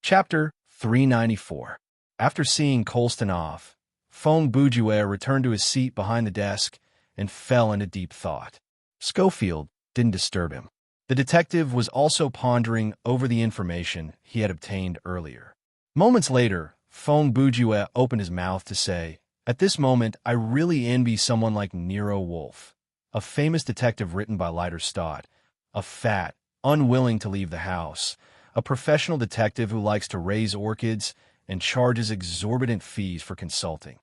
Chapter 394. After seeing Colston off, Fong Bujue returned to his seat behind the desk and fell into deep thought. Schofield didn't disturb him. The detective was also pondering over the information he had obtained earlier. Moments later, Fong Bujue opened his mouth to say, "At this moment, I really envy someone like Nero Wolfe, a famous detective written by Leiter Stott, a fat, unwilling to leave the house, a professional detective who likes to raise orchids and charges exorbitant fees for consulting.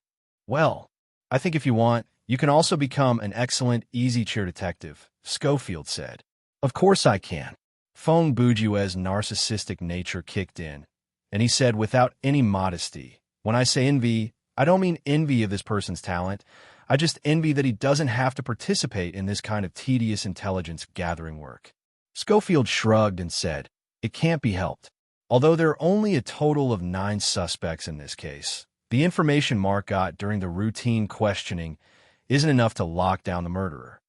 Well, I think if you want, you can also become an excellent easy-chair detective," Schofield said. "Of course I can." Fong Bujue's narcissistic nature kicked in, and he said without any modesty, "When I say envy, I don't mean envy of this person's talent. I just envy that he doesn't have to participate in this kind of tedious intelligence-gathering work." Schofield shrugged and said, "It can't be helped. Although there are only a total of 9 suspects in this case, the information Mark got during the routine questioning isn't enough to lock down the murderer.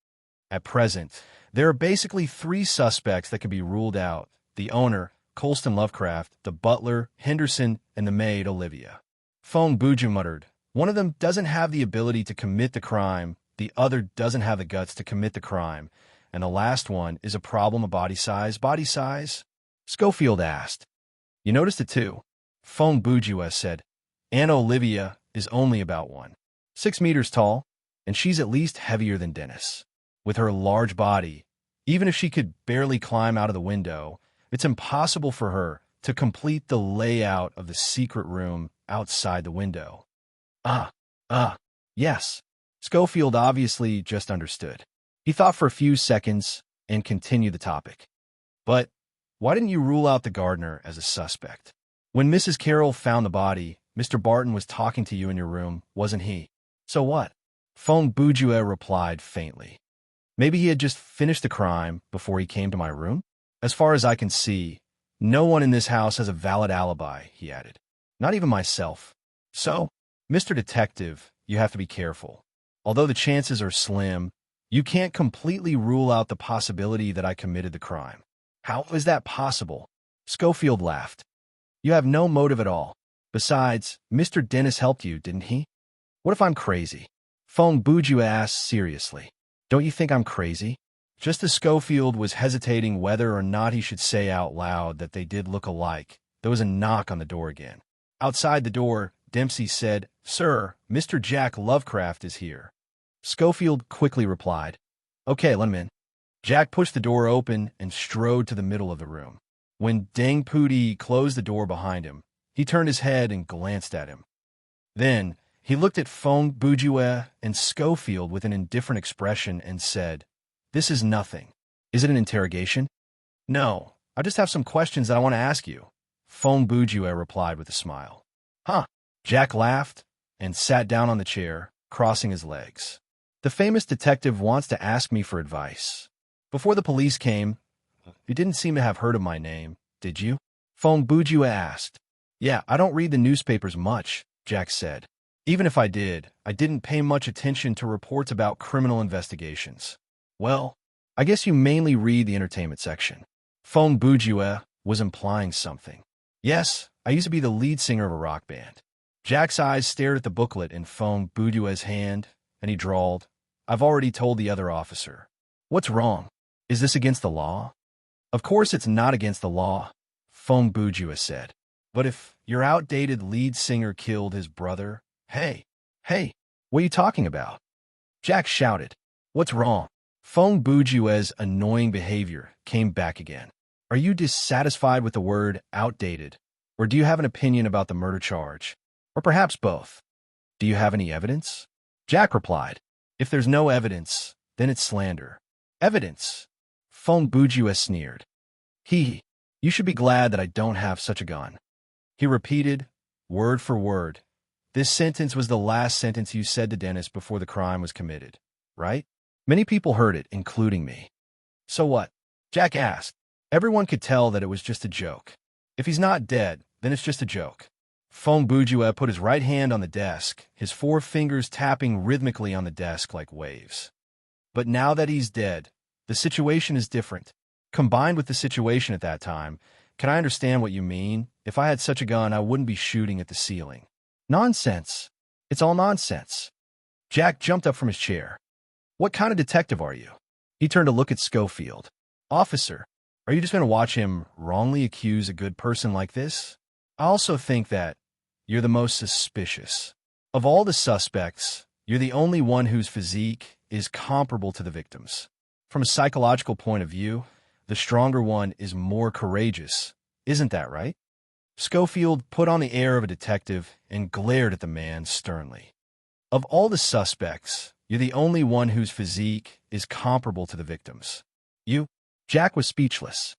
At present, there are basically 3 suspects that can be ruled out: the owner, Colston Lovecraft, the butler, Henderson, and the maid, Olivia." Fong Bujue muttered, "One of them doesn't have the ability to commit the crime, the other doesn't have the guts to commit the crime, and the last one is a problem of body size." "Body size?" Schofield asked. "You noticed it too," Fong Bujue said. "Aunt Olivia is only about 6 meters tall, and she's at least heavier than Dennis. With her large body, even if she could barely climb out of the window, it's impossible for her to complete the layout of the secret room outside the window." Yes. Schofield obviously just understood. He thought for a few seconds and continued the topic. "But why didn't you rule out the gardener as a suspect? When Mrs. Carroll found the body, Mr. Barton was talking to you in your room, wasn't he?" "So what?" Fong Bujue replied faintly. "Maybe he had just finished the crime before he came to my room? As far as I can see, no one in this house has a valid alibi," he added. "Not even myself. So, Mr. Detective, you have to be careful. Although the chances are slim, you can't completely rule out the possibility that I committed the crime." "How is that possible?" Schofield laughed. "You have no motive at all. Besides, Mr. Dennis helped you, didn't he?" "What if I'm crazy?" Fong Bujue asked seriously. "Don't you think I'm crazy?" Just as Schofield was hesitating whether or not he should say out loud that they did look alike, there was a knock on the door again. Outside the door, Dempsey said, "Sir, Mr. Jack Lovecraft is here." Schofield quickly replied, "Okay, let him in." Jack pushed the door open and strode to the middle of the room. When Deng Pudi closed the door behind him, he turned his head and glanced at him. Then, he looked at Fong Bujue and Schofield with an indifferent expression and said, "This is nothing. Is it an interrogation?" "No, I just have some questions that I want to ask you," Fong Bujue replied with a smile. "Huh." Jack laughed and sat down on the chair, crossing his legs. "The famous detective wants to ask me for advice. Before the police came, you didn't seem to have heard of my name, did you?" Fong Bujue asked. "Yeah, I don't read the newspapers much," Jack said. "Even if I did, I didn't pay much attention to reports about criminal investigations." "Well, I guess you mainly read the entertainment section." Fong Bujue was implying something. "Yes, I used to be the lead singer of a rock band." Jack's eyes stared at the booklet in Fong Bujue's hand, and he drawled, "I've already told the other officer." "What's wrong? Is this against the law?" "Of course it's not against the law," Fong Bujue said. "But if your outdated lead singer killed his brother—" Hey, what are you talking about?" Jack shouted. "What's wrong?" Fong Bujue's annoying behavior came back again. "Are you dissatisfied with the word outdated, or do you have an opinion about the murder charge? Or perhaps both? Do you have any evidence?" Jack replied, "If there's no evidence, then it's slander." "Evidence?" Fong Bujue sneered. You should be glad that I don't have such a gun." He repeated, word for word, "This sentence was the last sentence you said to Dennis before the crime was committed, right?" Many people heard it, including me. "So what?" Jack asked. "Everyone could tell that it was just a joke. If he's not dead, then it's just a joke." Fong Bujue put his right hand on the desk, his 4 fingers tapping rhythmically on the desk like waves. "But now that he's dead, the situation is different. Combined with the situation at that time, Can I understand what you mean? If I had such a gun, I wouldn't be shooting at the ceiling. Nonsense. It's all nonsense. Jack jumped up from his chair. What kind of detective are you? He turned to look at Schofield. Officer, are you just going to watch him wrongly accuse a good person like this? I also think that you're the most suspicious. Of all the suspects, you're the only one whose physique is comparable to the victim's. From a psychological point of view, the stronger one is more courageous. Isn't that right? Schofield put on the air of a detective and glared at the man sternly. Of all the suspects, you're the only one whose physique is comparable to the victim's. You? Jack was speechless.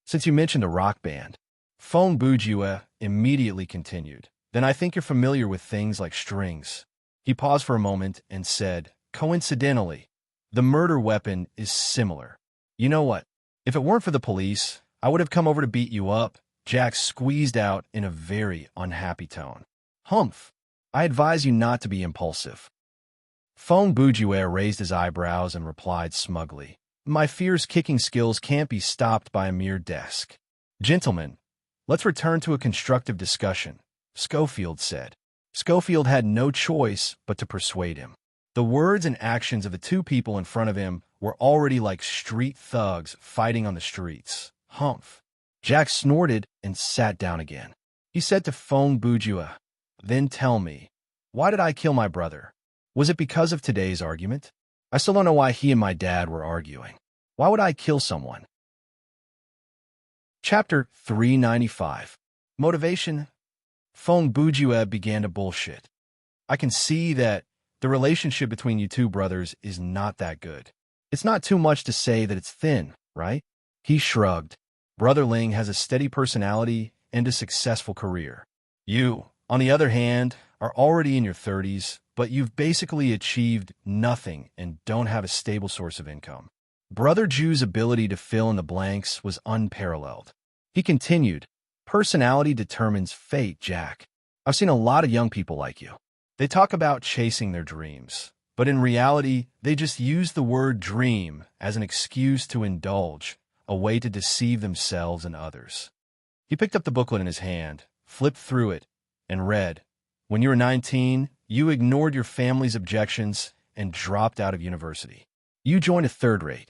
Since you mentioned a rock band, Phone Bujua immediately continued. Then I think you're familiar with things like strings. He paused for a moment and said, coincidentally, the murder weapon is similar. You know what? If it weren't for the police, I would have come over to beat you up. Jack squeezed out in a very unhappy tone. Humph. I advise you not to be impulsive. Phone Bujua raised his eyebrows and replied smugly, my fierce kicking skills can't be stopped by a mere desk. Gentlemen, let's return to a constructive discussion, Schofield said. Schofield had no choice but to persuade him. The words and actions of the two people in front of him were already like street thugs fighting on the streets. Humph. Jack snorted and sat down again. He said to Phone Bujua, then tell me, why did I kill my brother? Was it because of today's argument? I still don't know why he and my dad were arguing. Why would I kill someone? Chapter 395. Motivation. Phone Bujua began to bullshit. I can see that the relationship between you two brothers is not that good. It's not too much to say that it's thin, right? He shrugged. Brother Ling has a steady personality and a successful career. You, on the other hand, are already in your 30s, but you've basically achieved nothing and don't have a stable source of income. Brother Ju's ability to fill in the blanks was unparalleled. He continued, personality determines fate, Jack. I've seen a lot of young people like you. They talk about chasing their dreams, but in reality, they just use the word dream as an excuse to indulge, a way to deceive themselves and others. He picked up the booklet in his hand, flipped through it, and read, when you were 19, you ignored your family's objections and dropped out of university. You joined a third-rate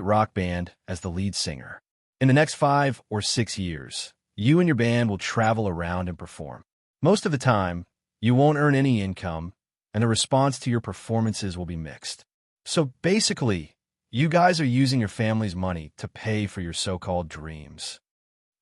rock band as the lead singer. In the next 5 or 6 years, you and your band will travel around and perform. Most of the time, you won't earn any income, and the response to your performances will be mixed. So basically, you guys are using your family's money to pay for your so-called dreams.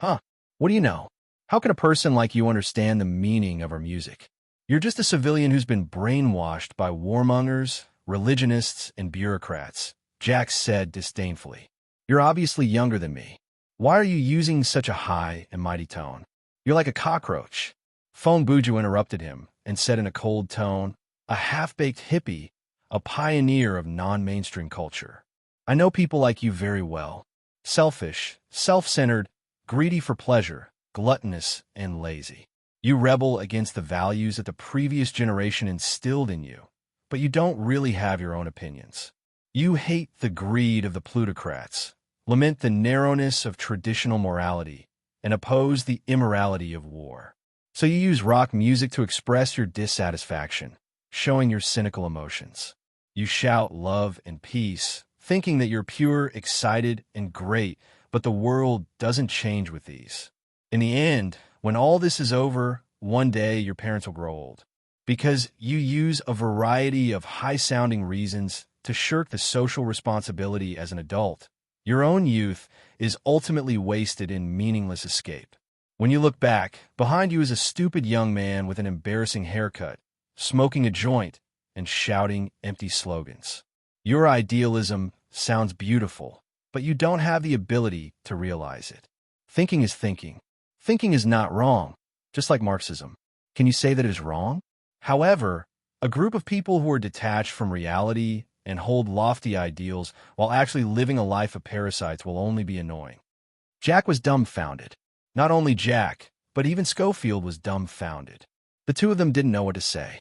Huh, what do you know? How can a person like you understand the meaning of our music? You're just a civilian who's been brainwashed by warmongers, religionists, and bureaucrats, Jack said disdainfully. You're obviously younger than me. Why are you using such a high and mighty tone? You're like a cockroach. Phone Buju interrupted him and said in a cold tone, a half-baked hippie, a pioneer of non-mainstream culture. I know people like you very well. Selfish, self-centered, greedy for pleasure, gluttonous, and lazy. You rebel against the values that the previous generation instilled in you, but you don't really have your own opinions. You hate the greed of the plutocrats, lament the narrowness of traditional morality, and oppose the immorality of war. So you use rock music to express your dissatisfaction, showing your cynical emotions. You shout love and peace, thinking that you're pure, excited, and great, but the world doesn't change with these. In the end, when all this is over, one day your parents will grow old. Because you use a variety of high-sounding reasons to shirk the social responsibility as an adult, your own youth is ultimately wasted in meaningless escape. When you look back, behind you is a stupid young man with an embarrassing haircut, smoking a joint, and shouting empty slogans. Your idealism sounds beautiful, but you don't have the ability to realize it. Thinking is thinking. Thinking is not wrong, just like Marxism. Can you say that it is wrong? However, a group of people who are detached from reality and hold lofty ideals while actually living a life of parasites will only be annoying. Jack was dumbfounded. Not only Jack, but even Schofield was dumbfounded. The two of them didn't know what to say.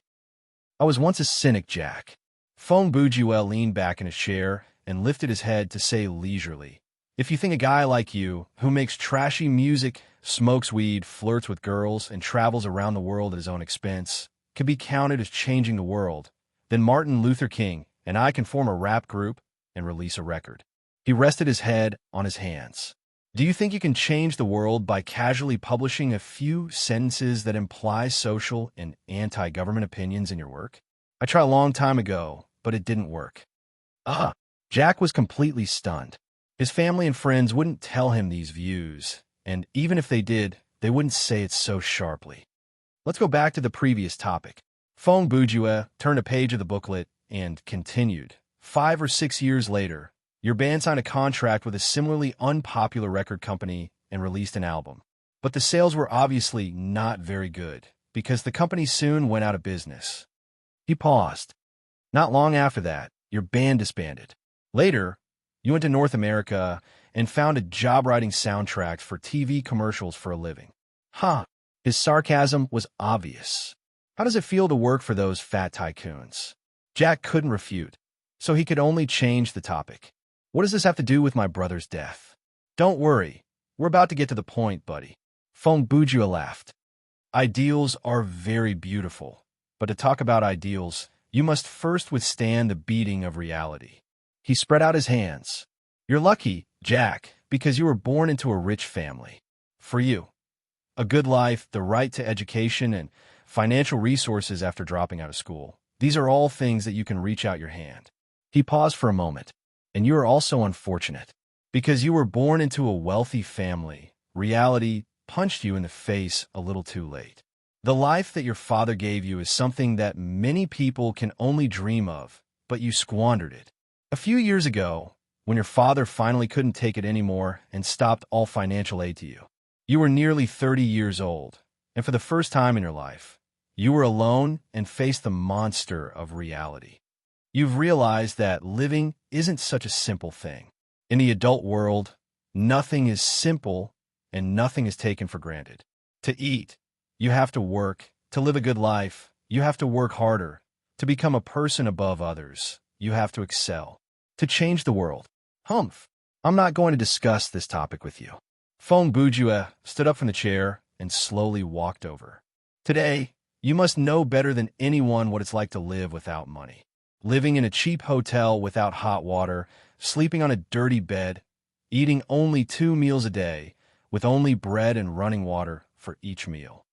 I was once a cynic, Jack. Phone Bujuel leaned back in his chair and lifted his head to say leisurely, If you think a guy like you, who makes trashy music, smokes weed, flirts with girls, and travels around the world at his own expense, can be counted as changing the world, then Martin Luther King and I can form a rap group and release a record. He rested his head on his hands. Do you think you can change the world by casually publishing a few sentences that imply social and anti-government opinions in your work? I tried a long time ago, but it didn't work. Jack was completely stunned. His family and friends wouldn't tell him these views, and even if they did, they wouldn't say it so sharply. Let's go back to the previous topic. Fong Bujue turned a page of the booklet and continued. 5 or 6 years later, your band signed a contract with a similarly unpopular record company and released an album. But the sales were obviously not very good, because the company soon went out of business. He paused. Not long after that, your band disbanded. Later, you went to North America and found a job writing soundtracks for TV commercials for a living. His sarcasm was obvious. How does it feel to work for those fat tycoons? Jack couldn't refute, so he could only change the topic. What does this have to do with my brother's death? Don't worry, we're about to get to the point, buddy. Fong Bujue laughed. Ideals are very beautiful, but to talk about ideals, you must first withstand the beating of reality. He spread out his hands. You're lucky, Jack, because you were born into a rich family. For you, a good life, the right to education, and financial resources after dropping out of school. These are all things that you can reach out your hand. He paused for a moment. And you are also unfortunate. Because you were born into a wealthy family, reality punched you in the face a little too late. The life that your father gave you is something that many people can only dream of, but you squandered it. A few years ago, when your father finally couldn't take it anymore and stopped all financial aid to you, you were nearly 30 years old, and for the first time in your life, you were alone and faced the monster of reality. You've realized that living isn't such a simple thing. In the adult world, nothing is simple and nothing is taken for granted. To eat, you have to work. To live a good life, you have to work harder. To become a person above others, you have to excel. To change the world, I'm not going to discuss this topic with you. Fong Bujue stood up from the chair and slowly walked over. Today, you must know better than anyone what it's like to live without money. Living in a cheap hotel without hot water, sleeping on a dirty bed, eating only 2 meals a day, with only bread and running water for each meal.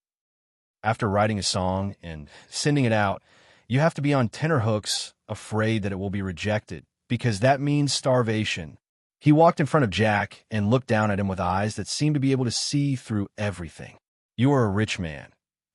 After writing a song and sending it out, you have to be on tenterhooks, afraid that it will be rejected, because that means starvation. He walked in front of Jack and looked down at him with eyes that seemed to be able to see through everything. You are a rich man.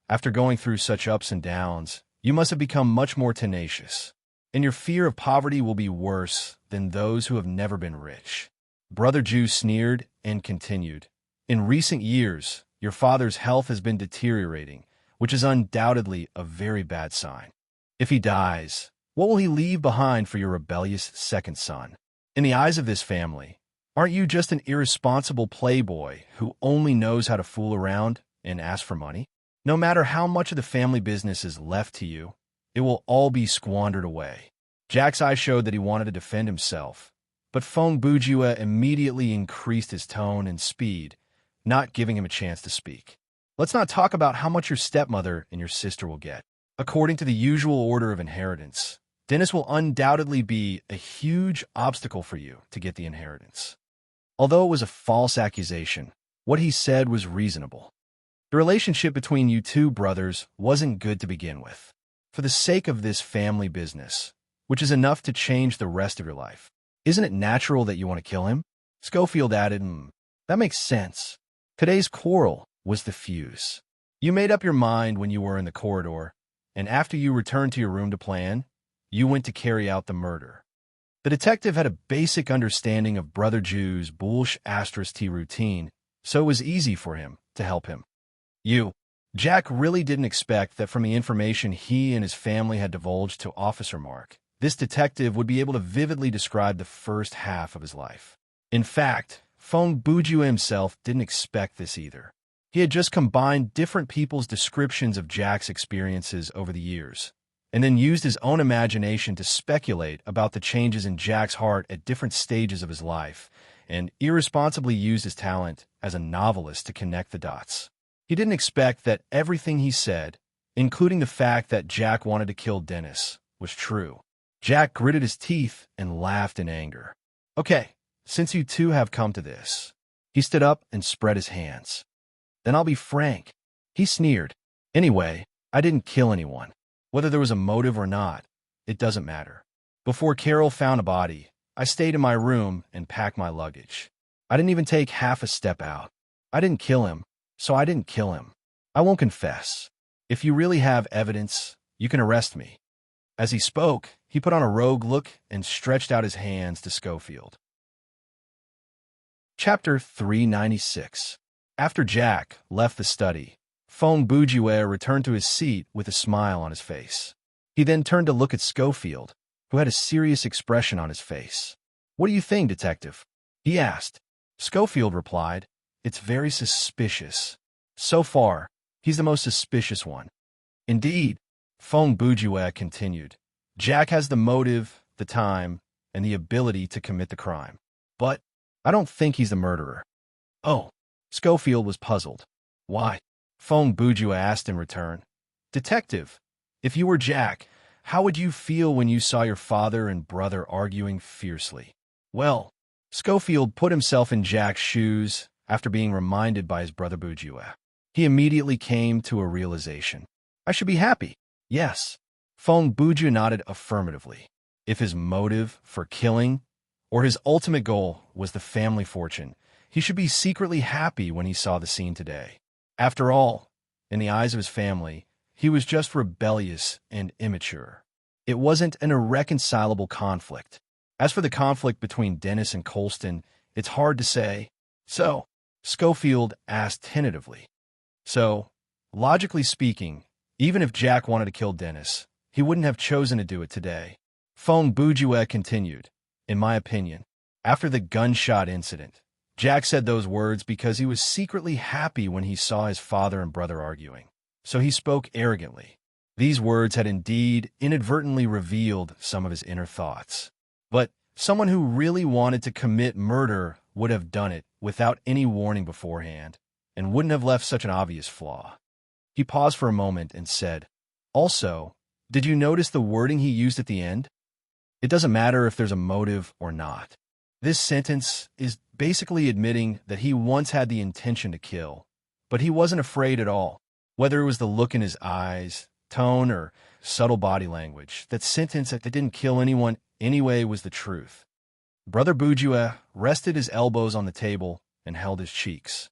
After going through such ups and downs, you must have become much more tenacious. And your fear of poverty will be worse than those who have never been rich. Brother Jew sneered and continued. In recent years, your father's health has been deteriorating, which is undoubtedly a very bad sign. If he dies, what will he leave behind for your rebellious second son? In the eyes of this family, aren't you just an irresponsible playboy who only knows how to fool around and ask for money? No matter how much of the family business is left to you, it will all be squandered away. Jack's eyes showed that he wanted to defend himself, but Fong Bujue immediately increased his tone and speed, not giving him a chance to speak. Let's not talk about how much your stepmother and your sister will get. According to the usual order of inheritance, Dennis will undoubtedly be a huge obstacle for you to get the inheritance. Although it was a false accusation, what he said was reasonable. The relationship between you two brothers wasn't good to begin with. For the sake of this family business, which is enough to change the rest of your life, isn't it natural that you want to kill him? Schofield added, that makes sense. Today's quarrel was the fuse. You made up your mind when you were in the corridor, and after you returned to your room to plan, you went to carry out the murder. The detective had a basic understanding of Brother Jew's **T routine, so it was easy for him to help him. Jack really didn't expect that from the information he and his family had divulged to Officer Mark, this detective would be able to vividly describe the first half of his life. In fact, Fong Bujue himself didn't expect this either. He had just combined different people's descriptions of Jack's experiences over the years, and then used his own imagination to speculate about the changes in Jack's heart at different stages of his life, and irresponsibly used his talent as a novelist to connect the dots. He didn't expect that everything he said, including the fact that Jack wanted to kill Dennis, was true. Jack gritted his teeth and laughed in anger. "Okay, since you two have come to this." He stood up and spread his hands. "Then I'll be frank." He sneered. "Anyway, I didn't kill anyone. Whether there was a motive or not, it doesn't matter. Before Carol found a body, I stayed in my room and packed my luggage. I didn't even take half a step out. I didn't kill him, so I didn't kill him. I won't confess. If you really have evidence, you can arrest me." As he spoke, he put on a rogue look and stretched out his hands to Schofield. Chapter 396. After Jack left the study, Fong Bujue returned to his seat with a smile on his face. He then turned to look at Schofield, who had a serious expression on his face. "What do you think, detective?" he asked. Schofield replied, "It's very suspicious. So far, he's the most suspicious one." "Indeed," Fong Bujue continued. "Jack has the motive, the time, and the ability to commit the crime. But I don't think he's the murderer." "Oh." Schofield was puzzled. "Why?" Fong Bujue asked in return. "Detective, if you were Jack, how would you feel when you saw your father and brother arguing fiercely?" "Well," Schofield put himself in Jack's shoes after being reminded by his brother Bujue. He immediately came to a realization. "I should be happy." "Yes." Fong Bujue nodded affirmatively. If his motive for killing or his ultimate goal was the family fortune, he should be secretly happy when he saw the scene today. After all, in the eyes of his family, he was just rebellious and immature. It wasn't an irreconcilable conflict. As for the conflict between Dennis and Colston, it's hard to say. "So," Schofield asked tentatively. "So, logically speaking, even if Jack wanted to kill Dennis, he wouldn't have chosen to do it today." Fong Bujue continued. "In my opinion, after the gunshot incident, Jack said those words because he was secretly happy when he saw his father and brother arguing. So he spoke arrogantly. These words had indeed inadvertently revealed some of his inner thoughts. But someone who really wanted to commit murder would have done it without any warning beforehand and wouldn't have left such an obvious flaw." He paused for a moment and said, "Also, did you notice the wording he used at the end? It doesn't matter if there's a motive or not." This sentence is basically admitting that he once had the intention to kill, but he wasn't afraid at all. Whether it was the look in his eyes, tone, or subtle body language, that sentence that they didn't kill anyone anyway was the truth. Brother Bujue rested his elbows on the table and held his cheeks.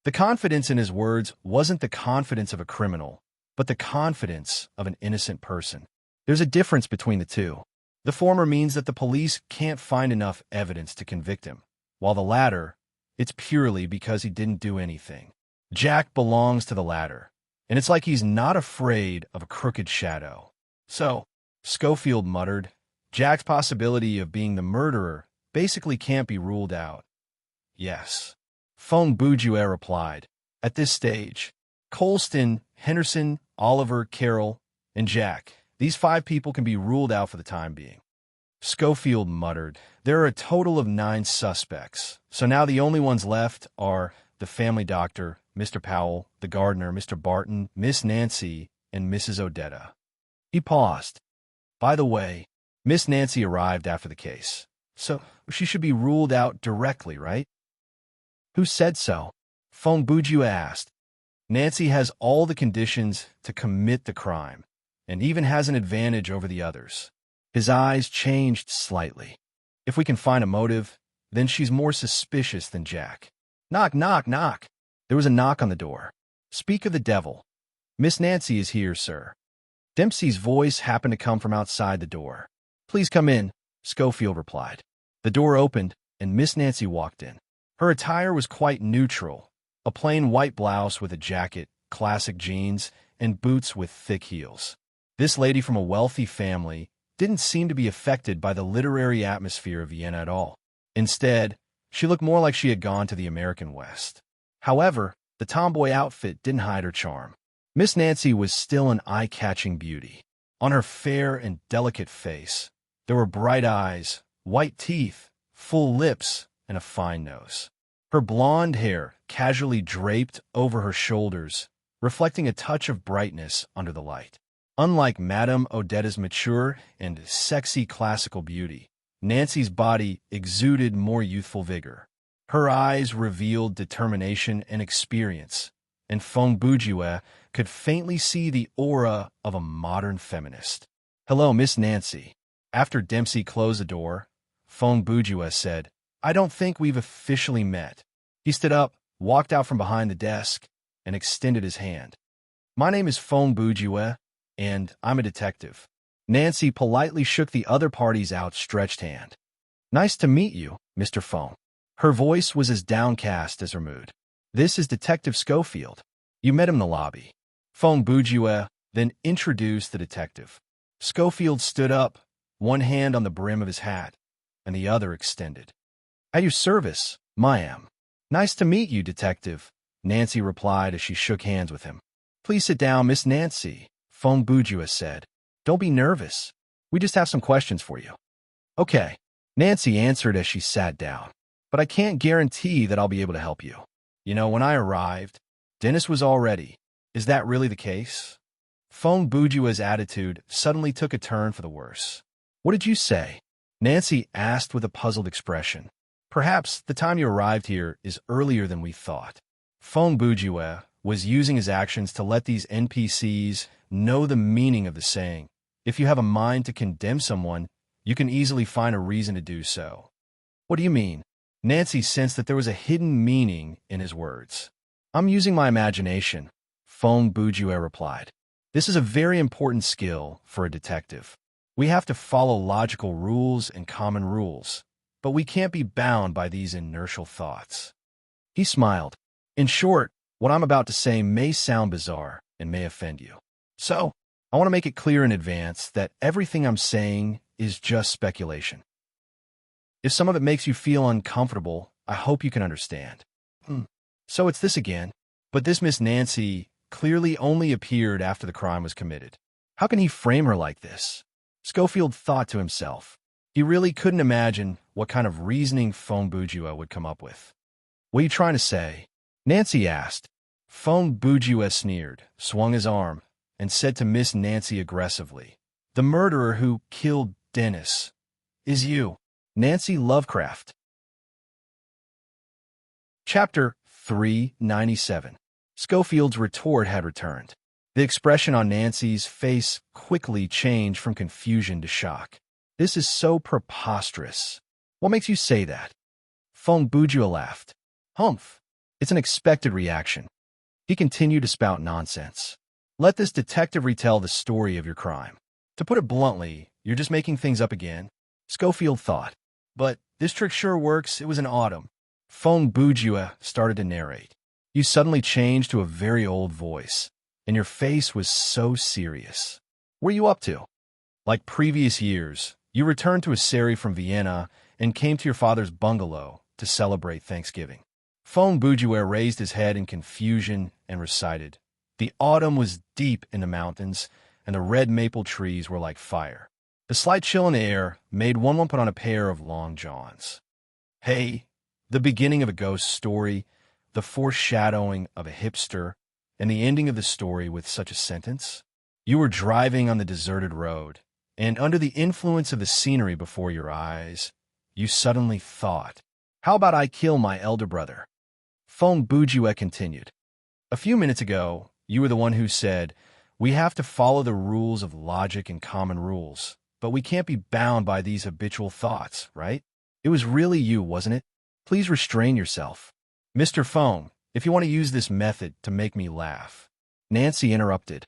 The confidence in his words wasn't the confidence of a criminal, but the confidence of an innocent person. There's a difference between the two. The former means that the police can't find enough evidence to convict him, while the latter, it's purely because he didn't do anything. Jack belongs to the latter, and it's like he's not afraid of a crooked shadow. "So," Schofield muttered, "Jack's possibility of being the murderer basically can't be ruled out." "Yes," Fong Bujue replied. "At this stage, Colston, Henderson, Oliver, Carroll, and Jack, these 5 people can be ruled out for the time being." Schofield muttered, "There are a total of 9 suspects, so now the only ones left are the family doctor, Mr. Powell, the gardener, Mr. Barton, Miss Nancy, and Mrs. Odetta." He paused. "By the way, Miss Nancy arrived after the case, so she should be ruled out directly, right?" "Who said so?" Fong Bujue asked. "Nancy has all the conditions to commit the crime, and even has an advantage over the others." His eyes changed slightly. "If we can find a motive, then she's more suspicious than Jack." "Knock, knock, knock." There was a knock on the door. "Speak of the devil. Miss Nancy is here, sir." Dempsey's voice happened to come from outside the door. "Please come in," Schofield replied. The door opened, and Miss Nancy walked in. Her attire was quite neutral, a plain white blouse with a jacket, classic jeans, and boots with thick heels. This lady from a wealthy family didn't seem to be affected by the literary atmosphere of Vienna at all. Instead, she looked more like she had gone to the American West. However, the tomboy outfit didn't hide her charm. Miss Nancy was still an eye-catching beauty. On her fair and delicate face, there were bright eyes, white teeth, full lips, and a fine nose. Her blonde hair casually draped over her shoulders, reflecting a touch of brightness under the light. Unlike Madame Odetta's mature and sexy classical beauty, Nancy's body exuded more youthful vigor. Her eyes revealed determination and experience, and Feng Bujue could faintly see the aura of a modern feminist. "Hello, Miss Nancy." After Dempsey closed the door, Feng Bujue said, "I don't think we've officially met." He stood up, walked out from behind the desk, and extended his hand. "My name is Feng Bujue, and I'm a detective." Nancy politely shook the other party's outstretched hand. "Nice to meet you, Mr. Feng." Her voice was as downcast as her mood. "This is Detective Schofield. You met him in the lobby." Feng Bujue then introduced the detective. Schofield stood up, one hand on the brim of his hat, and the other extended. "At your service, ma'am." "Nice to meet you, Detective," Nancy replied as she shook hands with him. "Please sit down, Miss Nancy," Feng Bujue said. "Don't be nervous. We just have some questions for you." "Okay," Nancy answered as she sat down. "But I can't guarantee that I'll be able to help you. You know, when I arrived, Dennis was all ready. Is that really the case?" Feng Bujue's attitude suddenly took a turn for the worse. "What did you say?" Nancy asked with a puzzled expression. "Perhaps the time you arrived here is earlier than we thought." Feng Bujue was using his actions to let these NPCs know the meaning of the saying, "If you have a mind to condemn someone, you can easily find a reason to do so." "What do you mean?" Nancy sensed that there was a hidden meaning in his words. "I'm using my imagination," Feng Bujue replied. "This is a very important skill for a detective. We have to follow logical rules and common rules, but we can't be bound by these inertial thoughts." He smiled. "In short, what I'm about to say may sound bizarre and may offend you. So, I want to make it clear in advance that everything I'm saying is just speculation. If some of it makes you feel uncomfortable, I hope you can understand." So it's this again. But this Miss Nancy clearly only appeared after the crime was committed. How can he frame her like this? Schofield thought to himself. He really couldn't imagine what kind of reasoning Feng Bujue would come up with. "What are you trying to say?" Nancy asked. Feng Bujue sneered, swung his arm, and said to Miss Nancy aggressively, "The murderer who killed Dennis is you, Nancy Lovecraft." Chapter 397. Schofield's retort had returned. The expression on Nancy's face quickly changed from confusion to shock. "This is so preposterous. What makes you say that?" Feng Bujue laughed. "Humph. It's an expected reaction." He continued to spout nonsense. "Let this detective retell the story of your crime. To put it bluntly, you're just making things up again." Schofield thought. "But this trick sure works. It was in autumn." Feng Bujue started to narrate. "You suddenly changed to a very old voice, and your face was so serious. What are you up to?" "Like previous years, you returned to a Sari from Vienna and came to your father's bungalow to celebrate Thanksgiving." Feng Bujue raised his head in confusion and recited. The autumn was deep in the mountains, and the red maple trees were like fire. The slight chill in the air made one want to put on a pair of long johns. Hey, the beginning of a ghost story, the foreshadowing of a hipster, and the ending of the story with such a sentence? You were driving on the deserted road, and under the influence of the scenery before your eyes, you suddenly thought, "How about I kill my elder brother?" Feng Bujue continued. "A few minutes ago, you were the one who said, 'We have to follow the rules of logic and common rules, but we can't be bound by these habitual thoughts,' right? It was really you, wasn't it? Please restrain yourself." "Mr. Feng, if you want to use this method to make me laugh," Nancy interrupted.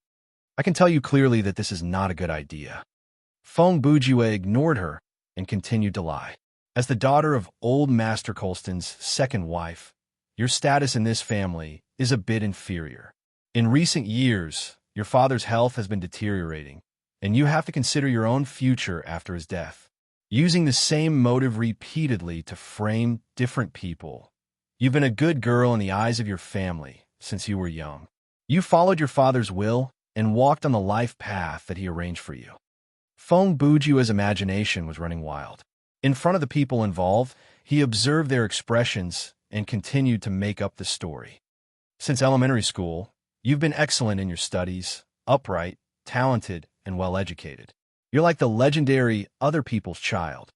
"I can tell you clearly that this is not a good idea." Feng Bujue ignored her and continued to lie. "As the daughter of old Master Colston's second wife, your status in this family is a bit inferior. In recent years, your father's health has been deteriorating, and you have to consider your own future after his death. Using the same motive repeatedly to frame different people. You've been a good girl in the eyes of your family since you were young. You followed your father's will and walked on the life path that he arranged for you." Feng Bujue's imagination was running wild. In front of the people involved, He observed their expressions and continued to make up the story. Since elementary school, you've been excellent in your studies, upright, talented, and well-educated. You're like the legendary other people's child.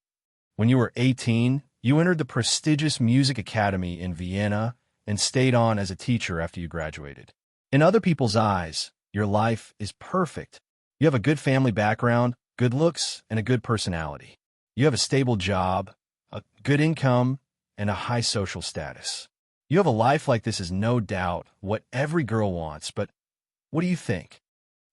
When you were 18, you entered the prestigious music academy in Vienna and stayed on as a teacher after you graduated. In other people's eyes, your life is perfect. You have a good family background, good looks, and a good personality. You have a stable job, a good income, and a high social status. You have a life like this is no doubt what every girl wants, but what do you think?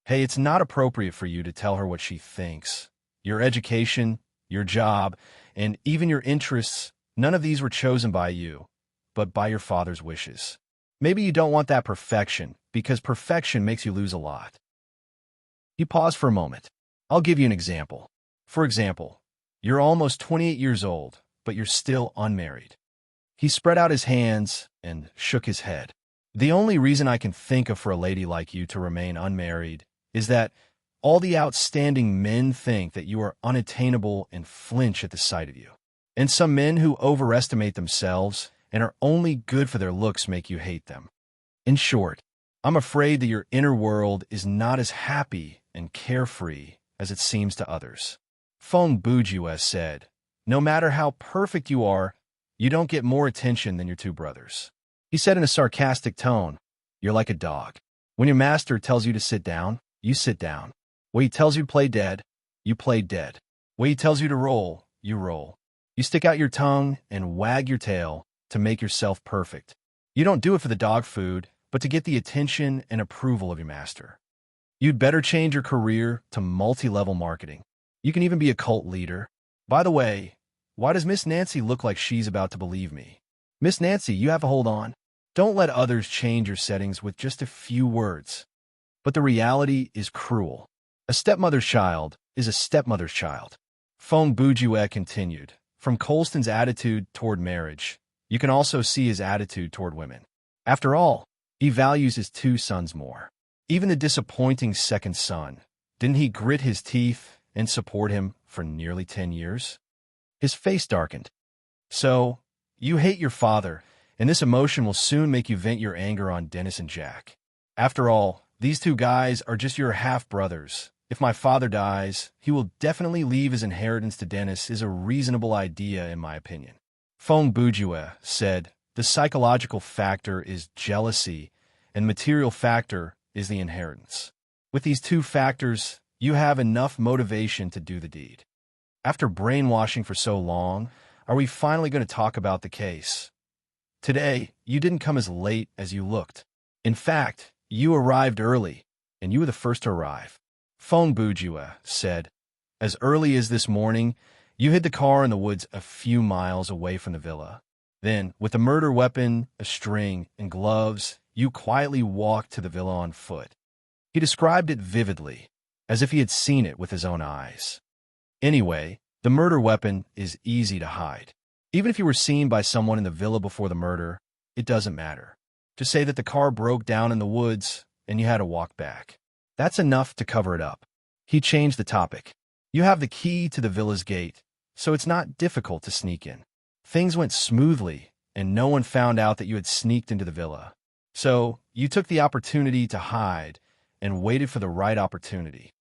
Hey, it's not appropriate for you to tell her what she thinks. Your education, your job, and even your interests, none of these were chosen by you, but by your father's wishes. Maybe you don't want that perfection, because perfection makes you lose a lot. He paused for a moment. I'll give you an example. For example, you're almost 28 years old, but you're still unmarried. He spread out his hands and shook his head. The only reason I can think of for a lady like you to remain unmarried is that all the outstanding men think that you are unattainable and flinch at the sight of you. And some men who overestimate themselves and are only good for their looks make you hate them. In short, I'm afraid that your inner world is not as happy and carefree as it seems to others. Feng Bujue said, no matter how perfect you are, you don't get more attention than your two brothers. He said in a sarcastic tone, you're like a dog. When your master tells you to sit down, you sit down. When he tells you to play dead, you play dead. When he tells you to roll, you roll. You stick out your tongue and wag your tail to make yourself perfect. You don't do it for the dog food, but to get the attention and approval of your master. You'd better change your career to multi-level marketing. You can even be a cult leader. By the way, why does Miss Nancy look like she's about to believe me? Miss Nancy, you have to hold on. Don't let others change your settings with just a few words. But the reality is cruel. A stepmother's child is a stepmother's child. Feng Bujue continued, from Colston's attitude toward marriage, you can also see his attitude toward women. After all, he values his two sons more. Even the disappointing second son, didn't he grit his teeth and support him for nearly 10 years? His face darkened. So, you hate your father, and this emotion will soon make you vent your anger on Dennis and Jack. After all, these two guys are just your half-brothers. If my father dies, he will definitely leave his inheritance to Dennis is a reasonable idea in my opinion. Feng Bujue said, the psychological factor is jealousy, and material factor is the inheritance. With these two factors, you have enough motivation to do the deed. After brainwashing for so long, are we finally going to talk about the case? Today, you didn't come as late as you looked. In fact, you arrived early, and you were the first to arrive. Feng Bujue said, as early as this morning, you hid the car in the woods a few miles away from the villa. Then, with a murder weapon, a string, and gloves, you quietly walked to the villa on foot. He described it vividly, as if he had seen it with his own eyes. Anyway, the murder weapon is easy to hide. Even if you were seen by someone in the villa before the murder, it doesn't matter. Just say that the car broke down in the woods and you had to walk back. That's enough to cover it up. He changed the topic. You have the key to the villa's gate, so it's not difficult to sneak in. Things went smoothly, and no one found out that you had sneaked into the villa. So, you took the opportunity to hide and waited for the right opportunity.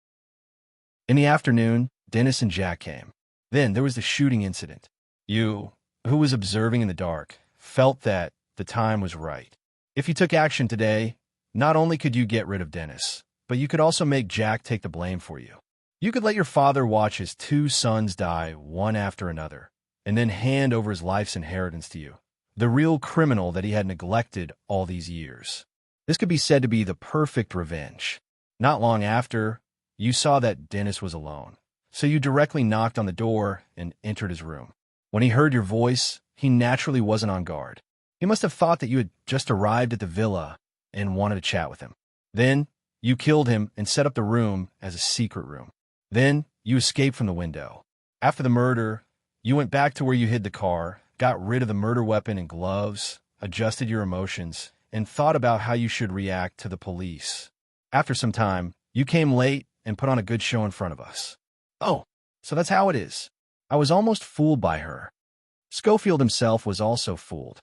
In the afternoon, Dennis and Jack came. Then there was the shooting incident. You, who was observing in the dark, felt that the time was right. If you took action today, not only could you get rid of Dennis, but you could also make Jack take the blame for you. You could let your father watch his two sons die one after another, and then hand over his life's inheritance to you, the real criminal that he had neglected all these years. This could be said to be the perfect revenge. Not long after, you saw that Dennis was alone, so you directly knocked on the door and entered his room. When he heard your voice, he naturally wasn't on guard. He must have thought that you had just arrived at the villa and wanted to chat with him. Then, you killed him and set up the room as a secret room. Then, you escaped from the window. After the murder, you went back to where you hid the car, got rid of the murder weapon and gloves, adjusted your emotions, and thought about how you should react to the police. After some time, you came late and put on a good show in front of us. Oh, so that's how it is. I was almost fooled by her. Schofield himself was also fooled.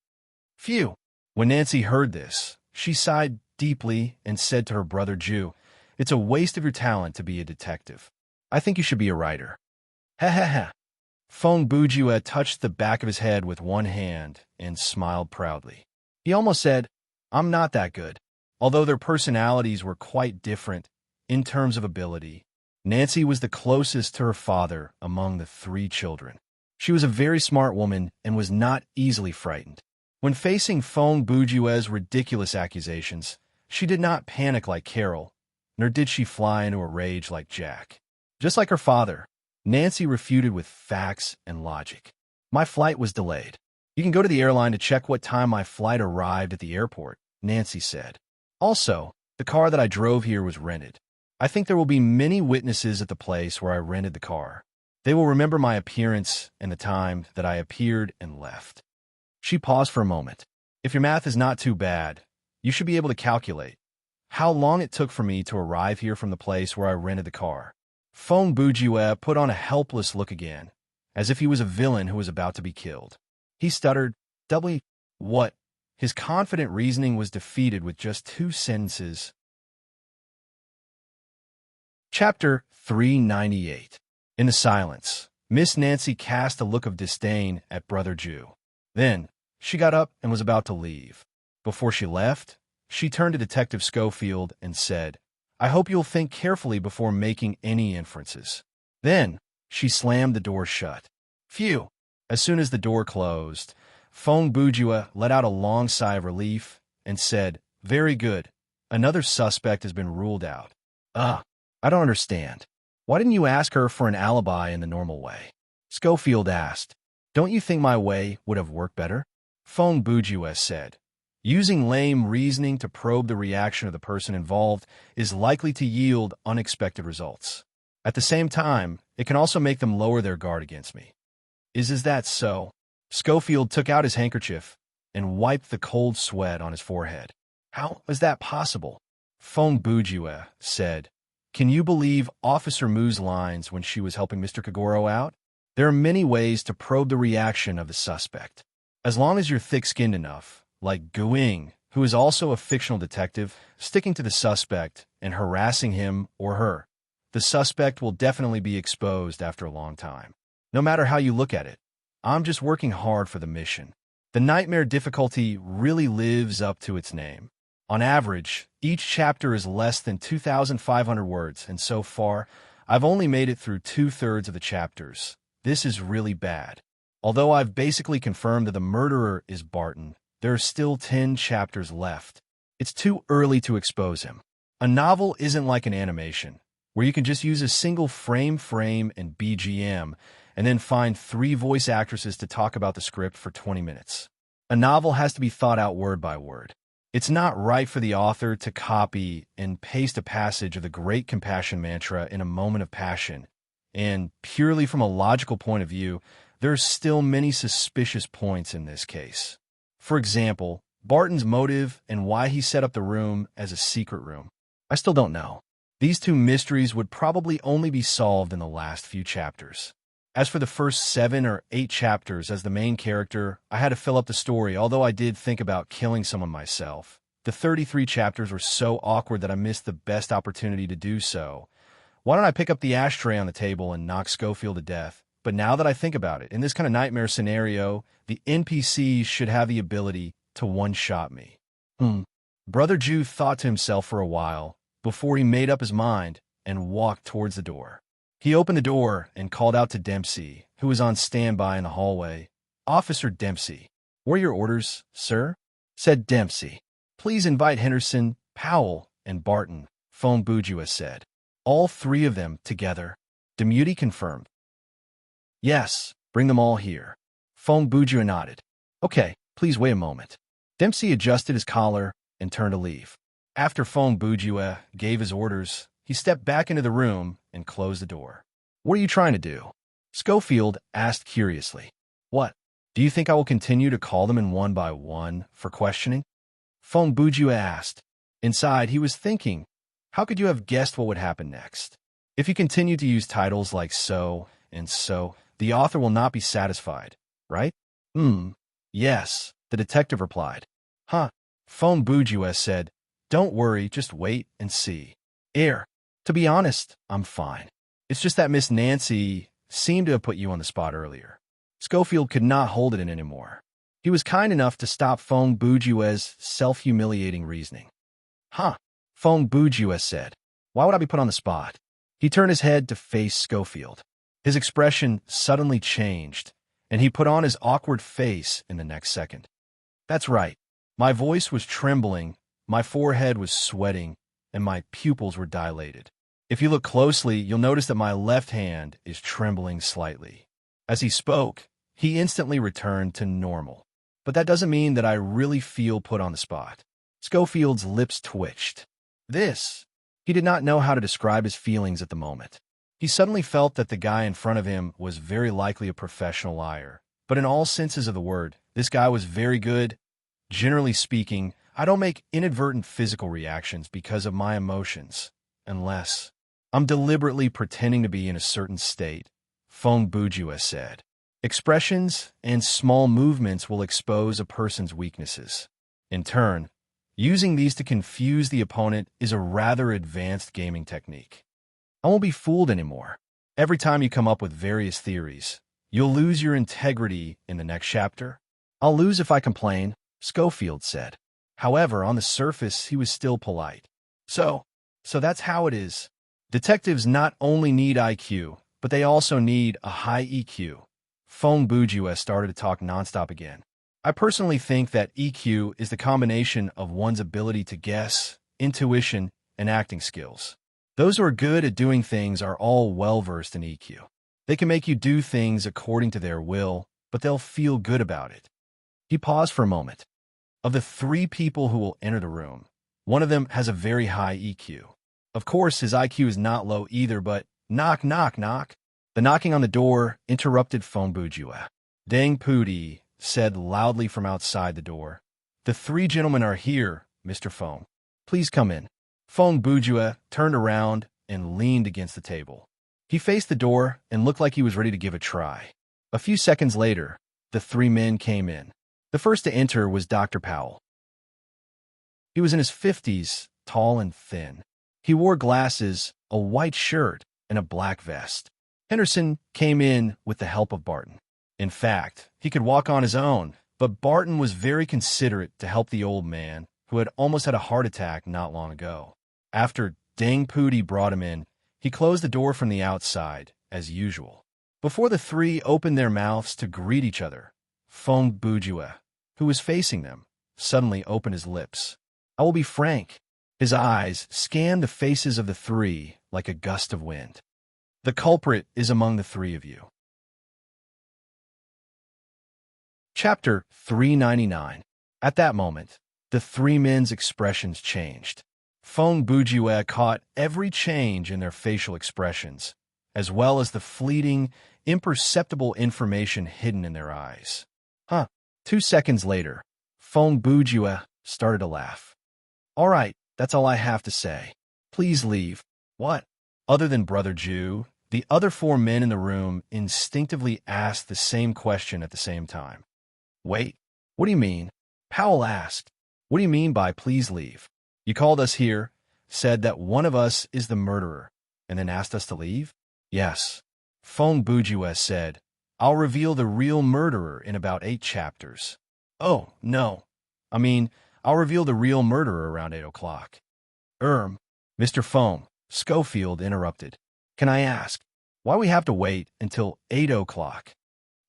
Phew! When Nancy heard this, she sighed deeply and said to her brother Jew, "It's a waste of your talent to be a detective. I think you should be a writer." Ha ha ha. Fong Bujue touched the back of his head with one hand and smiled proudly. He almost said, "I'm not that good." Although their personalities were quite different in terms of ability, Nancy was the closest to her father among the three children. She was a very smart woman and was not easily frightened. When facing Fong Bujue's ridiculous accusations, she did not panic like Carol, nor did she fly into a rage like Jack. Just like her father, Nancy refuted with facts and logic. "My flight was delayed. You can go to the airline to check what time my flight arrived at the airport," Nancy said. "Also, the car that I drove here was rented. I think there will be many witnesses at the place where I rented the car. They will remember my appearance and the time that I appeared and left." She paused for a moment. "If your math is not too bad, you should be able to calculate how long it took for me to arrive here from the place where I rented the car." Fong Bujue put on a helpless look again, as if he was a villain who was about to be killed. He stuttered, "W what?" His confident reasoning was defeated with just 2 sentences. Chapter 398. In the silence, Miss Nancy cast a look of disdain at Brother Jew. Then, she got up and was about to leave. Before she left, she turned to Detective Schofield and said, "I hope you'll think carefully before making any inferences." Then, she slammed the door shut. Phew! As soon as the door closed, Fong Bujue let out a long sigh of relief and said, "Very good. Another suspect has been ruled out." I don't understand. Why didn't you ask her for an alibi in the normal way?" Schofield asked. "Don't you think my way would have worked better?" Fong Bujue said, "Using lame reasoning to probe the reaction of the person involved is likely to yield unexpected results. At the same time, it can also make them lower their guard against me." Is that so?" Schofield took out his handkerchief and wiped the cold sweat on his forehead. "How is that possible?" Fong Bujue said, "Can you believe Officer Mu's lines when she was helping Mr. Kagoro out? There are many ways to probe the reaction of the suspect. As long as you're thick-skinned enough, like Guing, who is also a fictional detective, sticking to the suspect and harassing him or her, the suspect will definitely be exposed after a long time. No matter how you look at it, I'm just working hard for the mission. The nightmare difficulty really lives up to its name. On average, each chapter is less than 2,500 words, and so far, I've only made it through 2/3 of the chapters. This is really bad. Although I've basically confirmed that the murderer is Barton, there are still 10 chapters left. It's too early to expose him. A novel isn't like an animation, where you can just use a single frame and BGM, and then find 3 voice actresses to talk about the script for 20 minutes. A novel has to be thought out word by word. It's not right for the author to copy and paste a passage of the Great Compassion Mantra in a moment of passion, and purely from a logical point of view, there are still many suspicious points in this case. For example, Barton's motive and why he set up the room as a secret room. I still don't know. These 2 mysteries would probably only be solved in the last few chapters. As for the first 7 or 8 chapters as the main character, I had to fill up the story, although I did think about killing someone myself. The 33 chapters were so awkward that I missed the best opportunity to do so. Why don't I pick up the ashtray on the table and knock Schofield to death? But now that I think about it, in this kind of nightmare scenario, the NPCs should have the ability to one-shot me. Brother Jew thought to himself for a while before he made up his mind and walked towards the door. He opened the door and called out to Dempsey, who was on standby in the hallway. "Officer Dempsey." "What are your orders, sir?" said Dempsey. "Please invite Henderson, Powell, and Barton," Fong Bujue said. "All 3 of them together." Demuty confirmed. "Yes, bring them all here." Fong Bujue nodded. "Okay, please wait a moment." Dempsey adjusted his collar and turned to leave. After Fong Bujue gave his orders, he stepped back into the room and closed the door. "What are you trying to do?" Schofield asked curiously. "What? Do you think I will continue to call them in one by one for questioning?" Fong Bujue asked. Inside, he was thinking, how could you have guessed what would happen next? If you continue to use titles like so and so, the author will not be satisfied, right? Yes, the detective replied. Huh. Phone Bougie said, don't worry, just wait and see. To be honest, I'm fine. It's just that Miss Nancy seemed to have put you on the spot earlier. Schofield could not hold it in anymore. He was kind enough to stop Phone Bougie's self-humiliating reasoning. Huh, Phone Bougie said. Why would I be put on the spot? He turned his head to face Schofield. His expression suddenly changed, and he put on his awkward face in the next second. That's right. My voice was trembling, my forehead was sweating, and my pupils were dilated. If you look closely, you'll notice that my left hand is trembling slightly. As he spoke, he instantly returned to normal. But that doesn't mean that I really feel put on the spot. Schofield's lips twitched. He did not know how to describe his feelings at the moment. He suddenly felt that the guy in front of him was very likely a professional liar. But in all senses of the word, this guy was very good. Generally speaking, I don't make inadvertent physical reactions because of my emotions, unless I'm deliberately pretending to be in a certain state, Phone Bougie said. Expressions and small movements will expose a person's weaknesses. In turn, using these to confuse the opponent is a rather advanced gaming technique. I won't be fooled anymore. Every time you come up with various theories, you'll lose your integrity in the next chapter. I'll lose if I complain, Schofield said. However, on the surface, he was still polite. So that's how it is. Detectives not only need IQ, but they also need a high EQ. Phone Bougie started to talk nonstop again. I personally think that EQ is the combination of one's ability to guess, intuition, and acting skills. Those who are good at doing things are all well-versed in EQ. They can make you do things according to their will, but they'll feel good about it. He paused for a moment. Of the 3 people who will enter the room, one of them has a very high EQ. Of course, his IQ is not low either, but knock, knock, knock. The knocking on the door interrupted Phone Bougie. Dang Pooty said loudly from outside the door. The 3 gentlemen are here, Mr. Phone. Please come in. Phone Bougie turned around and leaned against the table. He faced the door and looked like he was ready to give a try. A few seconds later, the 3 men came in. The first to enter was Dr. Powell. He was in his 50s, tall and thin. He wore glasses, a white shirt, and a black vest. Henderson came in with the help of Barton. In fact, he could walk on his own, but Barton was very considerate to help the old man, who had almost had a heart attack not long ago. After Dang Pooty brought him in, he closed the door from the outside, as usual. Before the 3 opened their mouths to greet each other, Phone Bougie, who was facing them, suddenly opened his lips. I will be frank. His eyes scanned the faces of the 3 like a gust of wind. The culprit is among the 3 of you. Chapter 399. At that moment, the 3 men's expressions changed. Phone Bougie caught every change in their facial expressions, as well as the fleeting, imperceptible information hidden in their eyes. 2 seconds later, Phone Bougie started to laugh. All right, that's all I have to say. Please leave. What? Other than Brother Jew, the other 4 men in the room instinctively asked the same question at the same time. Wait, what do you mean? Powell asked. What do you mean by please leave? You called us here, said that one of us is the murderer, and then asked us to leave? Yes. Phone Bougie said, I'll reveal the real murderer in about 8 chapters. Oh, no. I'll reveal the real murderer around 8 o'clock. Mr. Phone, Schofield interrupted. Can I ask, why we have to wait until 8 o'clock?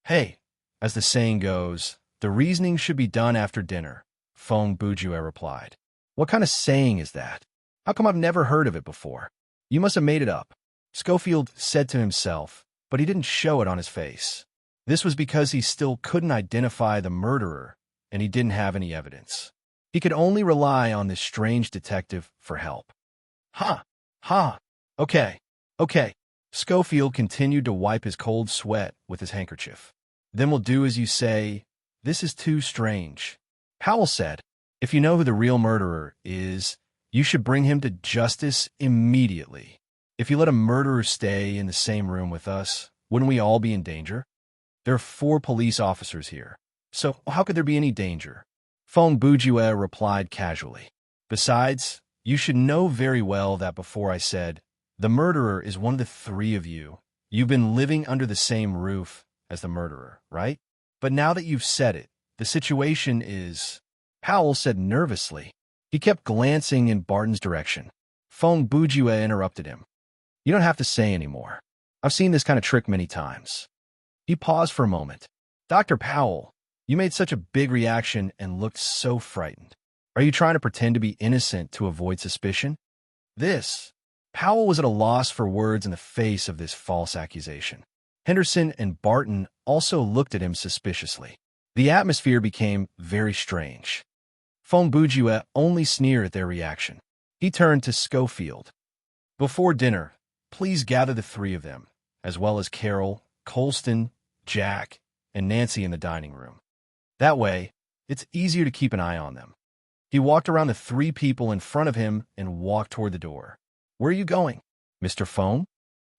Hey, as the saying goes, the reasoning should be done after dinner, Phone Bougie replied. What kind of saying is that? How come I've never heard of it before? You must have made it up, Schofield said to himself, but he didn't show it on his face. This was because he still couldn't identify the murderer, and he didn't have any evidence. He could only rely on this strange detective for help. Okay. Schofield continued to wipe his cold sweat with his handkerchief. Then we'll do as you say. This is too strange. Powell said, if you know who the real murderer is, you should bring him to justice immediately. If you let a murderer stay in the same room with us, wouldn't we all be in danger? There are 4 police officers here. So how could there be any danger? Feng Bujue replied casually. Besides, you should know very well that before I said, the murderer is one of the three of you. You've been living under the same roof as the murderer, right? But now that you've said it, the situation is... Powell said nervously. He kept glancing in Barton's direction. Feng Bujue interrupted him. You don't have to say anymore. I've seen this kind of trick many times. He paused for a moment. Dr. Powell, you made such a big reaction and looked so frightened. Are you trying to pretend to be innocent to avoid suspicion? Powell was at a loss for words in the face of this false accusation. Henderson and Barton also looked at him suspiciously. The atmosphere became very strange. Feng Bujue only sneered at their reaction. He turned to Schofield. Before dinner, please gather the three of them, as well as Carol, Colston, Jack, and Nancy in the dining room. That way, it's easier to keep an eye on them. He walked around the three people in front of him and walked toward the door. Where are you going, Mr. Feng?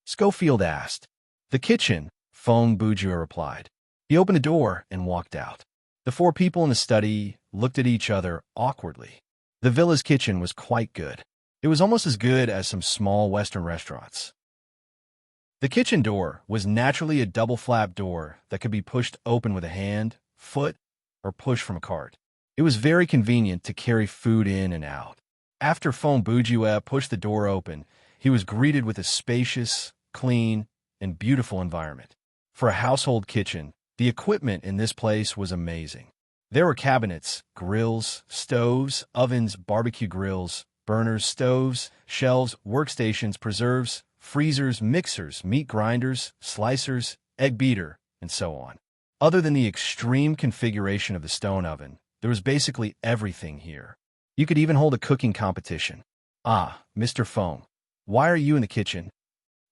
Schofield asked. The kitchen, Feng Bujue replied. He opened the door and walked out. The four people in the study looked at each other awkwardly. The villa's kitchen was quite good. It was almost as good as some small Western restaurants. The kitchen door was naturally a double-flap door that could be pushed open with a hand, foot, or pushed from a cart. It was very convenient to carry food in and out. After Feng Bujue pushed the door open, he was greeted with a spacious, clean, and beautiful environment. For a household kitchen, the equipment in this place was amazing. There were cabinets, grills, stoves, ovens, barbecue grills, burners, stoves, shelves, workstations, preserves, freezers, mixers, meat grinders, slicers, egg beater, and so on. Other than the extreme configuration of the stone oven, there was basically everything here. You could even hold a cooking competition. Ah, Mr. Feng, why are you in the kitchen?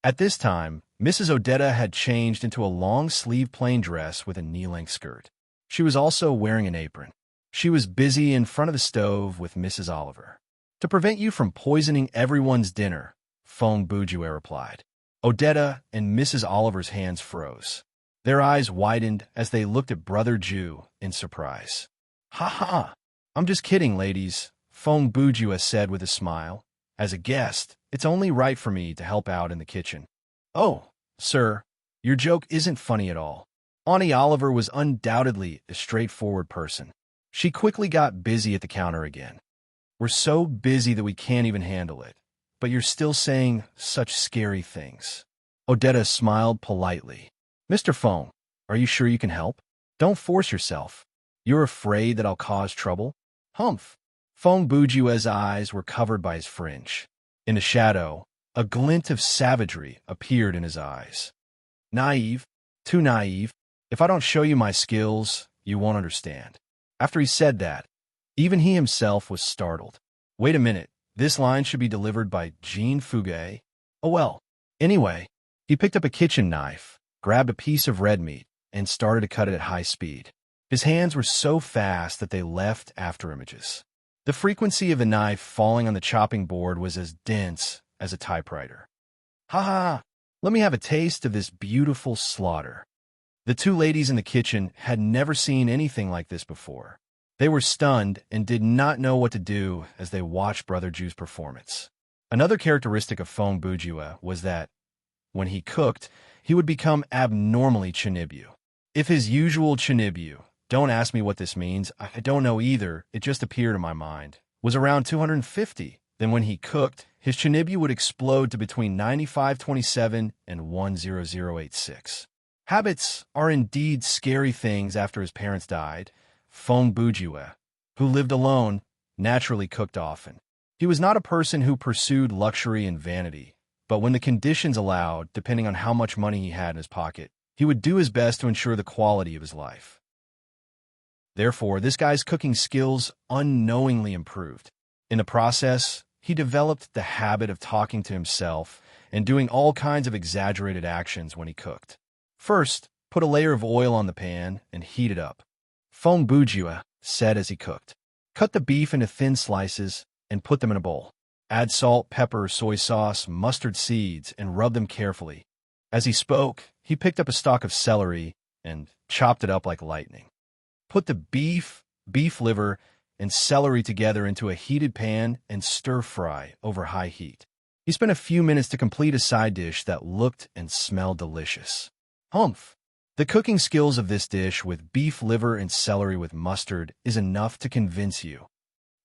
At this time, Mrs. Odetta had changed into a long-sleeved plain dress with a knee-length skirt. She was also wearing an apron. She was busy in front of the stove with Mrs. Oliver. To prevent you from poisoning everyone's dinner, Feng Bujue replied. Odetta and Mrs. Oliver's hands froze. Their eyes widened as they looked at Brother Jew in surprise. Ha ha! I'm just kidding, ladies, Feng Bujue said with a smile. As a guest, it's only right for me to help out in the kitchen. Oh, sir, your joke isn't funny at all. Auntie Oliver was undoubtedly a straightforward person. She quickly got busy at the counter again. We're so busy that we can't even handle it. But you're still saying such scary things. Odetta smiled politely. Mr. Feng, are you sure you can help? Don't force yourself. You're afraid that I'll cause trouble? Humph. Feng Bujue's eyes were covered by his fringe. In the shadow, a glint of savagery appeared in his eyes. Naive, too naive. If I don't show you my skills, you won't understand. After he said that, even he himself was startled. Wait a minute, this line should be delivered by Jean Fouguet? Oh well. Anyway, he picked up a kitchen knife, grabbed a piece of red meat, and started to cut it at high speed. His hands were so fast that they left afterimages. The frequency of the knife falling on the chopping board was as dense as a typewriter. Ha ha! Let me have a taste of this beautiful slaughter. The two ladies in the kitchen had never seen anything like this before. They were stunned and did not know what to do as they watched Brother Jew's performance. Another characteristic of Feng Bujue was that, when he cooked, he would become abnormally chinibu. If his usual chinibu, don't ask me what this means, I don't know either, it just appeared in my mind, was around 250, then when he cooked, his chinibu would explode to between 9527 and 10086. Habits are indeed scary things after his parents died. Feng Bujue, who lived alone, naturally cooked often. He was not a person who pursued luxury and vanity, but when the conditions allowed, depending on how much money he had in his pocket, he would do his best to ensure the quality of his life. Therefore, this guy's cooking skills unknowingly improved. In the process, he developed the habit of talking to himself and doing all kinds of exaggerated actions when he cooked. First, put a layer of oil on the pan and heat it up. Feng Bujue said as he cooked. Cut the beef into thin slices and put them in a bowl. Add salt, pepper, soy sauce, mustard seeds, and rub them carefully. As he spoke, he picked up a stalk of celery and chopped it up like lightning. Put the beef liver, and celery together into a heated pan and stir-fry over high heat. He spent a few minutes to complete a side dish that looked and smelled delicious. Humph! The cooking skills of this dish with beef liver and celery with mustard is enough to convince you,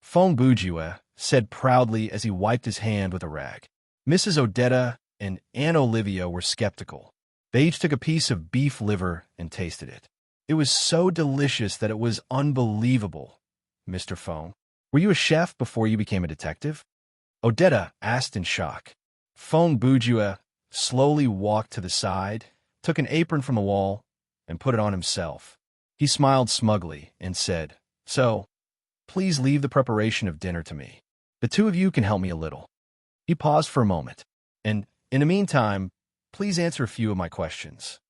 Fong Bujue said proudly as he wiped his hand with a rag. Mrs. Odetta and Aunt Olivia were skeptical. They each took a piece of beef liver and tasted it. It was so delicious that it was unbelievable. Mr. Fong, were you a chef before you became a detective? Odetta asked in shock. Fong Bujue slowly walked to the side, took an apron from the wall, and put it on himself. He smiled smugly and said, "So, please leave the preparation of dinner to me. The two of you can help me a little." He paused for a moment, and, in the meantime, please answer a few of my questions.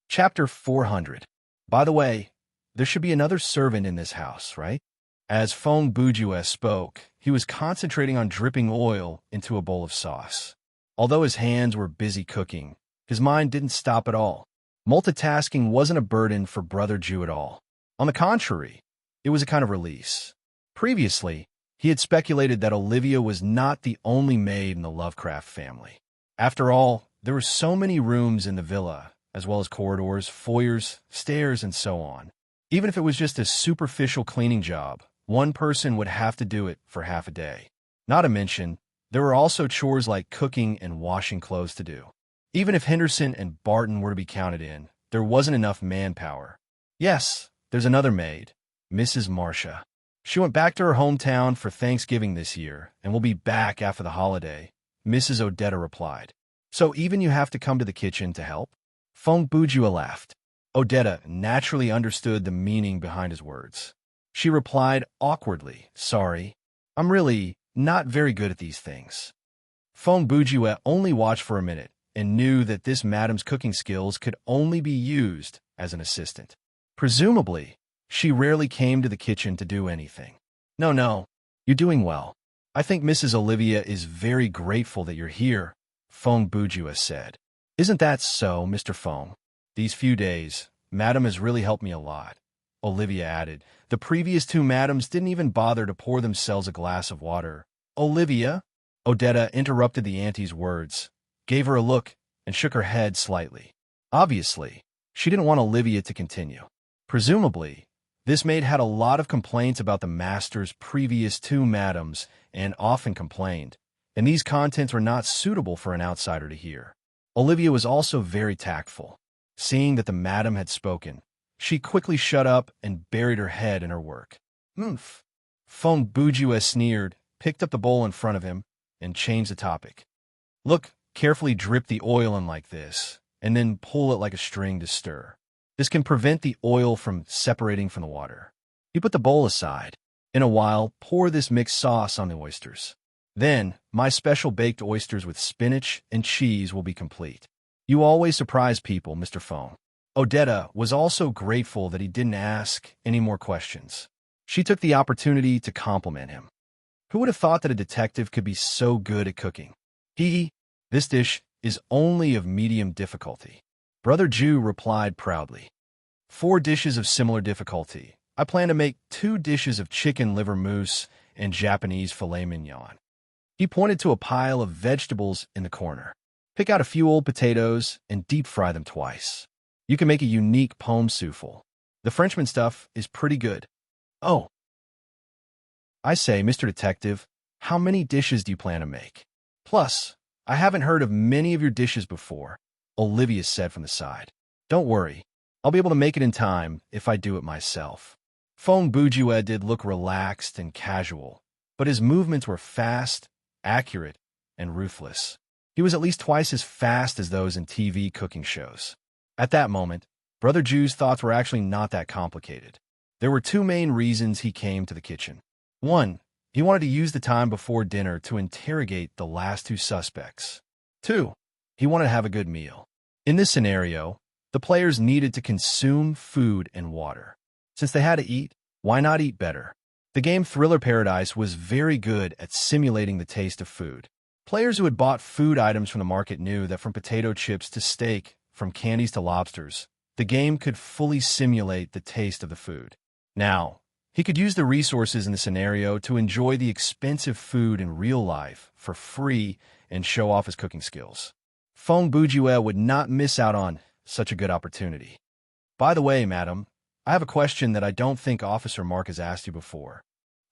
Chapter 400. By the way, there should be another servant in this house, right? As Fong Bujue spoke, he was concentrating on dripping oil into a bowl of sauce. Although his hands were busy cooking, his mind didn't stop at all. Multitasking wasn't a burden for Brother Jew at all. On the contrary, it was a kind of release. Previously, he had speculated that Olivia was not the only maid in the Lovecraft family. After all, there were so many rooms in the villa, as well as corridors, foyers, stairs, and so on. Even if it was just a superficial cleaning job, one person would have to do it for half a day. Not to mention, there were also chores like cooking and washing clothes to do. Even if Henderson and Barton were to be counted in, there wasn't enough manpower. Yes, there's another maid, Mrs. Marcia. She went back to her hometown for Thanksgiving this year and will be back after the holiday, Mrs. Odetta replied. So even you have to come to the kitchen to help? Fong Bujue laughed. Odetta naturally understood the meaning behind his words. She replied awkwardly, "Sorry, I'm really not very good at these things." Fong Bujue only watched for a minute and knew that this madam's cooking skills could only be used as an assistant. Presumably, she rarely came to the kitchen to do anything. No, you're doing well. I think Mrs. Olivia is very grateful that you're here," Fong Bujue said. "Isn't that so, Mr. Fong? These few days, Madam has really helped me a lot," Olivia added. The previous two madams didn't even bother to pour themselves a glass of water. "Olivia?" Odetta interrupted the auntie's words, gave her a look, and shook her head slightly. Obviously, she didn't want Olivia to continue. Presumably, this maid had a lot of complaints about the master's previous two madams and often complained, and these contents were not suitable for an outsider to hear. Olivia was also very tactful. Seeing that the madam had spoken, she quickly shut up and buried her head in her work. "Oomph." Fong Bujue sneered, picked up the bowl in front of him, and changed the topic. "Look, carefully drip the oil in like this, and then pull it like a string to stir. This can prevent the oil from separating from the water." He put the bowl aside. "In a while, pour this mixed sauce on the oysters. Then, my special baked oysters with spinach and cheese will be complete. You always surprise people, Mr. Fong." Odetta was also grateful that he didn't ask any more questions. She took the opportunity to compliment him. Who would have thought that a detective could be so good at cooking? This dish is only of medium difficulty," Brother Jew replied proudly. 4 dishes of similar difficulty. I plan to make 2 dishes of chicken liver mousse and Japanese filet mignon. He pointed to a pile of vegetables in the corner. Pick out a few old potatoes and deep fry them twice. You can make a unique pomme souffle. The Frenchman stuff is pretty good. Oh, I say, Mr. Detective, how many dishes do you plan to make? Plus, I haven't heard of many of your dishes before, Olivia said from the side. Don't worry, I'll be able to make it in time if I do it myself. Fong Bujue did look relaxed and casual, but his movements were fast, accurate, and ruthless. He was at least twice as fast as those in TV cooking shows. At that moment, Brother Jew's thoughts were actually not that complicated. There were 2 main reasons he came to the kitchen. 1, he wanted to use the time before dinner to interrogate the last 2 suspects. 2, he wanted to have a good meal. In this scenario, the players needed to consume food and water. Since they had to eat, why not eat better? The game Thriller Paradise was very good at simulating the taste of food. Players who had bought food items from the market knew that from potato chips to steak, from candies to lobsters, the game could fully simulate the taste of the food. Now, he could use the resources in the scenario to enjoy the expensive food in real life for free and show off his cooking skills. Fong Bujue would not miss out on such a good opportunity. By the way, madam, I have a question that I don't think Officer Mark has asked you before.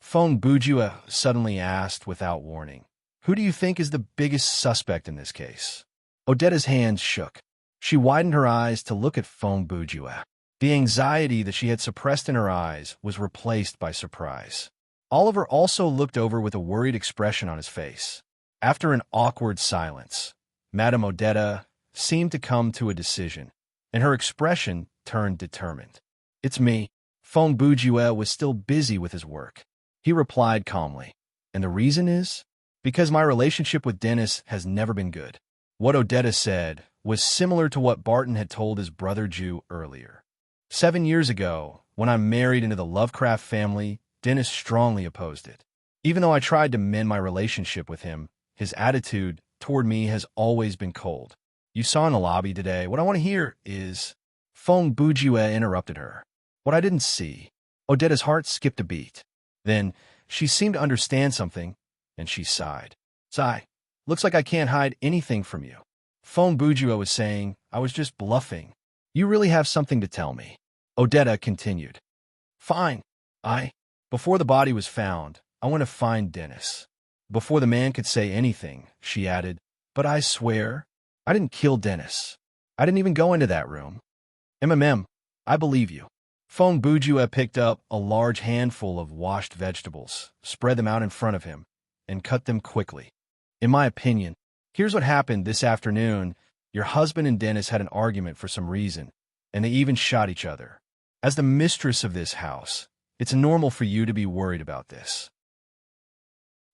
Fong Bujue suddenly asked without warning. Who do you think is the biggest suspect in this case? Odetta's hands shook. She widened her eyes to look at Fong Bujue. The anxiety that she had suppressed in her eyes was replaced by surprise. Oliver also looked over with a worried expression on his face. After an awkward silence, Madame Odetta seemed to come to a decision, and her expression turned determined. It's me. Fong Bujue was still busy with his work. He replied calmly. And the reason is? Because my relationship with Dennis has never been good. What Odetta said was similar to what Barton had told his brother Jew earlier. 7 years ago, when I married into the Lovecraft family, Dennis strongly opposed it. Even though I tried to mend my relationship with him, his attitude toward me has always been cold. You saw in the lobby today. What I want to hear is... Fong Bujue interrupted her. What I didn't see. Odetta's heart skipped a beat. Then, she seemed to understand something, and she sighed. Sigh. Looks like I can't hide anything from you. Fong Bujue was saying, I was just bluffing. You really have something to tell me. Odetta continued. Fine. Before the body was found, I went to find Dennis. Before the man could say anything, she added, but I swear, I didn't kill Dennis. I didn't even go into that room. I believe you. Fong Bujue picked up a large handful of washed vegetables, spread them out in front of him, and cut them quickly. In my opinion, here's what happened this afternoon. Your husband and Dennis had an argument for some reason, and they even shot each other. As the mistress of this house, it's normal for you to be worried about this.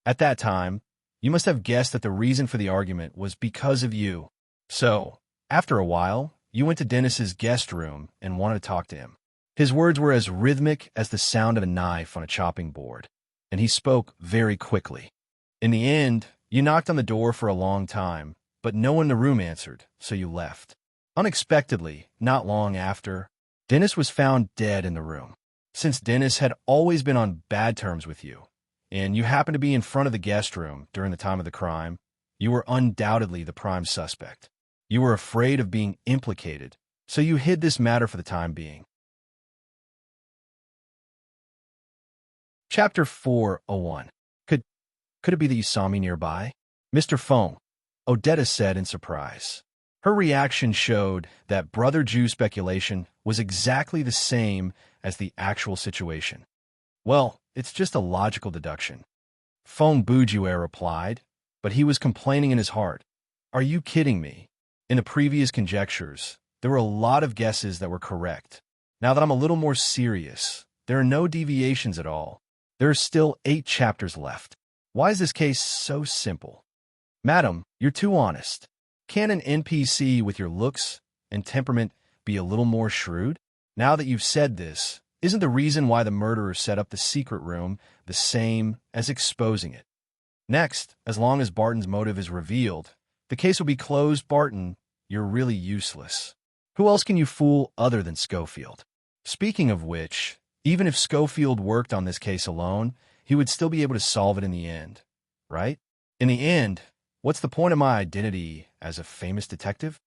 At that time, you must have guessed that the reason for the argument was because of you. So, after a while, you went to Dennis's guest room and wanted to talk to him. His words were as rhythmic as the sound of a knife on a chopping board, and he spoke very quickly. In the end, you knocked on the door for a long time, but no one in the room answered, so you left. Unexpectedly, not long after, Dennis was found dead in the room. Since Dennis had always been on bad terms with you, and you happened to be in front of the guest room during the time of the crime, you were undoubtedly the prime suspect. You were afraid of being implicated, so you hid this matter for the time being. Chapter 401. Could it be that you saw me nearby? Mr. Fong, Odetta said in surprise. Her reaction showed that Brother Jew speculation was exactly the same as the actual situation. Well, it's just a logical deduction. Fong Bujue replied, but he was complaining in his heart. Are you kidding me? In the previous conjectures, there were a lot of guesses that were correct. Now that I'm a little more serious, there are no deviations at all. There are still 8 chapters left. Why is this case so simple? Madam, you're too honest. Can an NPC with your looks and temperament be a little more shrewd? Now that you've said this, isn't the reason why the murderer set up the secret room the same as exposing it? Next, as long as Barton's motive is revealed, the case will be closed. Barton, you're really useless. Who else can you fool other than Schofield? Speaking of which, even if Schofield worked on this case alone, he would still be able to solve it in the end, right? In the end, what's the point of my identity as a famous detective?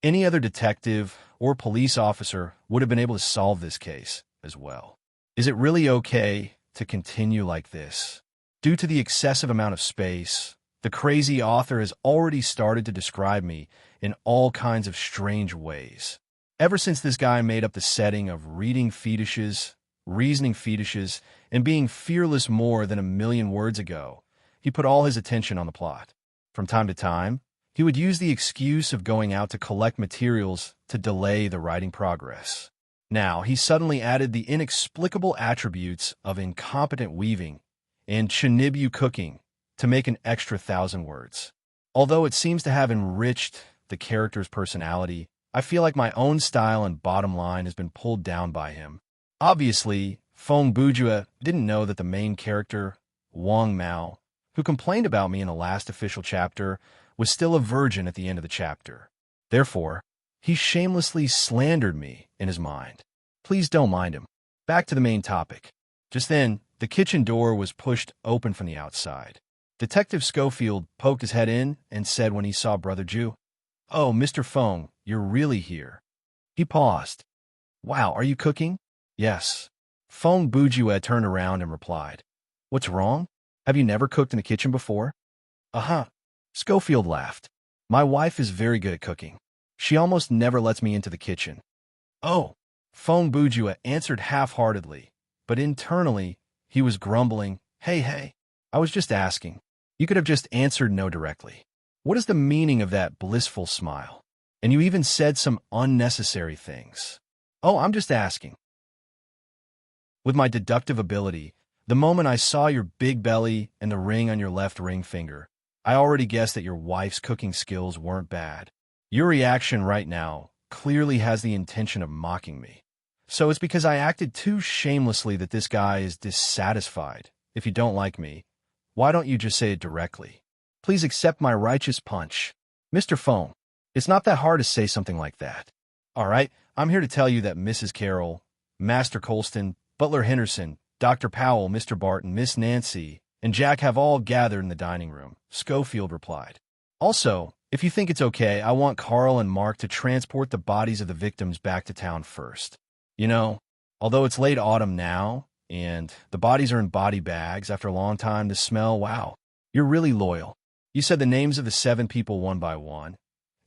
Any other detective or police officer would have been able to solve this case as well. Is it really okay to continue like this? Due to the excessive amount of space, the crazy author has already started to describe me in all kinds of strange ways. Ever since this guy made up the setting of reading fetishes, reasoning fetishes, and being fearless more than 1,000,000 words ago, he put all his attention on the plot. From time to time, he would use the excuse of going out to collect materials to delay the writing progress. Now, he suddenly added the inexplicable attributes of incompetent weaving and Chinibu cooking to make an extra 1,000 words. Although it seems to have enriched the character's personality, I feel like my own style and bottom line has been pulled down by him. Obviously, Fong Bujue didn't know that the main character, Wang Mao, who complained about me in the last official chapter, was still a virgin at the end of the chapter. Therefore, He shamelessly slandered me in his mind. Please don't mind him. Back to the main topic. Just then, the kitchen door was pushed open from the outside. Detective Schofield poked his head in and said when he saw Brother Jew, "Oh, Mr. Fong, you're really here." He paused. "Wow, are you cooking?" "Yes." Fong Bujue turned around and replied, "What's wrong? Have you never cooked in the kitchen before?" "Uh-huh." Schofield laughed. "My wife is very good at cooking. She almost never lets me into the kitchen." "Oh." Fong Bujue answered half-heartedly, but internally, he was grumbling, Hey, I was just asking. You could have just answered no directly. What is the meaning of that blissful smile? And you even said some unnecessary things." "Oh, I'm just asking." With my deductive ability, the moment I saw your big belly and the ring on your left ring finger, I already guessed that your wife's cooking skills weren't bad. Your reaction right now clearly has the intention of mocking me. So it's because I acted too shamelessly that this guy is dissatisfied. If you don't like me, why don't you just say it directly? Please accept my righteous punch. Mr. Fong, it's not that hard to say something like that. All right, I'm here to tell you that Mrs. Carroll, Master Colston, Butler Henderson, Dr. Powell, Mr. Barton, Miss Nancy, and Jack have all gathered in the dining room, Schofield replied. Also, if you think it's okay, I want Carl and Mark to transport the bodies of the victims back to town first. You know, although it's late autumn now, and the bodies are in body bags after a long time, the smell, wow, you're really loyal. You said the names of the 7 people one by one,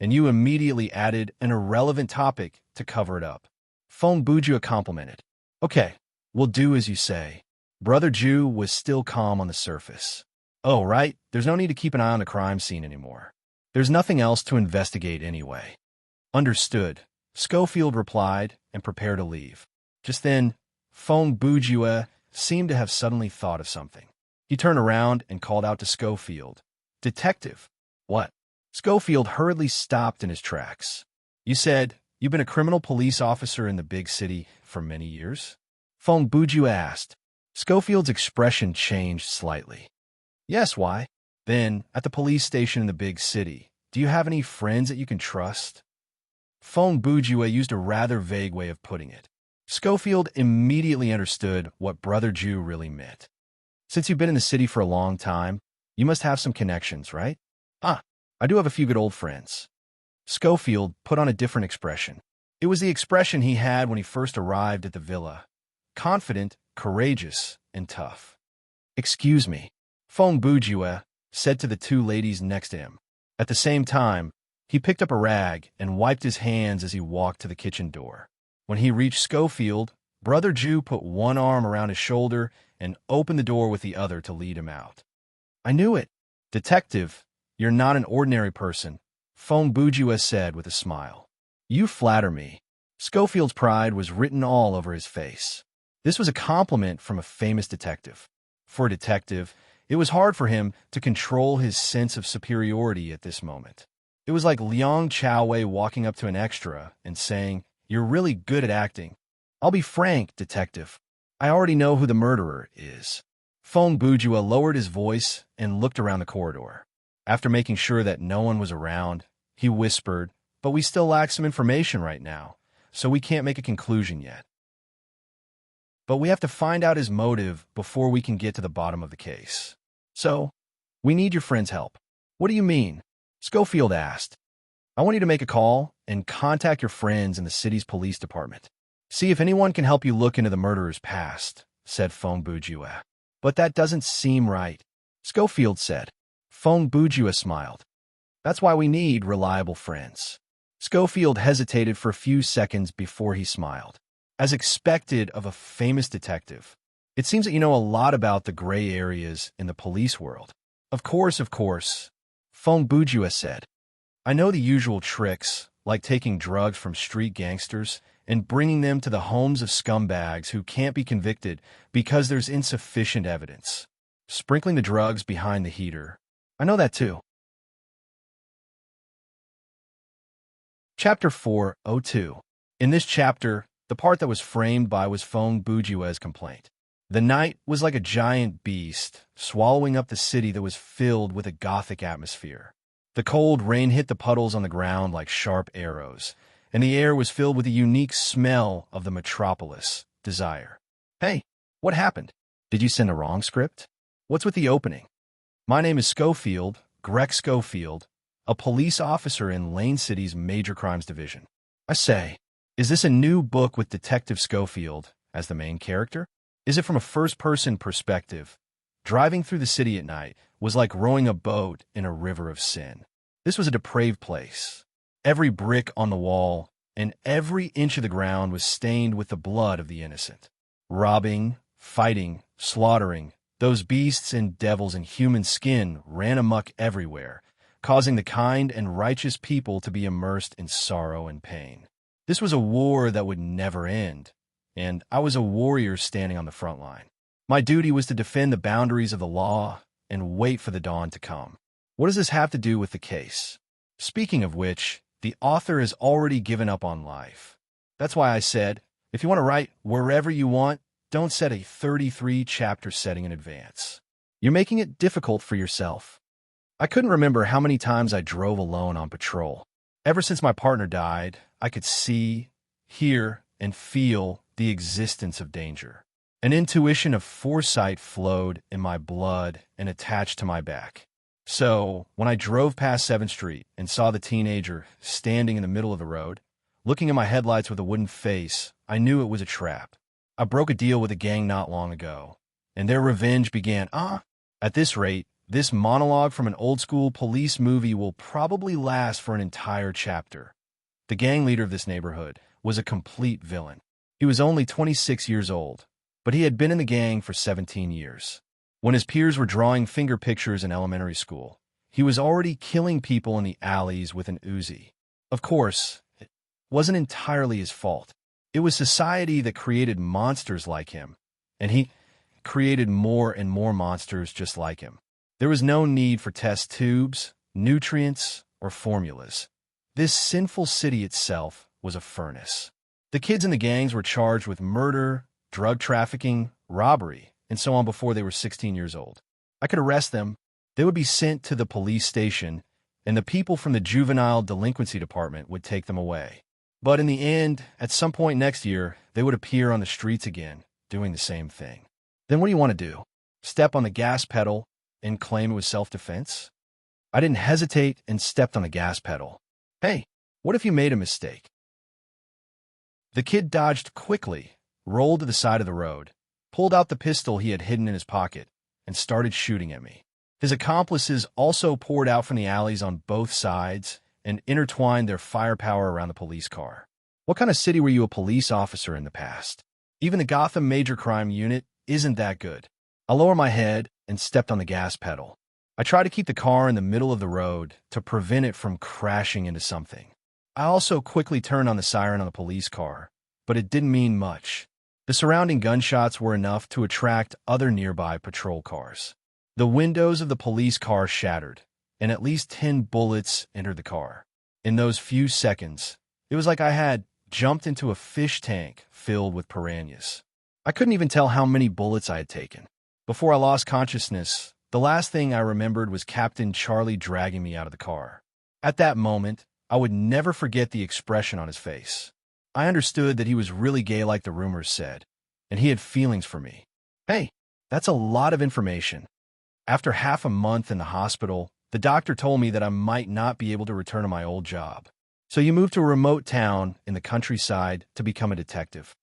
and you immediately added an irrelevant topic to cover it up. Fong Bujua complimented. Okay, we'll do as you say. Brother Jew was still calm on the surface. Oh, right, there's no need to keep an eye on the crime scene anymore. There's nothing else to investigate anyway. Understood, Schofield replied and prepared to leave. Just then, Fong Bujue seemed to have suddenly thought of something. He turned around and called out to Schofield. "Detective." "What?" Schofield hurriedly stopped in his tracks. "You said you've been a criminal police officer in the big city for many years?" Fong Bujue asked. Schofield's expression changed slightly. "Yes, why?" "Then, at the police station in the big city, do you have any friends that you can trust?" Fong Bujue used a rather vague way of putting it. Schofield immediately understood what Brother Jew really meant. "Since you've been in the city for a long time, you must have some connections, right?" "Ah, I do have a few good old friends." Schofield put on a different expression. It was the expression he had when he first arrived at the villa. Confident, courageous, and tough. "Excuse me," Fong Bujue said to the 2 ladies next to him. At the same time, he picked up a rag and wiped his hands as he walked to the kitchen door. When he reached Schofield, Brother Jew put one arm around his shoulder and opened the door with the other to lead him out. "I knew it." "Detective, you're not an ordinary person," Fong Bujue said with a smile. "You flatter me." Schofield's pride was written all over his face. This was a compliment from a famous detective. For a detective, it was hard for him to control his sense of superiority at this moment. It was like Liang Chaowei walking up to an extra and saying, "You're really good at acting." "I'll be frank, detective. I already know who the murderer is." Fong Bujue lowered his voice and looked around the corridor. After making sure that no one was around, he whispered, "But we still lack some information right now, so we can't make a conclusion yet. But we have to find out his motive before we can get to the bottom of the case. So, we need your friend's help." "What do you mean?" Schofield asked. "I want you to make a call and contact your friends in the city's police department. See if anyone can help you look into the murderer's past," said Fong Bujue. "But that doesn't seem right," Schofield said. Fong Bujue smiled. "That's why we need reliable friends." Schofield hesitated for a few seconds before he smiled. As expected of a famous detective, it seems that you know a lot about the gray areas in the police world. Of course, Fong Bujue said. "I know the usual tricks, like taking drugs from street gangsters and bringing them to the homes of scumbags who can't be convicted because there's insufficient evidence. Sprinkling the drugs behind the heater. I know that too." Chapter 402. In this chapter, the part that was framed by was Fong Bujue's complaint. The night was like a giant beast, swallowing up the city that was filled with a gothic atmosphere. The cold rain hit the puddles on the ground like sharp arrows, and the air was filled with the unique smell of the metropolis, desire. Hey, what happened? Did you send a wrong script? What's with the opening? My name is Schofield, Greg Schofield, a police officer in Lane City's Major Crimes Division. I say, is this a new book with Detective Schofield as the main character? Is it from a first-person perspective? Driving through the city at night was like rowing a boat in a river of sin. This was a depraved place. Every brick on the wall and every inch of the ground was stained with the blood of the innocent. Robbing, fighting, slaughtering, those beasts and devils in human skin ran amok everywhere, causing the kind and righteous people to be immersed in sorrow and pain. This was a war that would never end, and I was a warrior standing on the front line. My duty was to defend the boundaries of the law and wait for the dawn to come. What does this have to do with the case? Speaking of which, the author has already given up on life. That's why I said, if you want to write wherever you want, don't set a 33-chapter setting in advance. You're making it difficult for yourself. I couldn't remember how many times I drove alone on patrol. Ever since my partner died, I could see, hear, and feel the existence of danger. An intuition of foresight flowed in my blood and attached to my back. So, when I drove past 7th Street and saw the teenager standing in the middle of the road, looking at my headlights with a wooden face, I knew it was a trap. I broke a deal with a gang not long ago, and their revenge began. At this rate, this monologue from an old-school police movie will probably last for an entire chapter. The gang leader of this neighborhood was a complete villain. He was only 26 years old, but he had been in the gang for 17 years. When his peers were drawing finger pictures in elementary school, he was already killing people in the alleys with an Uzi. Of course, it wasn't entirely his fault. It was society that created monsters like him, and he created more and more monsters just like him. There was no need for test tubes, nutrients, or formulas. This sinful city itself was a furnace. The kids in the gangs were charged with murder, drug trafficking, robbery, and so on before they were 16 years old. I could arrest them, they would be sent to the police station, and the people from the juvenile delinquency department would take them away. But in the end, at some point next year, they would appear on the streets again, doing the same thing. Then what do you want to do? Step on the gas pedal and claim it was self-defense? I didn't hesitate and stepped on the gas pedal. Hey, what if you made a mistake? The kid dodged quickly, rolled to the side of the road, pulled out the pistol he had hidden in his pocket, and started shooting at me. His accomplices also poured out from the alleys on both sides and intertwined their firepower around the police car. What kind of city were you a police officer in the past? Even the Gotham Major Crime Unit isn't that good. I lowered my head and stepped on the gas pedal. I tried to keep the car in the middle of the road to prevent it from crashing into something. I also quickly turned on the siren on the police car, but it didn't mean much. The surrounding gunshots were enough to attract other nearby patrol cars. The windows of the police car shattered, and at least 10 bullets entered the car. In those few seconds, it was like I had jumped into a fish tank filled with piranhas. I couldn't even tell how many bullets I had taken. Before I lost consciousness, the last thing I remembered was Captain Charlie dragging me out of the car. At that moment, I would never forget the expression on his face. I understood that he was really gay like the rumors said, and he had feelings for me. Hey, that's a lot of information. After half a month in the hospital, the doctor told me that I might not be able to return to my old job. So you moved to a remote town in the countryside to become a detective.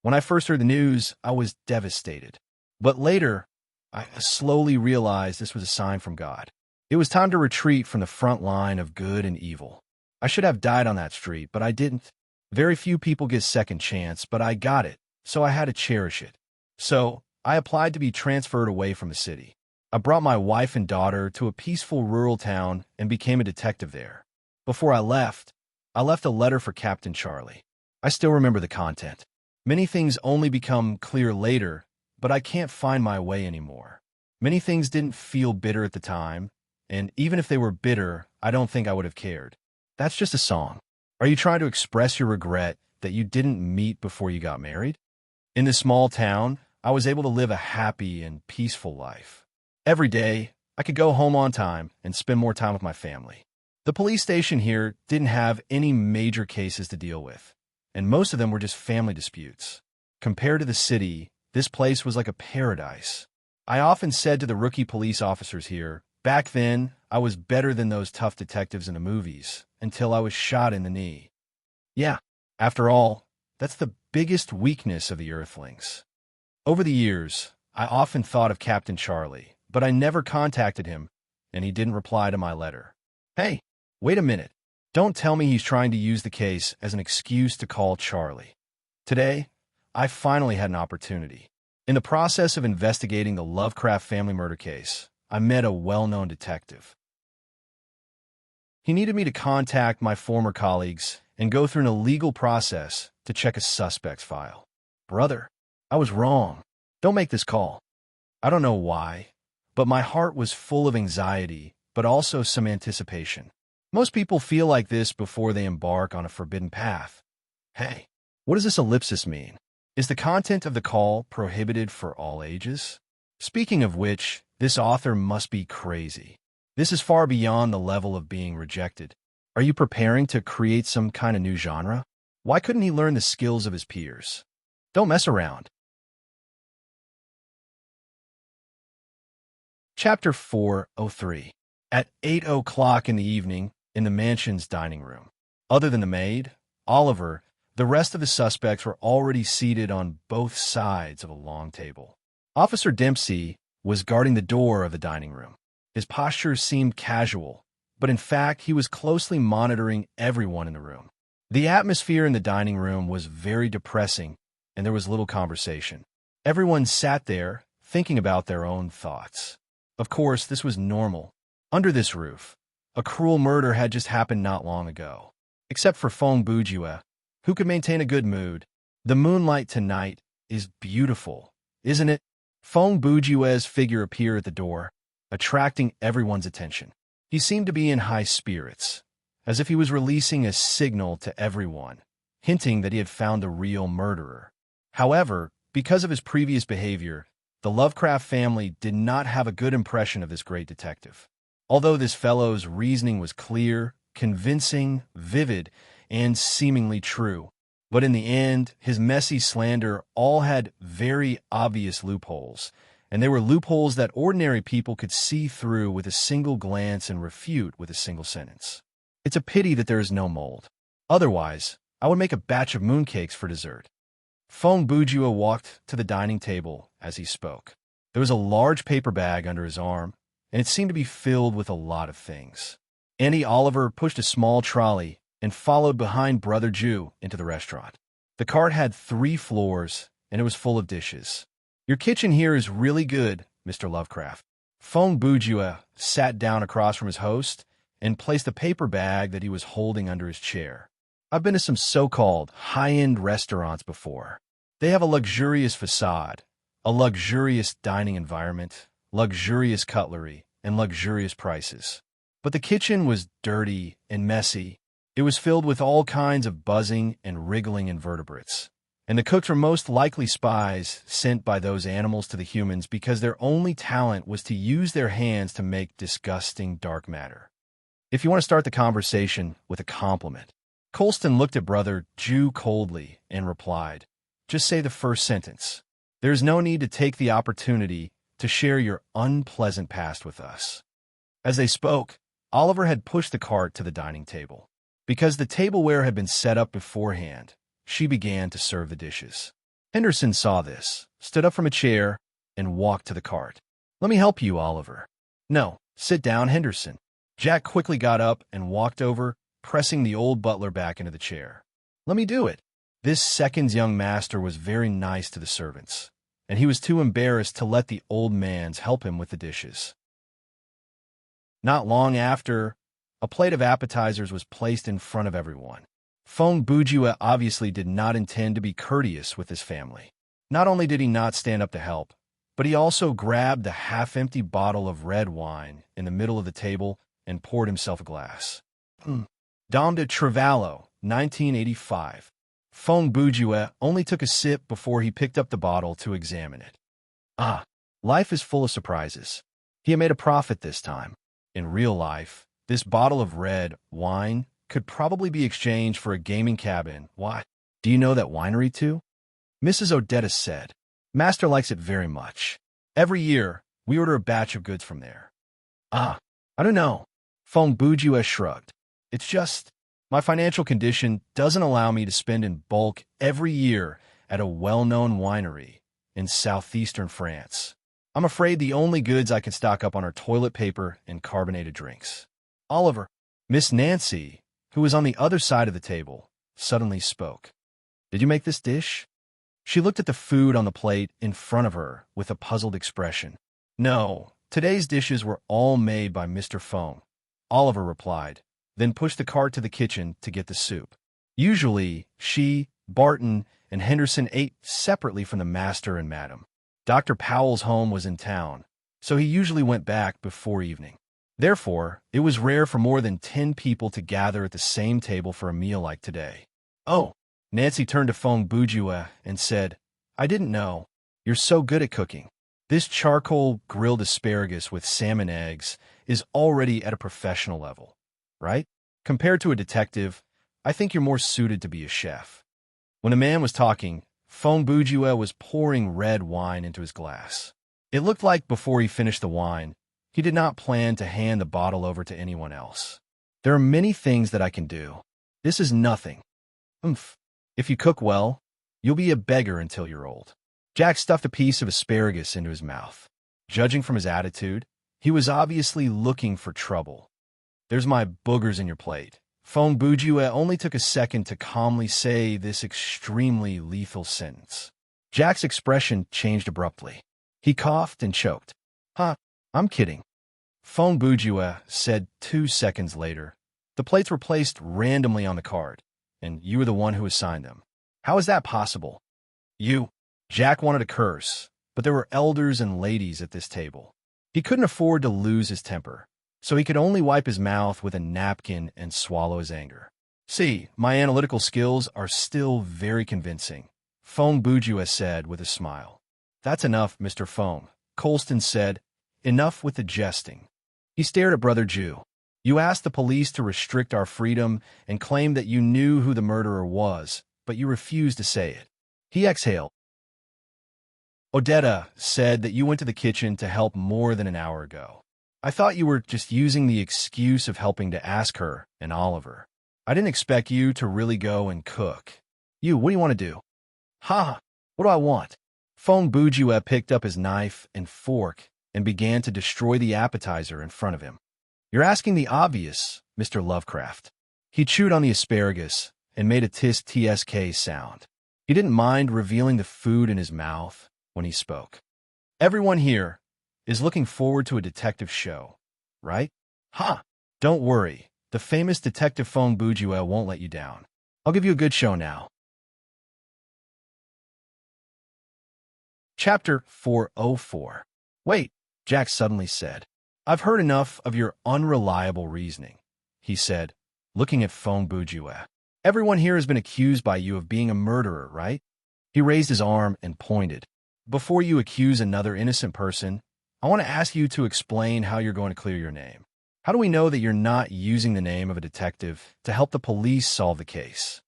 When I first heard the news, I was devastated. But later, I slowly realized this was a sign from God. It was time to retreat from the front line of good and evil. I should have died on that street, but I didn't. Very few people get second chance, but I got it, so I had to cherish it. So I applied to be transferred away from the city. I brought my wife and daughter to a peaceful rural town and became a detective there. Before I left a letter for Captain Charlie. I still remember the content. Many things only become clear later, but I can't find my way anymore. Many things didn't feel bitter at the time, and even if they were bitter, I don't think I would have cared. That's just a song. Are you trying to express your regret that you didn't meet before you got married? In this small town, I was able to live a happy and peaceful life. Every day, I could go home on time and spend more time with my family. The police station here didn't have any major cases to deal with, and most of them were just family disputes. Compared to the city, this place was like a paradise. I often said to the rookie police officers here, back then, I was better than those tough detectives in the movies, until I was shot in the knee. Yeah, after all, that's the biggest weakness of the Earthlings. Over the years, I often thought of Captain Charlie, but I never contacted him, and he didn't reply to my letter. Hey, wait a minute. Don't tell me he's trying to use the case as an excuse to call Charlie. Today, I finally had an opportunity. In the process of investigating the Lovecraft family murder case, I met a well-known detective. He needed me to contact my former colleagues and go through an illegal process to check a suspect's file. Brother, I was wrong. Don't make this call. I don't know why, but my heart was full of anxiety, but also some anticipation. Most people feel like this before they embark on a forbidden path. Hey, what does this ellipsis mean? Is the content of the call prohibited for all ages? Speaking of which, this author must be crazy. This is far beyond the level of being rejected. Are you preparing to create some kind of new genre? Why couldn't he learn the skills of his peers? Don't mess around. Chapter 403. At 8 o'clock in the evening, in the mansion's dining room. Other than the maid, Oliver, the rest of the suspects were already seated on both sides of a long table. Officer Dempsey was guarding the door of the dining room. His posture seemed casual, but in fact he was closely monitoring everyone in the room. The atmosphere in the dining room was very depressing, and there was little conversation. Everyone sat there, thinking about their own thoughts. Of course, this was normal. Under this roof, a cruel murder had just happened not long ago. Except for Fong Bujue, who could maintain a good mood. The moonlight tonight is beautiful, isn't it? Fong Bujue's figure appeared at the door, attracting everyone's attention. He seemed to be in high spirits, as if he was releasing a signal to everyone, hinting that he had found the real murderer. However, because of his previous behavior, the Lovecraft family did not have a good impression of this great detective. Although this fellow's reasoning was clear, convincing, vivid, and seemingly true, but in the end, his messy slander all had very obvious loopholes, and they were loopholes that ordinary people could see through with a single glance and refute with a single sentence. It's a pity that there is no mold. Otherwise, I would make a batch of mooncakes for dessert. Fong Bujue walked to the dining table as he spoke. There was a large paper bag under his arm, and it seemed to be filled with a lot of things. Auntie Oliver pushed a small trolley and followed behind Brother Jew into the restaurant. The cart had 3 floors, and it was full of dishes. Your kitchen here is really good, Mr. Lovecraft. Fong Bujue sat down across from his host and placed a paper bag that he was holding under his chair. I've been to some so-called high-end restaurants before. They have a luxurious facade, a luxurious dining environment, luxurious cutlery, and luxurious prices. But the kitchen was dirty and messy. It was filled with all kinds of buzzing and wriggling invertebrates. And the cooks were most likely spies sent by those animals to the humans because their only talent was to use their hands to make disgusting dark matter. If you want to start the conversation with a compliment. Colston looked at Brother Jew coldly and replied, just say the first sentence. There is no need to take the opportunity to share your unpleasant past with us. As they spoke, Oliver had pushed the cart to the dining table. Because the tableware had been set up beforehand, she began to serve the dishes. Henderson saw this, stood up from a chair, and walked to the cart. Let me help you, Oliver. No, sit down, Henderson. Jack quickly got up and walked over, pressing the old butler back into the chair. Let me do it. This second's young master was very nice to the servants, and he was too embarrassed to let the old man's help him with the dishes. Not long after, a plate of appetizers was placed in front of everyone. Fong Bujue obviously did not intend to be courteous with his family. Not only did he not stand up to help, but he also grabbed the half-empty bottle of red wine in the middle of the table and poured himself a glass. Dom de Trevallo, 1985. Fong Bujue only took a sip before he picked up the bottle to examine it. Ah, life is full of surprises. He had made a profit this time. In real life, This bottle of red wine could probably be exchanged for a gaming cabin. What? Do you know that winery too? Mrs. Odetta said. Master likes it very much. Every year, we order a batch of goods from there. Ah, I don't know. Feng Bujue shrugged. It's just, my financial condition doesn't allow me to spend in bulk every year at a well-known winery in southeastern France. I'm afraid the only goods I can stock up on are toilet paper and carbonated drinks. Oliver, Miss Nancy, who was on the other side of the table, suddenly spoke. Did you make this dish? She looked at the food on the plate in front of her with a puzzled expression. No, today's dishes were all made by Mr. Feng, Oliver replied, then pushed the cart to the kitchen to get the soup. Usually, she, Barton, and Henderson ate separately from the master and madam. Dr. Powell's home was in town, so he usually went back before evening. Therefore, it was rare for more than 10 people to gather at the same table for a meal like today. Oh, Nancy turned to Feng Bujue and said, I didn't know. You're so good at cooking. This charcoal grilled asparagus with salmon eggs is already at a professional level, right? Compared to a detective, I think you're more suited to be a chef. When the man was talking, Feng Bujue was pouring red wine into his glass. It looked like before he finished the wine, he did not plan to hand the bottle over to anyone else. There are many things that I can do. This is nothing. Oomph. If you cook well, you'll be a beggar until you're old. Jack stuffed a piece of asparagus into his mouth. Judging from his attitude, he was obviously looking for trouble. There's my boogers in your plate. Feng Bujue only took a second to calmly say this extremely lethal sentence. Jack's expression changed abruptly. He coughed and choked. Huh, I'm kidding. Feng Bujue said 2 seconds later. The plates were placed randomly on the card, and you were the one who assigned them. How is that possible? Jack wanted to curse, but there were elders and ladies at this table. He couldn't afford to lose his temper, so he could only wipe his mouth with a napkin and swallow his anger. See, my analytical skills are still very convincing, Feng Bujue said with a smile. That's enough, Mr. Feng, Colston said. Enough with the jesting. He stared at Brother Jew. You asked the police to restrict our freedom and claimed that you knew who the murderer was, but you refused to say it. He exhaled. Odetta said that you went to the kitchen to help more than an hour ago. I thought you were just using the excuse of helping to ask her and Oliver. I didn't expect you to really go and cook. What do you want to do? Ha! What do I want? Feng Bujue picked up his knife and fork and began to destroy the appetizer in front of him. You're asking the obvious, Mr. Lovecraft. He chewed on the asparagus and made a tsk sound. He didn't mind revealing the food in his mouth when he spoke. Everyone here is looking forward to a detective show, right? Ha! Don't worry. The famous detective Feng Bujue won't let you down. I'll give you a good show now. Chapter 404. Wait, Jack suddenly said. I've heard enough of your unreliable reasoning, he said, looking at Feng Bujue. Everyone here has been accused by you of being a murderer, right? He raised his arm and pointed. Before you accuse another innocent person, I want to ask you to explain how you're going to clear your name. How do we know that you're not using the name of a detective to help the police solve the case?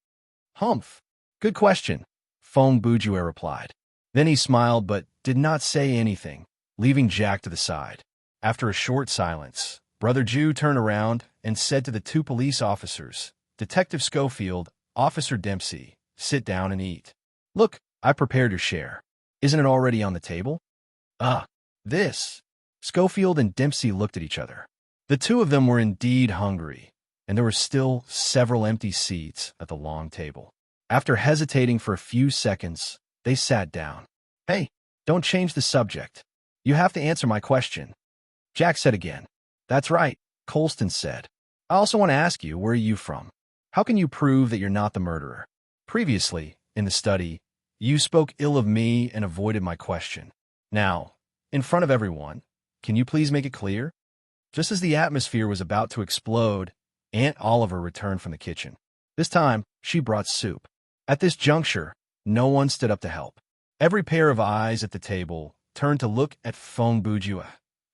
Humph. Good question, Feng Bujue replied. Then he smiled but did not say anything, leaving Jack to the side. After a short silence, Brother Jew turned around and said to the 2 police officers, Detective Schofield, Officer Dempsey, sit down and eat. Look, I prepared your share. Isn't it already on the table? This. Schofield and Dempsey looked at each other. The 2 of them were indeed hungry, and there were still several empty seats at the long table. After hesitating for a few seconds, they sat down. Hey, don't change the subject. You have to answer my question. Jack said again. That's right, Colston said. I also want to ask you, where are you from? How can you prove that you're not the murderer? Previously, in the study, you spoke ill of me and avoided my question. Now, in front of everyone, can you please make it clear? Just as the atmosphere was about to explode, Aunt Oliver returned from the kitchen. This time, she brought soup. At this juncture, no one stood up to help. Every pair of eyes at the table turned to look at Feng Bujue,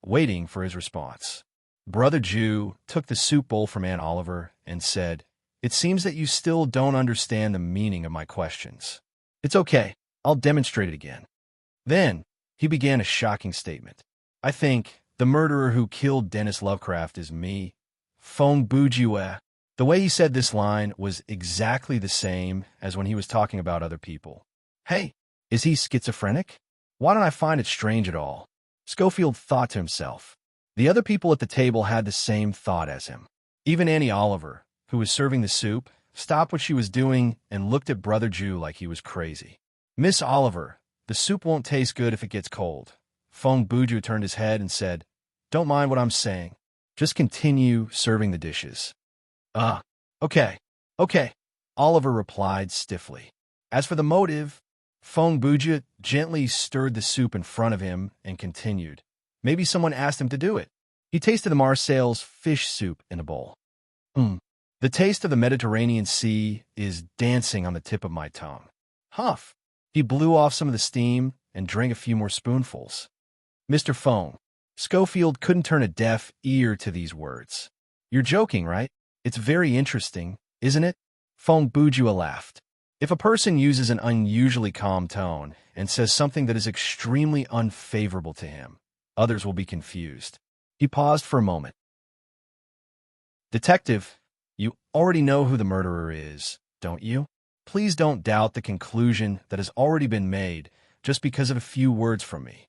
waiting for his response. Brother Jew took the soup bowl from Aunt Oliver and said, "It seems that you still don't understand the meaning of my questions. It's okay. I'll demonstrate it again." Then he began a shocking statement. "I think the murderer who killed Dennis Lovecraft is me, Fong Bujue." The way he said this line was exactly the same as when he was talking about other people. Hey, is he schizophrenic? Why don't I find it strange at all? Schofield thought to himself. The other people at the table had the same thought as him. Even Annie Oliver, who was serving the soup, stopped what she was doing and looked at Brother Jew like he was crazy. "Miss Oliver, the soup won't taste good if it gets cold." Fong Buju turned his head and said, "Don't mind what I'm saying. Just continue serving the dishes." Okay, okay," Oliver replied stiffly. As for the motive, Fong Buju gently stirred the soup in front of him and continued. "Maybe someone asked him to do it." He tasted the Marseille's fish soup in a bowl. The taste of the Mediterranean Sea is dancing on the tip of my tongue." Huff. He blew off some of the steam and drank a few more spoonfuls. "Mr. Fong." Schofield couldn't turn a deaf ear to these words. "You're joking, right? It's very interesting, isn't it?" Fong Bujua laughed. If a person uses an unusually calm tone and says something that is extremely unfavorable to him, others will be confused. He paused for a moment. "Detective, you already know who the murderer is, don't you? Please don't doubt the conclusion that has already been made just because of a few words from me."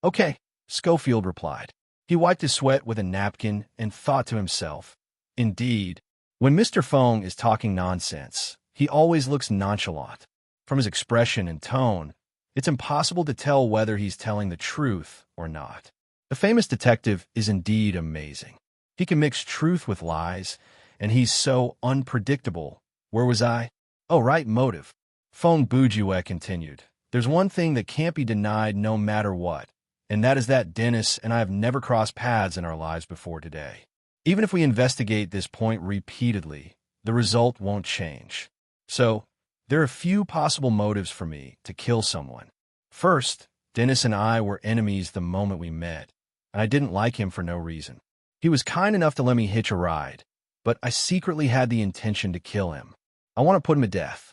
Okay," Schofield replied. He wiped his sweat with a napkin and thought to himself, "Indeed, when Mr. Fong is talking nonsense, he always looks nonchalant. From his expression and tone, it's impossible to tell whether he's telling the truth or not. The famous detective is indeed amazing. He can mix truth with lies, and he's so unpredictable. Where was I? Oh, right, motive." Fong Bujue continued. "There's one thing that can't be denied no matter what, and that is that Dennis and I have never crossed paths in our lives before today. Even if we investigate this point repeatedly, the result won't change. So, there are a few possible motives for me to kill someone. First, Dennis and I were enemies the moment we met, and I didn't like him for no reason. He was kind enough to let me hitch a ride, but I secretly had the intention to kill him. I want to put him to death."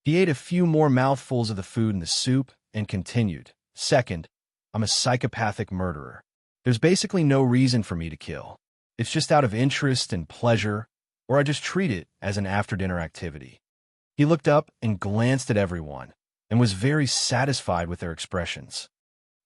He ate a few more mouthfuls of the food in the soup and continued. "Second, I'm a psychopathic murderer. There's basically no reason for me to kill. It's just out of interest and pleasure, or I just treat it as an after-dinner activity." He looked up and glanced at everyone, and was very satisfied with their expressions.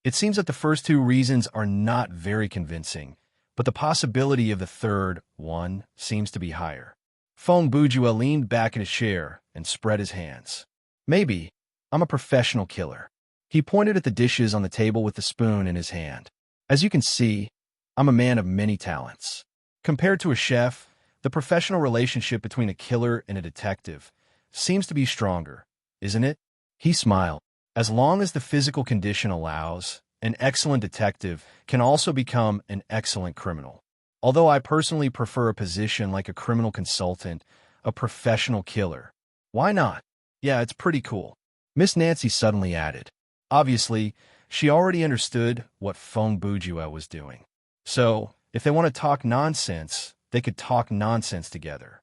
It seems that the first two reasons are not very convincing, but the possibility of the third one seems to be higher. Fong Bujua leaned back in his chair and spread his hands. "Maybe I'm a professional killer." He pointed at the dishes on the table with the spoon in his hand. "As you can see, I'm a man of many talents. Compared to a chef, the professional relationship between a killer and a detective seems to be stronger, isn't it?" He smiled. "As long as the physical condition allows, an excellent detective can also become an excellent criminal. Although I personally prefer a position like a criminal consultant, a professional killer. Why not? Yeah, it's pretty cool." Miss Nancy suddenly added. Obviously, she already understood what Fong Bujua was doing. So, if they want to talk nonsense, they could talk nonsense together.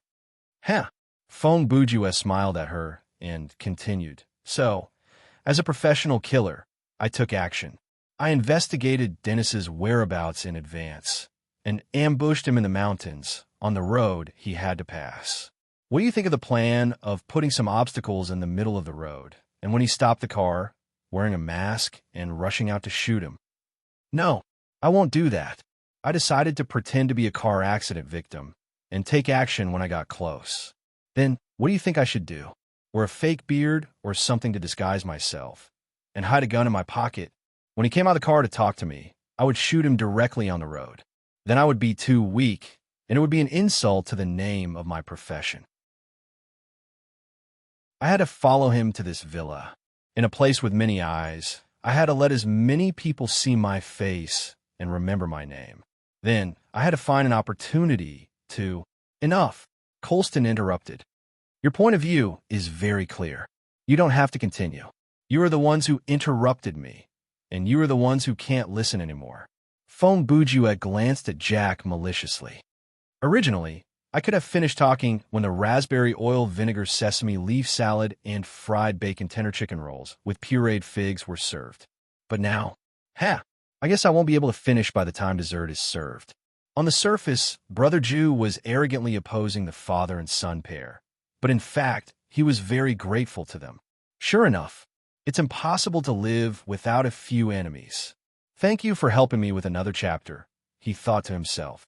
Huh. Fong Bujua smiled at her and continued. "So, as a professional killer, I took action. I investigated Dennis's whereabouts in advance and ambushed him in the mountains on the road he had to pass. What do you think of the plan of putting some obstacles in the middle of the road, and when he stopped the car, wearing a mask and rushing out to shoot him?" "No, I won't do that. I decided to pretend to be a car accident victim and take action when I got close. Then, what do you think I should do? Wear a fake beard or something to disguise myself, and hide a gun in my pocket. When he came out of the car to talk to me, I would shoot him directly on the road. Then I would be too weak, and it would be an insult to the name of my profession. I had to follow him to this villa. In a place with many eyes, I had to let as many people see my face and remember my name. Then I had to find an opportunity to... Enough, Colston interrupted. Your point of view is very clear. You don't have to continue. You are the ones who interrupted me, and you are the ones who can't listen anymore. Phone Bujua glanced at Jack maliciously. Originally, I could have finished talking when the raspberry oil vinegar sesame leaf salad and fried bacon tender chicken rolls with pureed figs were served. But now, I guess I won't be able to finish by the time dessert is served. On the surface, Brother Jew was arrogantly opposing the father and son pair, but in fact, he was very grateful to them. Sure enough, it's impossible to live without a few enemies. Thank you for helping me with another chapter, he thought to himself.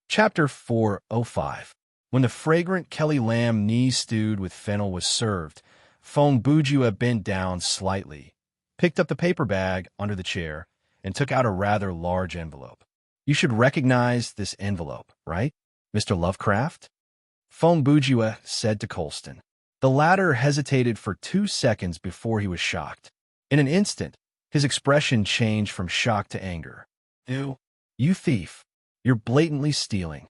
Chapter 405. When the fragrant Kelly lamb knee stewed with fennel was served, Phone Bujua bent down slightly, picked up the paper bag under the chair, and took out a rather large envelope. You should recognize this envelope, right, Mr. Lovecraft? Phone Bujua said to Colston. The latter hesitated for 2 seconds before he was shocked. In an instant, his expression changed from shock to anger. You thief! You're blatantly stealing.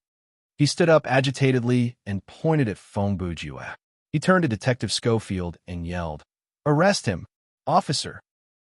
He stood up agitatedly and pointed at Phone Bujua. He turned to Detective Schofield and yelled, "Arrest him! Officer!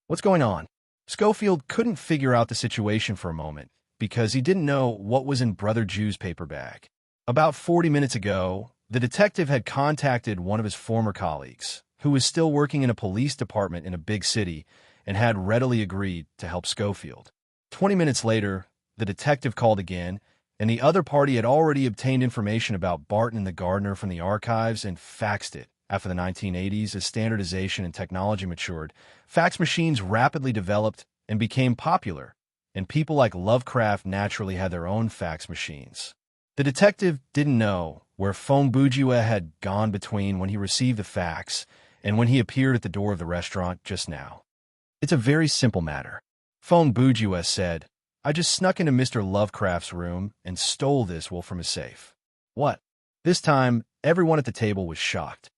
What's going on?" Schofield couldn't figure out the situation for a moment because he didn't know what was in Brother Jew's paper bag. About 40 minutes ago, the detective had contacted one of his former colleagues, who was still working in a police department in a big city, and had readily agreed to help Schofield. 20 minutes later, the detective called again, and the other party had already obtained information about Barton and the gardener from the archives and faxed it. After the 1980s, as standardization and technology matured, fax machines rapidly developed and became popular, and people like Lovecraft naturally had their own fax machines. The detective didn't know where Phone Bujua had gone between when he received the fax and when he appeared at the door of the restaurant just now. It's a very simple matter. Phone Bujua said, I just snuck into Mr. Lovecraft's room and stole this wolf from his safe. What? This time, everyone at the table was shocked.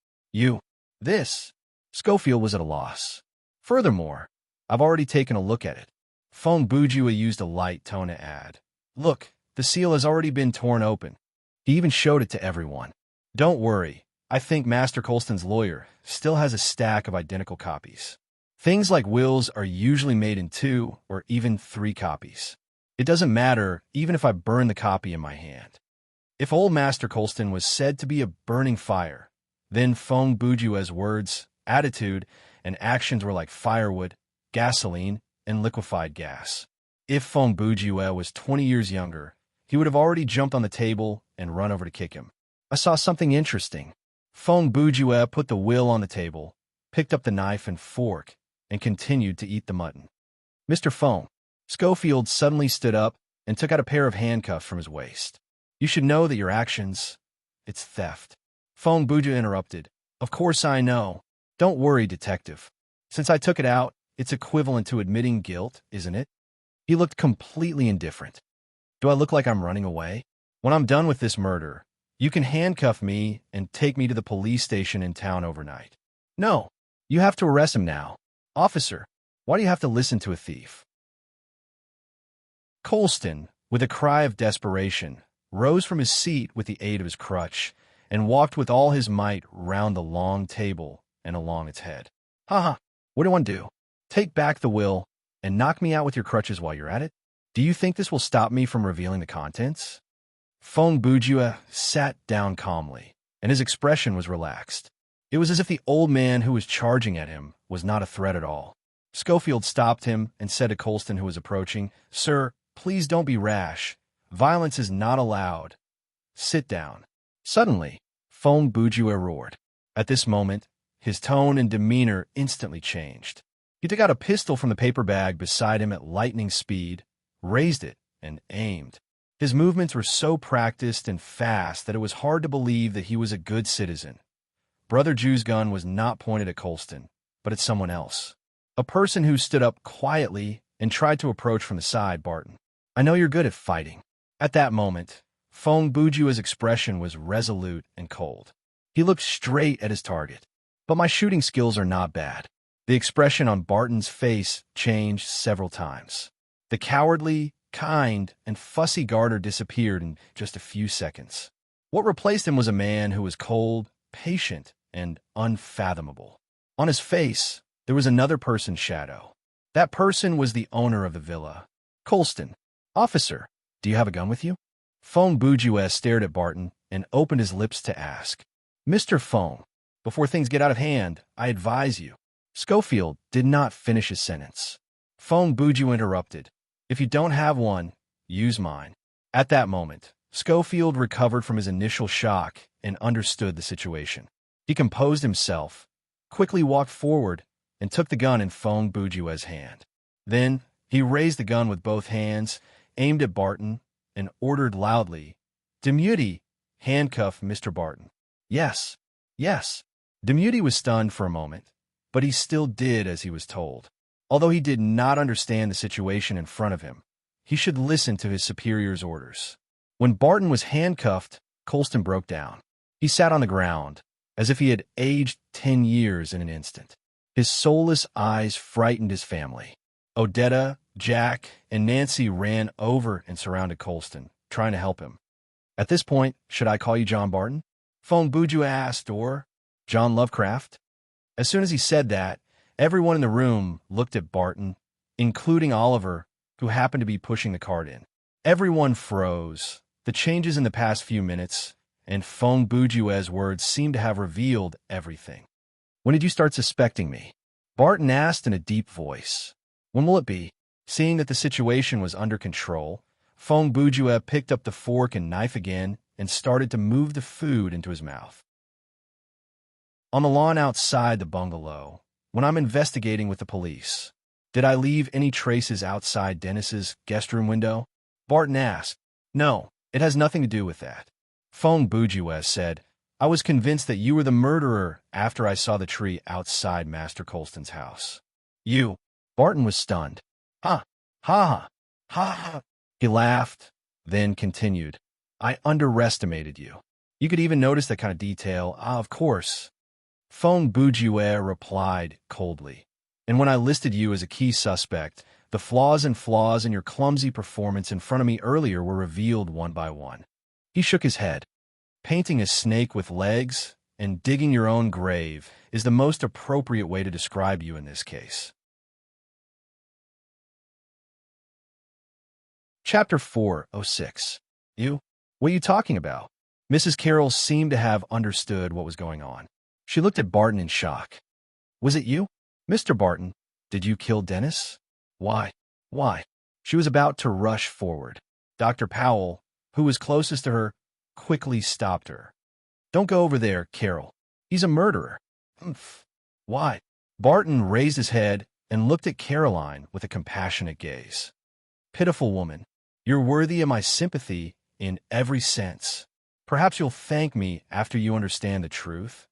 This? Schofield was at a loss. Furthermore, I've already taken a look at it. Phone Bujua used a light tone to add, Look, the seal has already been torn open. He even showed it to everyone. Don't worry, I think Master Colston's lawyer still has a stack of identical copies. Things like wills are usually made in 2 or even 3 copies. It doesn't matter even if I burn the copy in my hand. If old Master Colston was said to be a burning fire, then Phone Bujua's words, attitude, and actions were like firewood, gasoline, and liquefied gas. If Phone Bujua was 20 years younger, he would have already jumped on the table and run over to kick him. I saw something interesting. Phone Bujua put the will on the table, picked up the knife and fork, and continued to eat the mutton. Mr. Phone. Schofield suddenly stood up and took out a pair of handcuffs from his waist. You should know that your actions, it's theft. Phone Bujua interrupted. Of course I know. Don't worry, detective. Since I took it out, it's equivalent to admitting guilt, isn't it? He looked completely indifferent. Do I look like I'm running away? When I'm done with this murder, you can handcuff me and take me to the police station in town overnight. No, you have to arrest him now. Officer, why do you have to listen to a thief? Colston, with a cry of desperation, rose from his seat with the aid of his crutch and walked with all his might round the long table and along its head. What do you want to do? Take back the will and knock me out with your crutches while you're at it? Do you think this will stop me from revealing the contents? Phone Bujua sat down calmly, and his expression was relaxed. It was as if the old man who was charging at him was not a threat at all. Schofield stopped him and said to Colston, who was approaching, Sir, please don't be rash. Violence is not allowed. Sit down. Suddenly, Phone Bujua roared. At this moment, his tone and demeanor instantly changed. He took out a pistol from the paper bag beside him at lightning speed, raised it, and aimed. His movements were so practiced and fast that it was hard to believe that he was a good citizen. Brother Jew's gun was not pointed at Colston, but at someone else. A person who stood up quietly and tried to approach from the side, Barton. I know you're good at fighting. At that moment, Phone Bujua's expression was resolute and cold. He looked straight at his target. But my shooting skills are not bad. The expression on Barton's face changed several times. The cowardly, kind, and fussy garter disappeared in just a few seconds. What replaced him was a man who was cold, patient, and unfathomable. On his face, there was another person's shadow. That person was the owner of the villa. Colston. Officer, do you have a gun with you? Phone Bourgeois stared at Barton and opened his lips to ask. Mr. Phone, before things get out of hand, I advise you. Schofield did not finish his sentence. Phone Bourgeois interrupted. If you don't have one, use mine. At that moment, Schofield recovered from his initial shock and understood the situation. He composed himself, quickly walked forward, and took the gun in Phone Bourgeois' hand. Then, he raised the gun with both hands, aimed at Barton, and ordered loudly, Demuty, handcuff Mr. Barton. Yes, yes. Demuty was stunned for a moment, but he still did as he was told. Although he did not understand the situation in front of him, he should listen to his superior's orders. When Barton was handcuffed, Colston broke down. He sat on the ground, as if he had aged 10 years in an instant. His soulless eyes frightened his family. Odetta, Jack, and Nancy ran over and surrounded Colston, trying to help him. At this point, should I call you John Barton? Phone Bourgeois asked, or John Lovecraft? As soon as he said that, everyone in the room looked at Barton, including Oliver, who happened to be pushing the cart in. Everyone froze. The changes in the past few minutes, and Phone Bourgeois' words seemed to have revealed everything. When did you start suspecting me? Barton asked in a deep voice. When will it be? Seeing that the situation was under control, Phone Bourgeois picked up the fork and knife again and started to move the food into his mouth. On the lawn outside the bungalow, when I'm investigating with the police, did I leave any traces outside Dennis's guest room window? Barton asked. No, it has nothing to do with that. Phone Bourgeois said, I was convinced that you were the murderer after I saw the tree outside Master Colston's house. You. Barton was stunned. Ha, ha, ha, ha. He laughed, then continued. I underestimated you. You could even notice that kind of detail. Ah, of course. Phone Bourgeois replied coldly. And when I listed you as a key suspect, the flaws in your clumsy performance in front of me earlier were revealed one by one. He shook his head. Painting a snake with legs and digging your own grave is the most appropriate way to describe you in this case. Chapter 406. You? What are you talking about? Mrs. Carroll seemed to have understood what was going on. She looked at Barton in shock. Was it you? Mr. Barton, did you kill Dennis? Why? Why? She was about to rush forward. Dr. Powell, who was closest to her, quickly stopped her. Don't go over there, Carroll. He's a murderer. Humph. Why? Barton raised his head and looked at Caroline with a compassionate gaze. Pitiful woman, you're worthy of my sympathy in every sense. Perhaps you'll thank me after you understand the truth.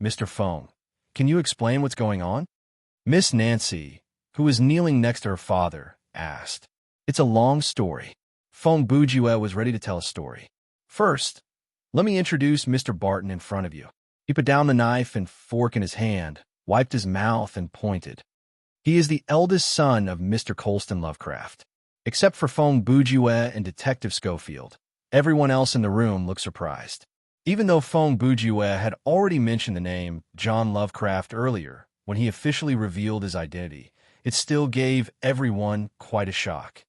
Mr. Phone, can you explain what's going on? Miss Nancy, who was kneeling next to her father, asked. It's a long story. Phone Bourgeois was ready to tell a story. First, let me introduce Mr. Barton in front of you. He put down the knife and fork in his hand, wiped his mouth, and pointed. He is the eldest son of Mr. Colston Lovecraft. Except for Phone Bourgeois and Detective Schofield, everyone else in the room looked surprised. Even though Phone Bourgeois had already mentioned the name John Lovecraft earlier, when he officially revealed his identity, it still gave everyone quite a shock.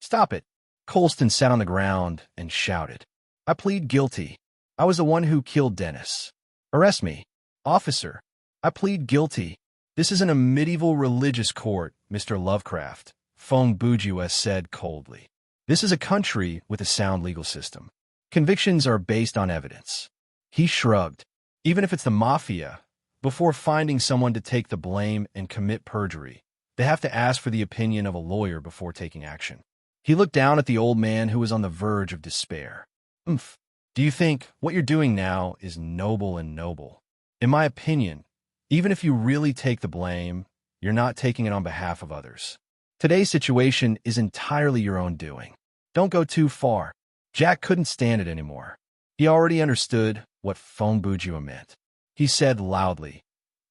Stop it. Colston sat on the ground and shouted. I plead guilty. I was the one who killed Dennis. Arrest me. Officer, I plead guilty. This isn't a medieval religious court, Mr. Lovecraft, Phone Bourgeois said coldly. This is a country with a sound legal system. Convictions are based on evidence. He shrugged. Even if it's the mafia, before finding someone to take the blame and commit perjury, they have to ask for the opinion of a lawyer before taking action. He looked down at the old man who was on the verge of despair. Umph. Do you think what you're doing now is noble and noble? In my opinion, even if you really take the blame, you're not taking it on behalf of others. Today's situation is entirely your own doing. Don't go too far. Jack couldn't stand it anymore. He already understood what Phone Bourgeois meant. He said loudly,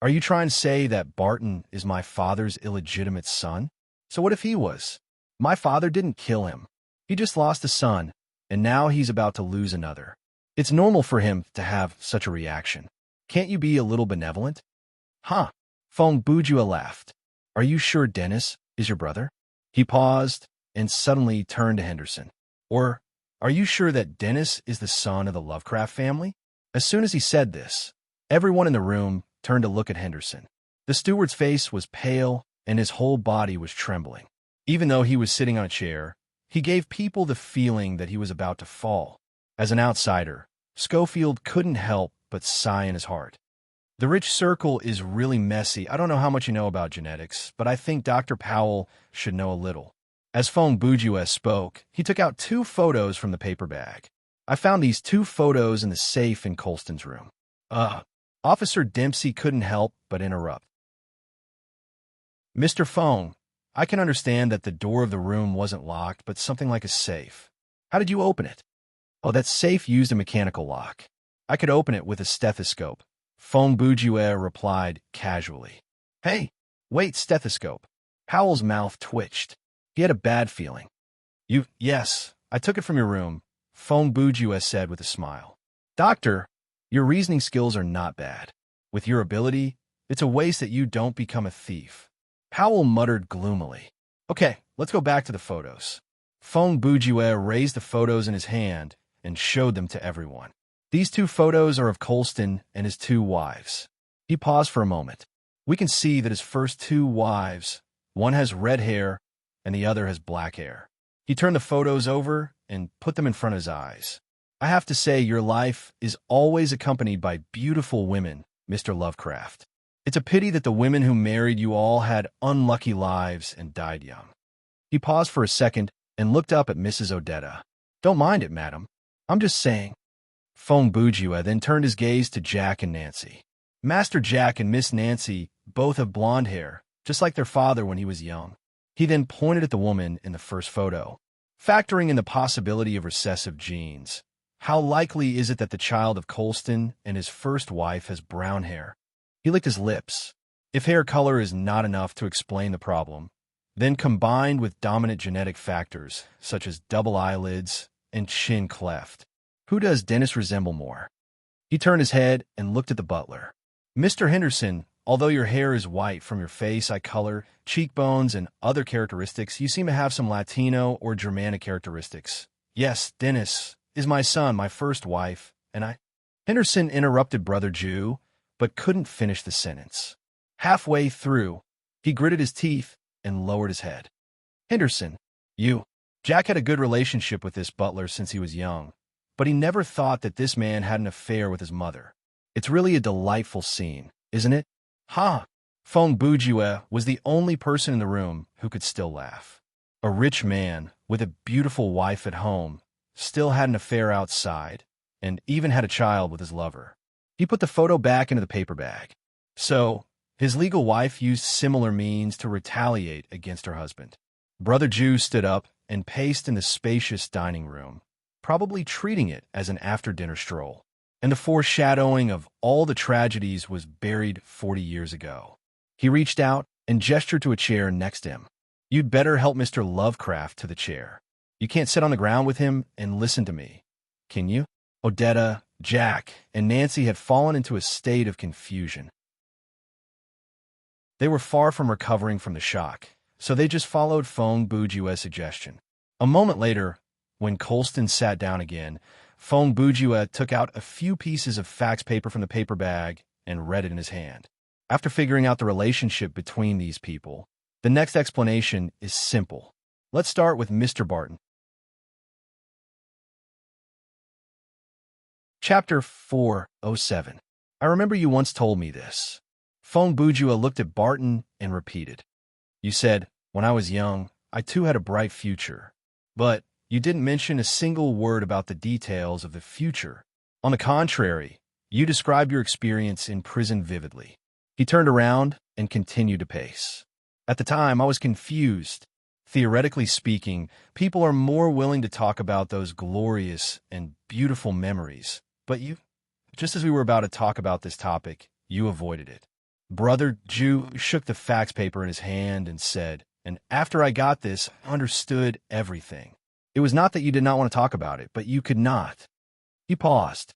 Are you trying to say that Barton is my father's illegitimate son? So what if he was? My father didn't kill him. He just lost a son, and now he's about to lose another. It's normal for him to have such a reaction. Can't you be a little benevolent? Huh? Phone Bourgeois laughed. Are you sure Dennis is your brother? He paused and suddenly turned to Henderson. Or, are you sure that Dennis is the son of the Lovecraft family? As soon as he said this, everyone in the room turned to look at Henderson. The steward's face was pale and his whole body was trembling. Even though he was sitting on a chair, he gave people the feeling that he was about to fall. As an outsider, Schofield couldn't help but sigh in his heart. The rich circle is really messy. I don't know how much you know about genetics, but I think Dr. Powell should know a little. As Fong Bujue spoke, he took out 2 photos from the paper bag. I found these 2 photos in the safe in Colston's room. Officer Dempsey couldn't help but interrupt. Mr. Fong, I can understand that the door of the room wasn't locked, but something like a safe. How did you open it? Oh, that safe used a mechanical lock. I could open it with a stethoscope. Fong Bujue replied casually. Hey, wait, stethoscope. Powell's mouth twitched. He had a bad feeling. Yes, I took it from your room, Fong Bujue said with a smile. Doctor, your reasoning skills are not bad. With your ability, it's a waste that you don't become a thief. Powell muttered gloomily. Okay, let's go back to the photos. Fong Bujue raised the photos in his hand and showed them to everyone. These 2 photos are of Colston and his 2 wives. He paused for a moment. We can see that his first 2 wives, one has red hair and the other has black hair. He turned the photos over and put them in front of his eyes. I have to say, your life is always accompanied by beautiful women, Mr. Lovecraft. It's a pity that the women who married you all had unlucky lives and died young. He paused for a second and looked up at Mrs. Odetta. Don't mind it, madam. I'm just saying. Fong Bujue then turned his gaze to Jack and Nancy. Master Jack and Miss Nancy both have blonde hair, just like their father when he was young. He then pointed at the woman in the first photo. Factoring in the possibility of recessive genes, how likely is it that the child of Colston and his first wife has brown hair? He licked his lips. If hair color is not enough to explain the problem, then combined with dominant genetic factors such as double eyelids and chin cleft, who does Dennis resemble more? He turned his head and looked at the butler. Mr. Henderson, although your hair is white from your face, eye color, cheekbones, and other characteristics, you seem to have some Latino or Germanic characteristics. Yes, Dennis is my son, my first wife, and I... Henderson interrupted Brother Jew, but couldn't finish the sentence. Halfway through, he gritted his teeth and lowered his head. Henderson, you... Jack had a good relationship with this butler since he was young, but he never thought that this man had an affair with his mother. It's really a delightful scene, isn't it? Ha! Fong Bujue was the only person in the room who could still laugh. A rich man with a beautiful wife at home still had an affair outside and even had a child with his lover. He put the photo back into the paper bag. So, his legal wife used similar means to retaliate against her husband. Brother Jew stood up and paced in the spacious dining room, probably treating it as an after-dinner stroll. And the foreshadowing of all the tragedies was buried 40 years ago. He reached out and gestured to a chair next to him. You'd better help Mr. Lovecraft to the chair. You can't sit on the ground with him and listen to me, can you? Odetta, Jack, and Nancy had fallen into a state of confusion. They were far from recovering from the shock, so they just followed Fong Bujue's suggestion. A moment later, when Colston sat down again, Fong Bujue took out a few pieces of fax paper from the paper bag and read it in his hand. After figuring out the relationship between these people, the next explanation is simple. Let's start with Mr. Barton. Chapter 407. I remember you once told me this. Fong Bujue looked at Barton and repeated. You said, when I was young, I too had a bright future. But you didn't mention a single word about the details of the future. On the contrary, you described your experience in prison vividly. He turned around and continued to pace. At the time, I was confused. Theoretically speaking, people are more willing to talk about those glorious and beautiful memories. But you, just as we were about to talk about this topic, you avoided it. Brother Jew shook the fax paper in his hand and said, and after I got this, I understood everything. It was not that you did not want to talk about it, but you could not. He paused.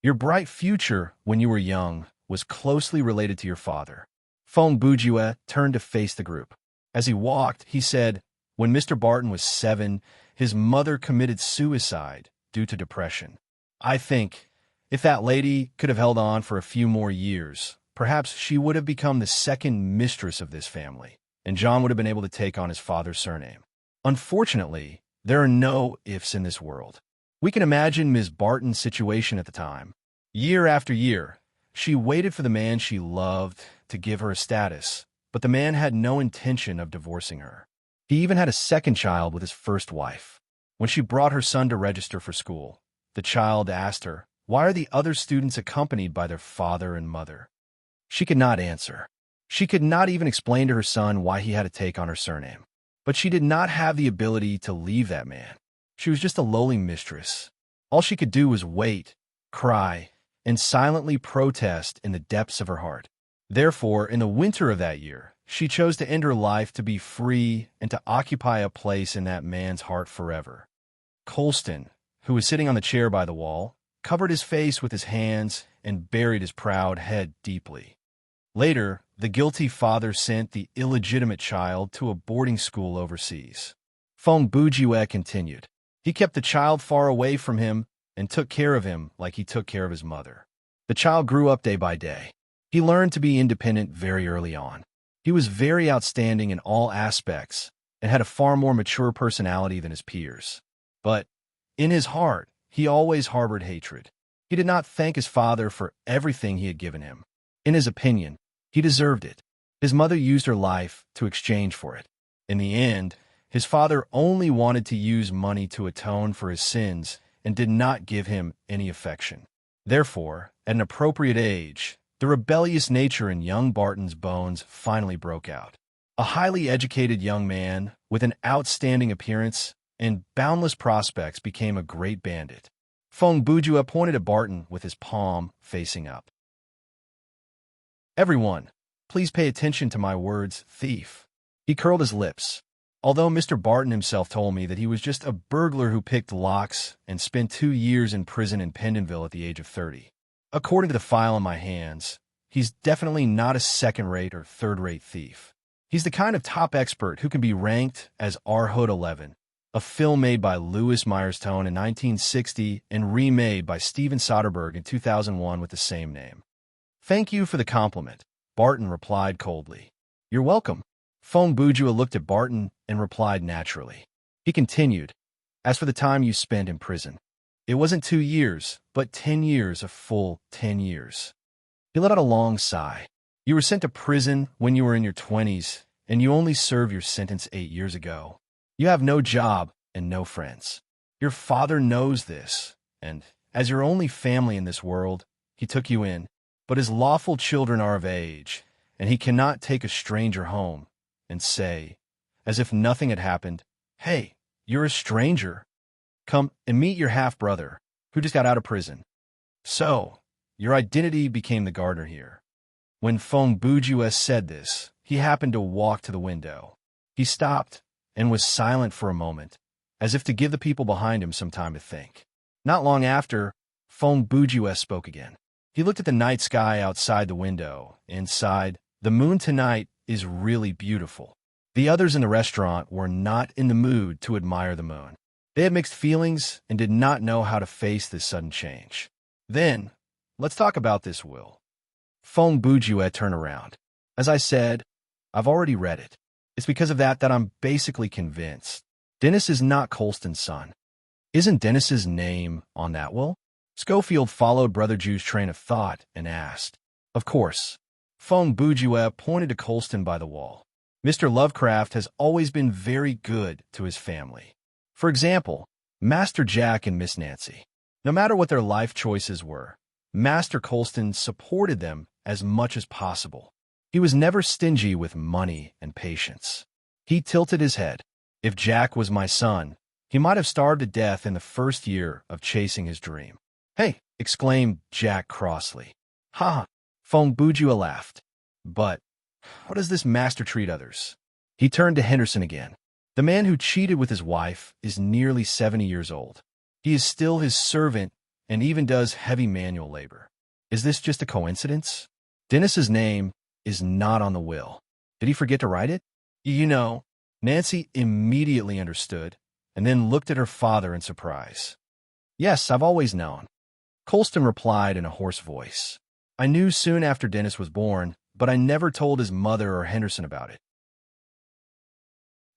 Your bright future when you were young was closely related to your father. Fong Bujue turned to face the group. As he walked, he said, when Mr. Barton was 7, his mother committed suicide due to depression. I think, if that lady could have held on for a few more years, perhaps she would have become the second mistress of this family, and John would have been able to take on his father's surname. Unfortunately, there are no ifs in this world. We can imagine Ms. Barton's situation at the time. Year after year, she waited for the man she loved to give her a status, but the man had no intention of divorcing her. He even had a second child with his first wife. When she brought her son to register for school, the child asked her, "Why are the other students accompanied by their father and mother?" She could not answer. She could not even explain to her son why he had to take on her surname. But she did not have the ability to leave that man. She was just a lowly mistress. All she could do was wait, cry, and silently protest in the depths of her heart. Therefore, in the winter of that year, she chose to end her life to be free and to occupy a place in that man's heart forever. Colston, who was sitting on the chair by the wall, covered his face with his hands and buried his proud head deeply. Later, the guilty father sent the illegitimate child to a boarding school overseas. Fong Bujue continued. He kept the child far away from him and took care of him like he took care of his mother. The child grew up day by day. He learned to be independent very early on. He was very outstanding in all aspects and had a far more mature personality than his peers. But in his heart, he always harbored hatred. He did not thank his father for everything he had given him. In his opinion, he deserved it. His mother used her life to exchange for it. In the end, his father only wanted to use money to atone for his sins and did not give him any affection. Therefore, at an appropriate age, the rebellious nature in young Barton's bones finally broke out. A highly educated young man with an outstanding appearance and boundless prospects became a great bandit. Fong Bujue pointed at Barton with his palm facing up. "Everyone, please pay attention to my words, thief." He curled his lips. Although Mr. Barton himself told me that he was just a burglar who picked locks and spent 2 years in prison in Pendenville at the age of 30. According to the file in my hands, he's definitely not a second-rate or third-rate thief. He's the kind of top expert who can be ranked as R. Hood 11, a film made by Louis Meyerstone in 1960 and remade by Steven Soderbergh in 2001 with the same name. "Thank you for the compliment," Barton replied coldly. "You're welcome." Fong Bujue looked at Barton and replied naturally. He continued, "As for the time you spent in prison, it wasn't 2 years, but 10 years, a full 10 years. He let out a long sigh. You were sent to prison when you were in your 20s, and you only served your sentence 8 years ago. You have no job and no friends. Your father knows this, and as your only family in this world, he took you in, but his lawful children are of age, and he cannot take a stranger home and say, as if nothing had happened, 'Hey, you're a stranger. Come and meet your half-brother, who just got out of prison.' So, your identity became the gardener here." When Fong Bujue said this, he happened to walk to the window. He stopped and was silent for a moment, as if to give the people behind him some time to think. Not long after, Fong Bujue spoke again. He looked at the night sky outside the window and sighed, "The moon tonight is really beautiful." The others in the restaurant were not in the mood to admire the moon. They had mixed feelings and did not know how to face this sudden change. "Then, let's talk about this will." Fong Bujue turned around. "As I said, I've already read it. It's because of that I'm basically convinced. Dennis is not Colston's son. Isn't Dennis's name on that will?" Schofield followed Brother Jew's train of thought and asked, "Of course." Fong Bujue pointed to Colston by the wall. "Mr. Lovecraft has always been very good to his family. For example, Master Jack and Miss Nancy. No matter what their life choices were, Master Colston supported them as much as possible. He was never stingy with money and patience. He tilted his head. If Jack was my son, he might have starved to death in the first year of chasing his dream." "Hey!" exclaimed Jack crossly. "Ha!" Fong Bujue laughed. "But how does this master treat others?" He turned to Henderson again. "The man who cheated with his wife is nearly 70 years old. He is still his servant and even does heavy manual labor. Is this just a coincidence? Dennis's name is not on the will. Did he forget to write it?" You know, Nancy immediately understood and then looked at her father in surprise. Yes, I've always known. Colston replied in a hoarse voice. I knew soon after Dennis was born, but I never told his mother or Henderson about it.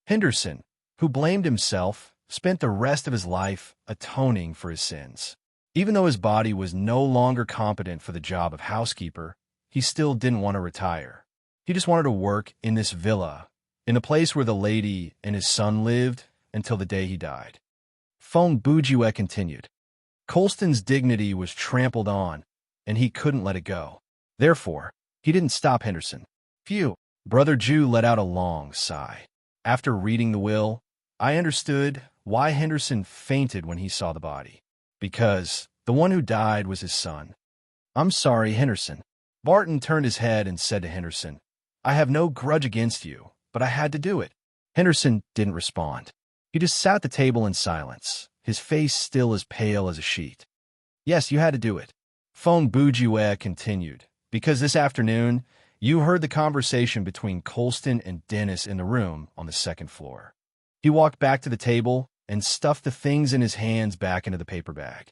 Henderson, who blamed himself, spent the rest of his life atoning for his sins. Even though his body was no longer competent for the job of housekeeper, he still didn't want to retire. He just wanted to work in this villa, in the place where the lady and his son lived until the day he died. Phone Bouguet continued. Colston's dignity was trampled on, and he couldn't let it go. Therefore, he didn't stop Henderson. Phew. Brother Jew let out a long sigh. After reading the will, I understood why Henderson fainted when he saw the body. Because the one who died was his son. I'm sorry, Henderson. Barton turned his head and said to Henderson, I have no grudge against you, but I had to do it. Henderson didn't respond. He just sat at the table in silence, his face still as pale as a sheet. Yes, you had to do it. Phone Bouguet continued, because this afternoon, you heard the conversation between Colston and Dennis in the room on the second floor. He walked back to the table and stuffed the things in his hands back into the paper bag.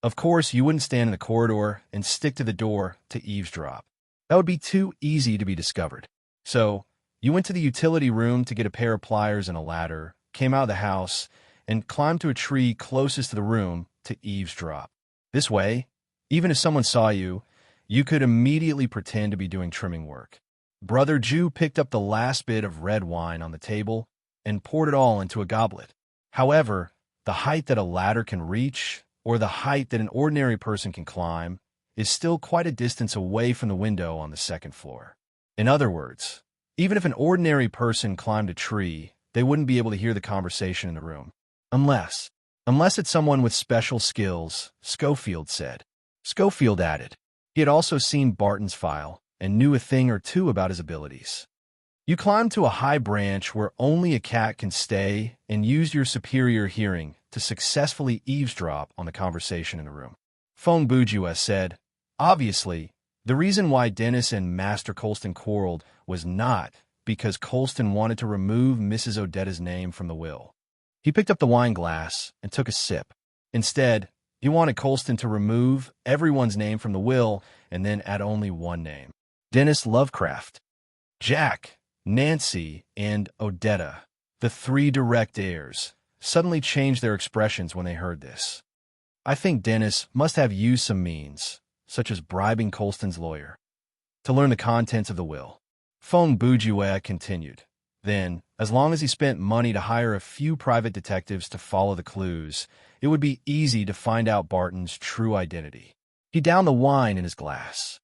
Of course, you wouldn't stand in the corridor and stick to the door to eavesdrop. That would be too easy to be discovered. So, you went to the utility room to get a pair of pliers and a ladder, came out of the house, and climbed to a tree closest to the room to eavesdrop. This way, even if someone saw you, you could immediately pretend to be doing trimming work. Brother Jew picked up the last bit of red wine on the table and poured it all into a goblet. However, the height that a ladder can reach, or the height that an ordinary person can climb, is still quite a distance away from the window on the second floor. In other words, even if an ordinary person climbed a tree, they wouldn't be able to hear the conversation in the room. Unless it's someone with special skills, Schofield said. Schofield added. He had also seen Barton's file and knew a thing or two about his abilities. You climbed to a high branch where only a cat can stay and used your superior hearing to successfully eavesdrop on the conversation in the room. Phone Bouguet said, obviously, the reason why Dennis and Master Colston quarreled was not because Colston wanted to remove Mrs. Odetta's name from the will. He picked up the wine glass and took a sip. Instead, he wanted Colston to remove everyone's name from the will and then add only one name. Dennis Lovecraft. Jack, Nancy, and Odetta, the three direct heirs, suddenly changed their expressions when they heard this. I think Dennis must have used some means, such as bribing Colston's lawyer, to learn the contents of the will. Phone Bouguet continued. Then, as long as he spent money to hire a few private detectives to follow the clues, it would be easy to find out Barton's true identity. He downed the wine in his glass.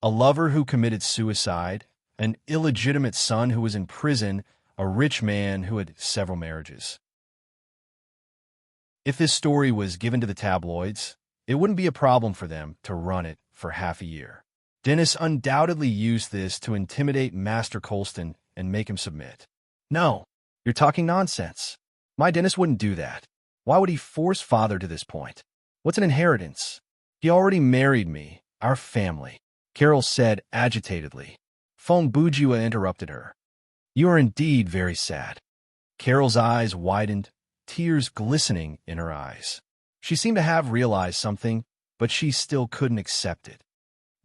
A lover who committed suicide, an illegitimate son who was in prison, a rich man who had several marriages. If this story was given to the tabloids, it wouldn't be a problem for them to run it for half a year. Dennis undoubtedly used this to intimidate Master Colston and make him submit. No, you're talking nonsense. My Dennis wouldn't do that. Why would he force father to this point? What's an inheritance? He already married me, our family, Carol said agitatedly. Phone Bouguet interrupted her. You are indeed very sad. Carol's eyes widened, tears glistening in her eyes. She seemed to have realized something, but she still couldn't accept it.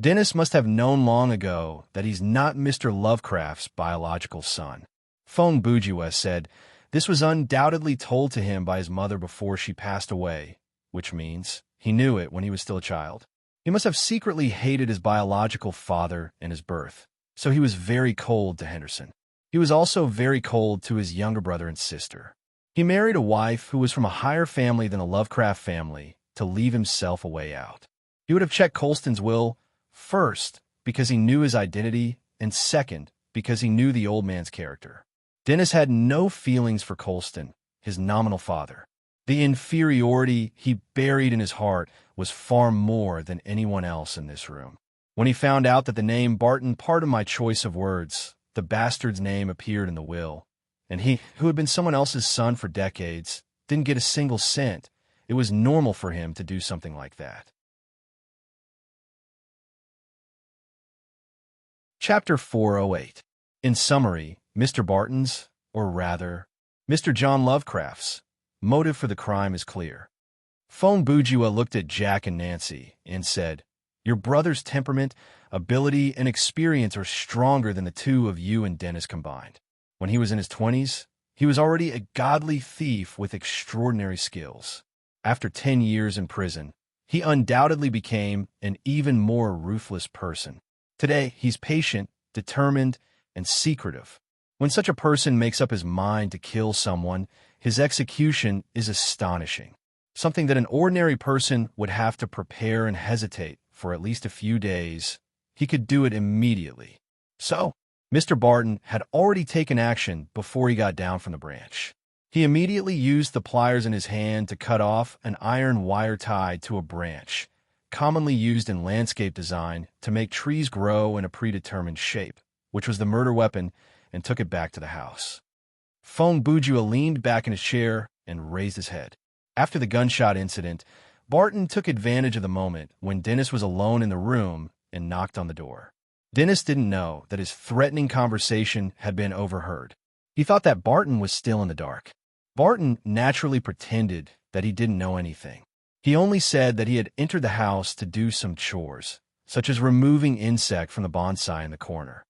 Dennis must have known long ago that he's not Mr. Lovecraft's biological son. Phone Bouguet said this was undoubtedly told to him by his mother before she passed away, which means he knew it when he was still a child. He must have secretly hated his biological father and his birth, so he was very cold to Henderson. He was also very cold to his younger brother and sister. He married a wife who was from a higher family than the Lovecraft family to leave himself a way out. He would have checked Colston's will first, because he knew his identity, and second, because he knew the old man's character. Dennis had no feelings for Colston, his nominal father. The inferiority he buried in his heart was far more than anyone else in this room. When he found out that the name Barton, pardon my choice of words, the bastard's name appeared in the will, and he, who had been someone else's son for decades, didn't get a single cent, it was normal for him to do something like that. Chapter 408. In summary, Mr. Barton's, or rather, Mr. John Lovecraft's, motive for the crime is clear. Phone Bujua looked at Jack and Nancy and said, "Your brother's temperament, ability, and experience are stronger than the two of you and Dennis combined. When he was in his 20s, he was already a godly thief with extraordinary skills. After 10 years in prison, he undoubtedly became an even more ruthless person. Today, he's patient, determined, and secretive. When such a person makes up his mind to kill someone, his execution is astonishing. Something that an ordinary person would have to prepare and hesitate for at least a few days, he could do it immediately." So, Mr. Barton had already taken action before he got down from the branch. He immediately used the pliers in his hand to cut off an iron wire tied to a branch, commonly used in landscape design to make trees grow in a predetermined shape, which was the murder weapon, and took it back to the house. Phone Bujua leaned back in his chair and raised his head. After the gunshot incident, Barton took advantage of the moment when Dennis was alone in the room and knocked on the door. Dennis didn't know that his threatening conversation had been overheard. He thought that Barton was still in the dark. Barton naturally pretended that he didn't know anything. He only said that he had entered the house to do some chores, such as removing insect from the bonsai in the corner.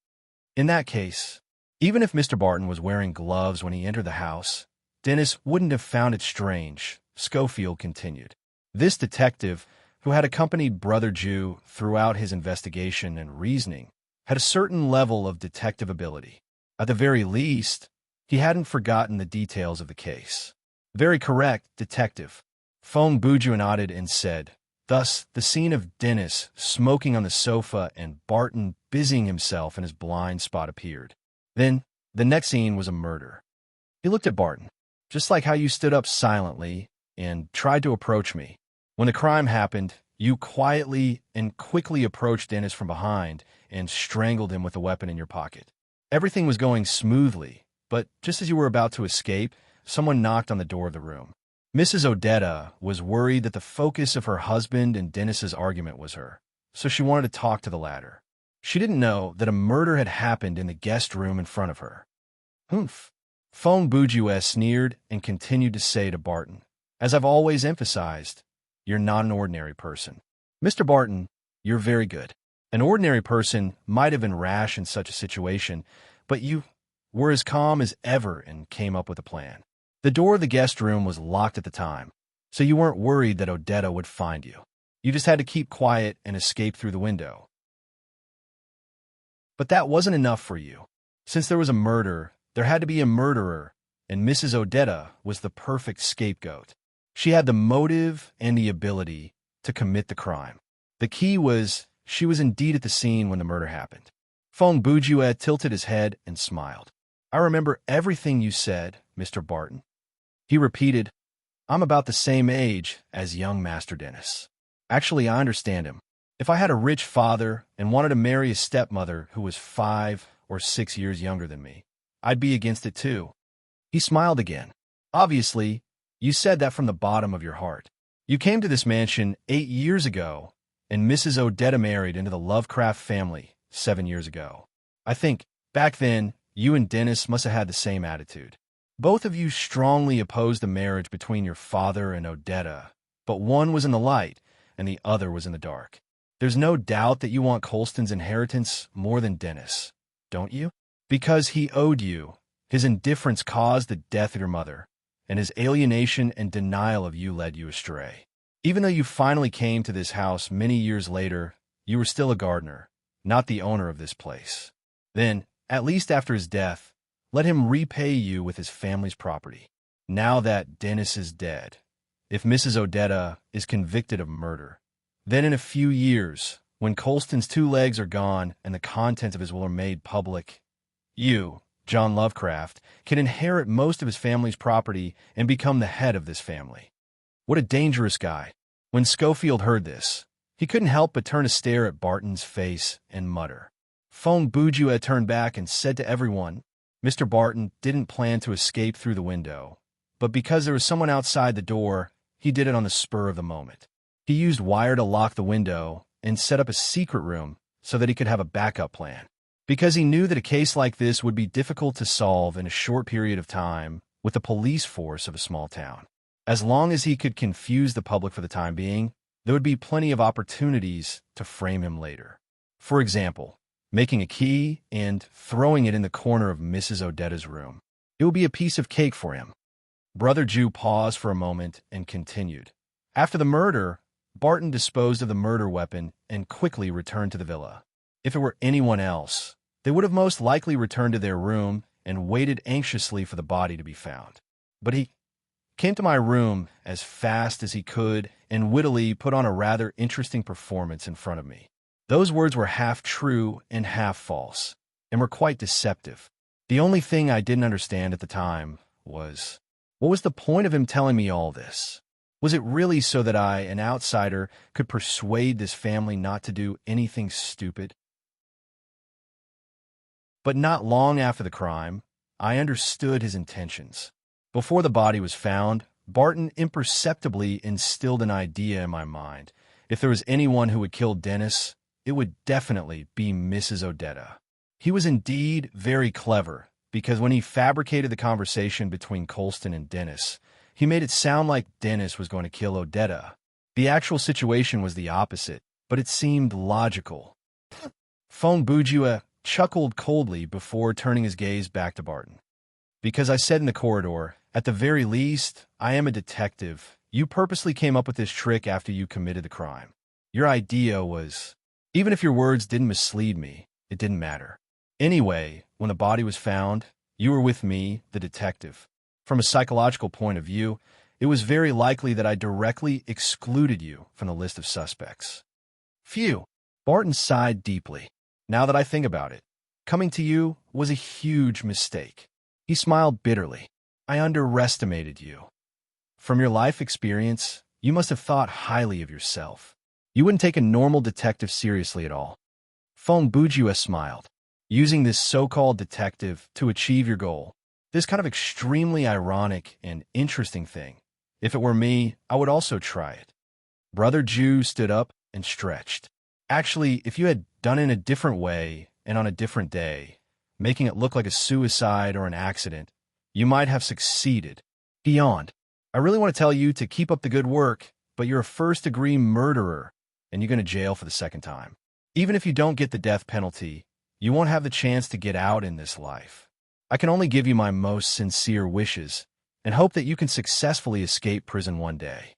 In that case, even if Mr. Barton was wearing gloves when he entered the house, Dennis wouldn't have found it strange, Schofield continued. This detective, who had accompanied Brother Jew throughout his investigation and reasoning, had a certain level of detective ability. At the very least, he hadn't forgotten the details of the case. "Very correct, detective." Phone Bujua nodded and said, "Thus, the scene of Dennis smoking on the sofa and Barton busying himself in his blind spot appeared. Then, the next scene was a murder." He looked at Barton, "Just like how you stood up silently and tried to approach me. When the crime happened, you quietly and quickly approached Dennis from behind and strangled him with a weapon in your pocket. Everything was going smoothly, but just as you were about to escape, someone knocked on the door of the room. Mrs. Odetta was worried that the focus of her husband and Dennis's argument was her, so she wanted to talk to the latter. She didn't know that a murder had happened in the guest room in front of her." "Humph." Phone Bujua sneered and continued to say to Barton, "As I've always emphasized, you're not an ordinary person. Mr. Barton, you're very good. An ordinary person might have been rash in such a situation, but you were as calm as ever and came up with a plan. The door of the guest room was locked at the time, so you weren't worried that Odetta would find you. You just had to keep quiet and escape through the window. But that wasn't enough for you. Since there was a murder, there had to be a murderer, and Mrs. Odetta was the perfect scapegoat. She had the motive and the ability to commit the crime. The key was she was indeed at the scene when the murder happened." Phone Bujua tilted his head and smiled. "I remember everything you said, Mr. Barton." He repeated, "I'm about the same age as young Master Dennis. Actually, I understand him. If I had a rich father and wanted to marry a stepmother who was 5 or 6 years younger than me, I'd be against it too." He smiled again. "Obviously, you said that from the bottom of your heart. You came to this mansion 8 years ago, and Mrs. Odetta married into the Lovecraft family 7 years ago. I think, back then, you and Dennis must have had the same attitude. Both of you strongly opposed the marriage between your father and Odetta, but one was in the light and the other was in the dark. There's no doubt that you want Colston's inheritance more than Dennis, don't you? Because he owed you. His indifference caused the death of your mother, and his alienation and denial of you led you astray. Even though you finally came to this house many years later, you were still a gardener, not the owner of this place. Then, at least after his death, let him repay you with his family's property. Now that Dennis is dead, if Mrs. Odetta is convicted of murder, then in a few years, when Colston's 2 legs are gone and the contents of his will are made public, you, John Lovecraft, can inherit most of his family's property and become the head of this family." What a dangerous guy. When Schofield heard this, he couldn't help but turn to stare at Barton's face and mutter. Phone Bujua turned back and said to everyone, Mr. Barton didn't plan to escape through the window, but because there was someone outside the door, he did it on the spur of the moment. He used wire to lock the window and set up a secret room so that he could have a backup plan. because he knew that a case like this would be difficult to solve in a short period of time with the police force of a small town. As long as he could confuse the public for the time being, there would be plenty of opportunities to frame him later. For example, making a key and throwing it in the corner of Mrs. Odetta's room. It would be a piece of cake for him. Brother Jew paused for a moment and continued. After the murder, Barton disposed of the murder weapon and quickly returned to the villa. If it were anyone else, they would have most likely returned to their room and waited anxiously for the body to be found. But he came to my room as fast as he could and wittily put on a rather interesting performance in front of me. Those words were half true and half false, and were quite deceptive. The only thing I didn't understand at the time was, what was the point of him telling me all this? Was it really so that I, an outsider, could persuade this family not to do anything stupid? But not long after the crime, I understood his intentions. Before the body was found, Barton imperceptibly instilled an idea in my mind. If there was anyone who would kill Dennis, it would definitely be Mrs. Odetta. He was indeed very clever, because when he fabricated the conversation between Colston and Dennis, he made it sound like Dennis was going to kill Odetta. The actual situation was the opposite, but it seemed logical. Phone Bujua chuckled coldly before turning his gaze back to Barton. Because I said in the corridor, at the very least, I am a detective. You purposely came up with this trick after you committed the crime. Your idea was, even if your words didn't mislead me, it didn't matter. Anyway, when the body was found, you were with me, the detective. From a psychological point of view, it was very likely that I directly excluded you from the list of suspects. Phew. Barton sighed deeply. Now that I think about it, coming to you was a huge mistake. He smiled bitterly. I underestimated you. From your life experience, you must have thought highly of yourself. You wouldn't take a normal detective seriously at all. Phone Bujua smiled. Using this so-called detective to achieve your goal. This kind of extremely ironic and interesting thing. If it were me, I would also try it. Brother Jew stood up and stretched. Actually, if you had done it in a different way and on a different day, making it look like a suicide or an accident, you might have succeeded. He yawned. I really want to tell you to keep up the good work, but you're a first-degree murderer, and you're going to jail for the second time. Even if you don't get the death penalty, you won't have the chance to get out in this life. I can only give you my most sincere wishes and hope that you can successfully escape prison one day.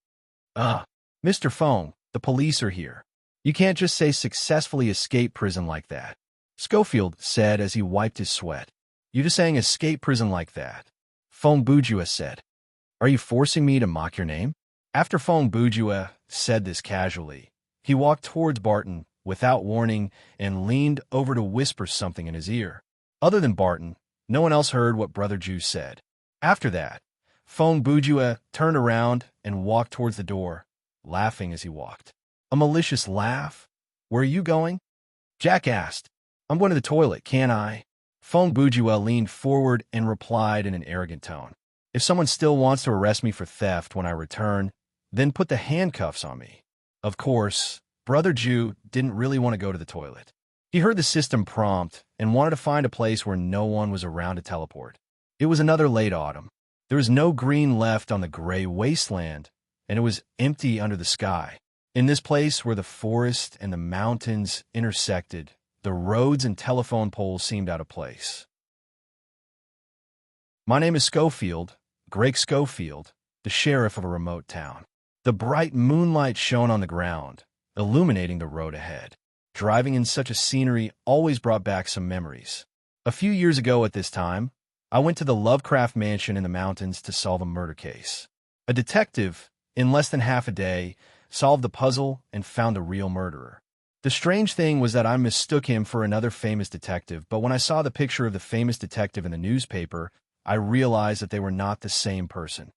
Mr. Phone, the police are here. You can't just say successfully escape prison like that. Schofield said as he wiped his sweat. You just saying escape prison like that. Phone Bujua said. Are you forcing me to mock your name? After Phone Bujua said this casually, he walked towards Barton without warning and leaned over to whisper something in his ear. Other than Barton, no one else heard what Brother Jew said. After that, Phone Bujua turned around and walked towards the door, laughing as he walked. A malicious laugh? Where are you going? Jack asked. I'm going to the toilet, can't I? Phone Bujua leaned forward and replied in an arrogant tone. If someone still wants to arrest me for theft when I return, then put the handcuffs on me. Of course, Brother Jew didn't really want to go to the toilet. He heard the system prompt and wanted to find a place where no one was around to teleport. It was another late autumn. There was no green left on the gray wasteland, and it was empty under the sky. In this place where the forest and the mountains intersected, the roads and telephone poles seemed out of place. My name is Schofield, Greg Schofield, the sheriff of a remote town. The bright moonlight shone on the ground, illuminating the road ahead. Driving in such a scenery always brought back some memories. A few years ago at this time, I went to the Lovecraft Mansion in the mountains to solve a murder case. A detective, in less than half a day, solved the puzzle and found a real murderer. The strange thing was that I mistook him for another famous detective, but when I saw the picture of the famous detective in the newspaper, I realized that they were not the same person.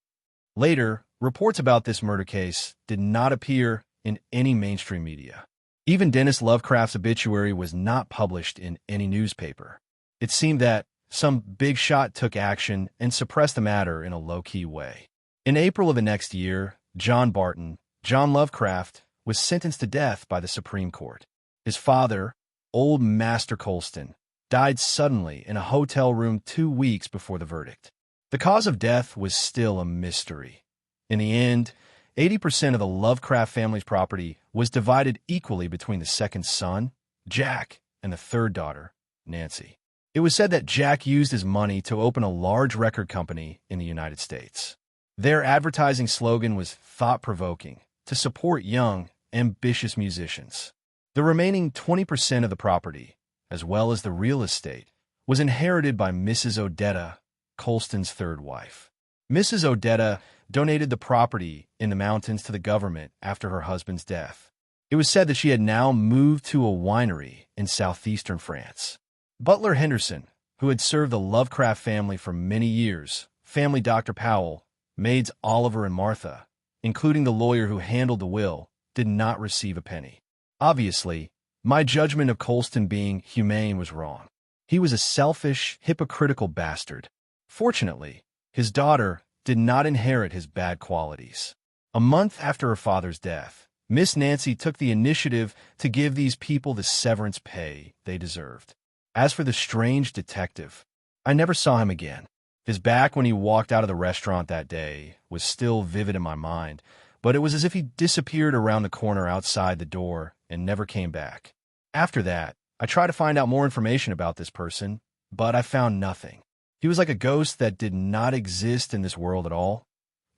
Later, reports about this murder case did not appear in any mainstream media. Even Dennis Lovecraft's obituary was not published in any newspaper. It seemed that some big shot took action and suppressed the matter in a low-key way. In April of the next year, John Lovecraft, was sentenced to death by the Supreme Court. His father, Old Master Colston, died suddenly in a hotel room 2 weeks before the verdict. The cause of death was still a mystery. In the end, 80% of the Lovecraft family's property was divided equally between the second son, Jack, and the third daughter, Nancy. It was said that Jack used his money to open a large record company in the United States. Their advertising slogan was thought-provoking, to support young, ambitious musicians. The remaining 20% of the property, as well as the real estate, was inherited by Mrs. Odetta, Colston's third wife. Mrs. Odetta donated the property in the mountains to the government after her husband's death. It was said that she had now moved to a winery in southeastern France. Butler Henderson, who had served the Lovecraft family for many years, family Dr. Powell, maids Oliver and Martha, including the lawyer who handled the will, did not receive a penny. Obviously, my judgment of Colston being humane was wrong. He was a selfish, hypocritical bastard. Fortunately, his daughter did not inherit his bad qualities. A month after her father's death, Miss Nancy took the initiative to give these people the severance pay they deserved. As for the strange detective, I never saw him again. His back when he walked out of the restaurant that day was still vivid in my mind, but it was as if he disappeared around the corner outside the door and never came back. After that, I tried to find out more information about this person, but I found nothing. He was like a ghost that did not exist in this world at all.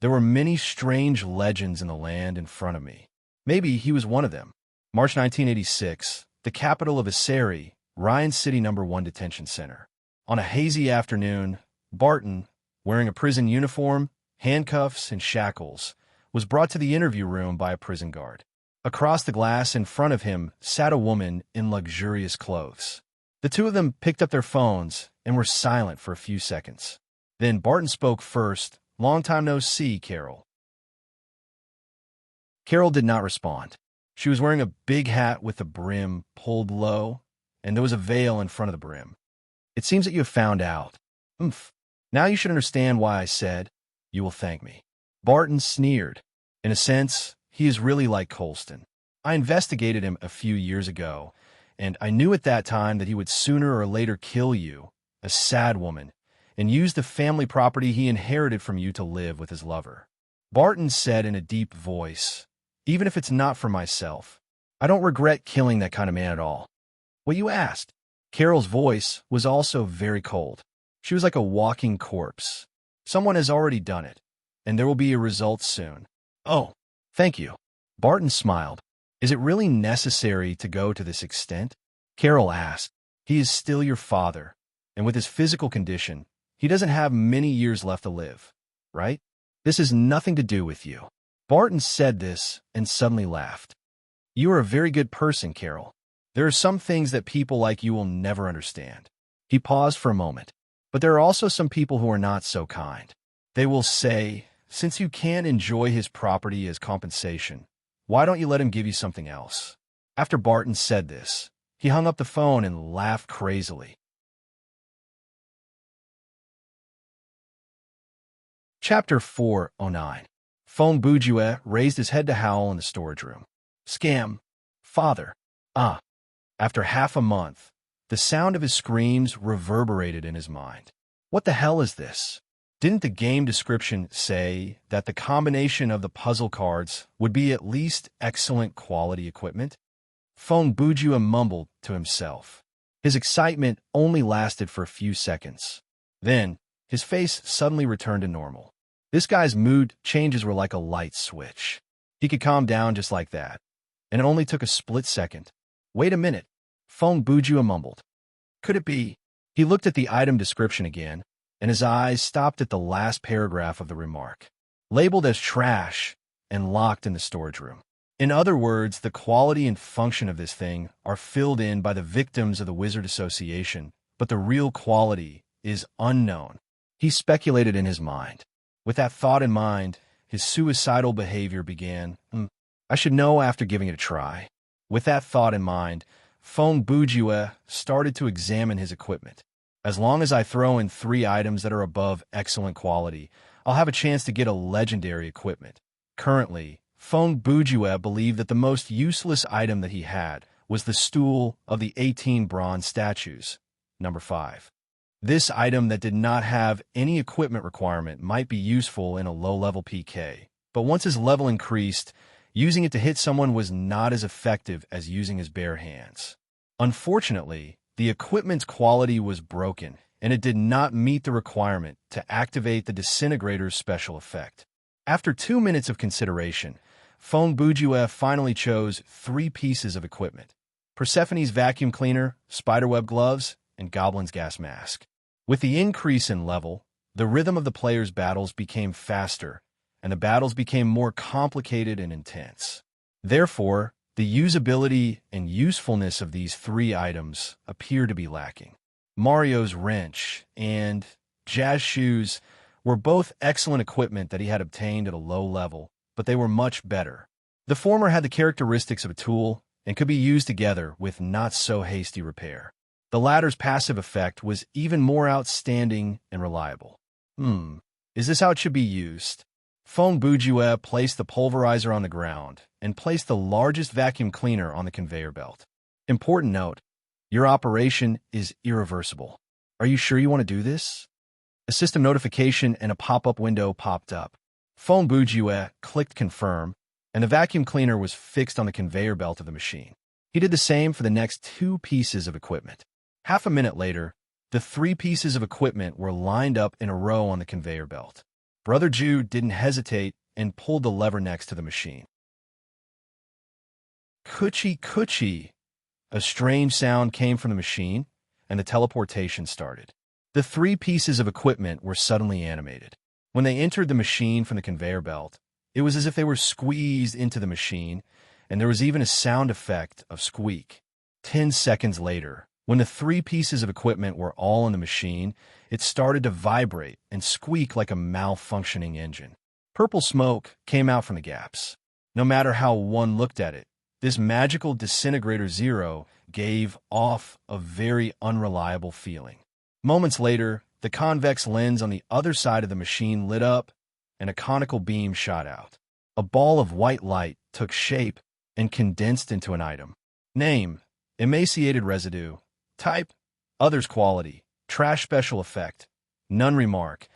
There were many strange legends in the land in front of me. Maybe he was one of them. March 1986, the capital of Aseri, Ryan City No. 1 Detention Center. On a hazy afternoon, Barton, wearing a prison uniform, handcuffs, and shackles, was brought to the interview room by a prison guard. Across the glass in front of him sat a woman in luxurious clothes. The two of them picked up their phones and were silent for a few seconds. Then Barton spoke first. "Long time no see, Carol." Carol did not respond. She was wearing a big hat with the brim pulled low, and there was a veil in front of the brim. "It seems that you have found out. Oomph. Now you should understand why I said, you will thank me." Barton sneered. "In a sense, he is really like Colston. I investigated him a few years ago, and I knew at that time that he would sooner or later kill you, a sad woman, and use the family property he inherited from you to live with his lover." Barton said in a deep voice, "Even if it's not for myself, I don't regret killing that kind of man at all." "What you asked?" Carol's voice was also very cold. She was like a walking corpse. "Someone has already done it, and there will be a result soon." "Oh, thank you." Barton smiled. "Is it really necessary to go to this extent?" Carol asked. "He is still your father, and with his physical condition, he doesn't have many years left to live, right? This has nothing to do with you." Barton said this and suddenly laughed. "You are a very good person, Carol. There are some things that people like you will never understand." He paused for a moment. "But there are also some people who are not so kind. They will say, since you can't enjoy his property as compensation, why don't you let him give you something else?" After Barton said this, he hung up the phone and laughed crazily. Chapter 409. Phone Bourgeois raised his head to howl in the storage room. "Scam. Father. Ah." After half a month, the sound of his screams reverberated in his mind. What the hell is this? Didn't the game description say that the combination of the puzzle cards would be at least excellent quality equipment? Phone Bourgeois mumbled to himself. His excitement only lasted for a few seconds. Then, his face suddenly returned to normal. This guy's mood changes were like a light switch. He could calm down just like that, and it only took a split second. "Wait a minute," Phone Bourgeois mumbled. "Could it be?" He looked at the item description again, and his eyes stopped at the last paragraph of the remark, labeled as trash and locked in the storage room. In other words, the quality and function of this thing are filled in by the victims of the Wizard Association, but the real quality is unknown. He speculated in his mind. With that thought in mind, his suicidal behavior began. I should know after giving it a try. With that thought in mind, Phone Bourgeois started to examine his equipment. As long as I throw in 3 items that are above excellent quality, I'll have a chance to get a legendary equipment. Currently, Phone Bourgeois believed that the most useless item that he had was the stool of the 18 bronze statues. Number 5. This item that did not have any equipment requirement might be useful in a low-level PK, but once his level increased, using it to hit someone was not as effective as using his bare hands. Unfortunately, the equipment's quality was broken, and it did not meet the requirement to activate the disintegrator's special effect. After 2 minutes of consideration, Fong Bujue finally chose 3 pieces of equipment: Persephone's vacuum cleaner, spiderweb gloves, and Goblin's gas mask. With the increase in level, the rhythm of the players' battles became faster, and the battles became more complicated and intense. Therefore, the usability and usefulness of these 3 items appear to be lacking. Mario's wrench and Jazz shoes were both excellent equipment that he had obtained at a low level, but they were much better. The former had the characteristics of a tool and could be used together with not-so-hasty repair. The latter's passive effect was even more outstanding and reliable. Is this how it should be used? Fong Bujue placed the pulverizer on the ground and placed the largest vacuum cleaner on the conveyor belt. Important note: your operation is irreversible. Are you sure you want to do this? A system notification and a pop-up window popped up. Fong Bujue clicked confirm, and the vacuum cleaner was fixed on the conveyor belt of the machine. He did the same for the next 2 pieces of equipment. Half a minute later, the 3 pieces of equipment were lined up in a row on the conveyor belt. Brother Ju didn't hesitate and pulled the lever next to the machine. Coochie coochie! A strange sound came from the machine, and the teleportation started. The 3 pieces of equipment were suddenly animated. When they entered the machine from the conveyor belt, it was as if they were squeezed into the machine, and there was even a sound effect of squeak. 10 seconds later, when the 3 pieces of equipment were all in the machine, it started to vibrate and squeak like a malfunctioning engine. Purple smoke came out from the gaps. No matter how one looked at it, this magical disintegrator zero gave off a very unreliable feeling. Moments later, the convex lens on the other side of the machine lit up, and a conical beam shot out. A ball of white light took shape and condensed into an item. Name: emaciated residue. Type: others quality. Trash special effect. None remark.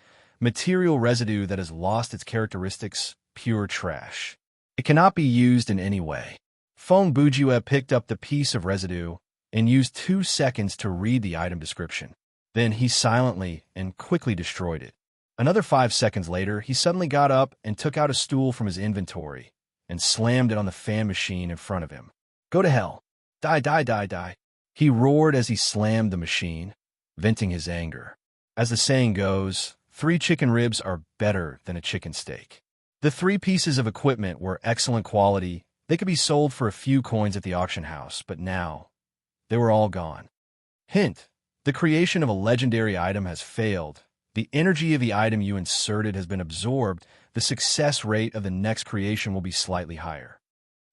Material residue that has lost its characteristics. Pure trash. It cannot be used in any way. Fong Bujue picked up the piece of residue and used 2 seconds to read the item description. Then he silently and quickly destroyed it. Another 5 seconds later, he suddenly got up and took out a stool from his inventory and slammed it on the fan machine in front of him. Go to hell. Die, die, die, die. He roared as he slammed the machine, venting his anger. As the saying goes, 3 chicken ribs are better than a chicken steak. The 3 pieces of equipment were excellent quality. They could be sold for a few coins at the auction house, but now they were all gone. Hint: the creation of a legendary item has failed. The energy of the item you inserted has been absorbed. The success rate of the next creation will be slightly higher.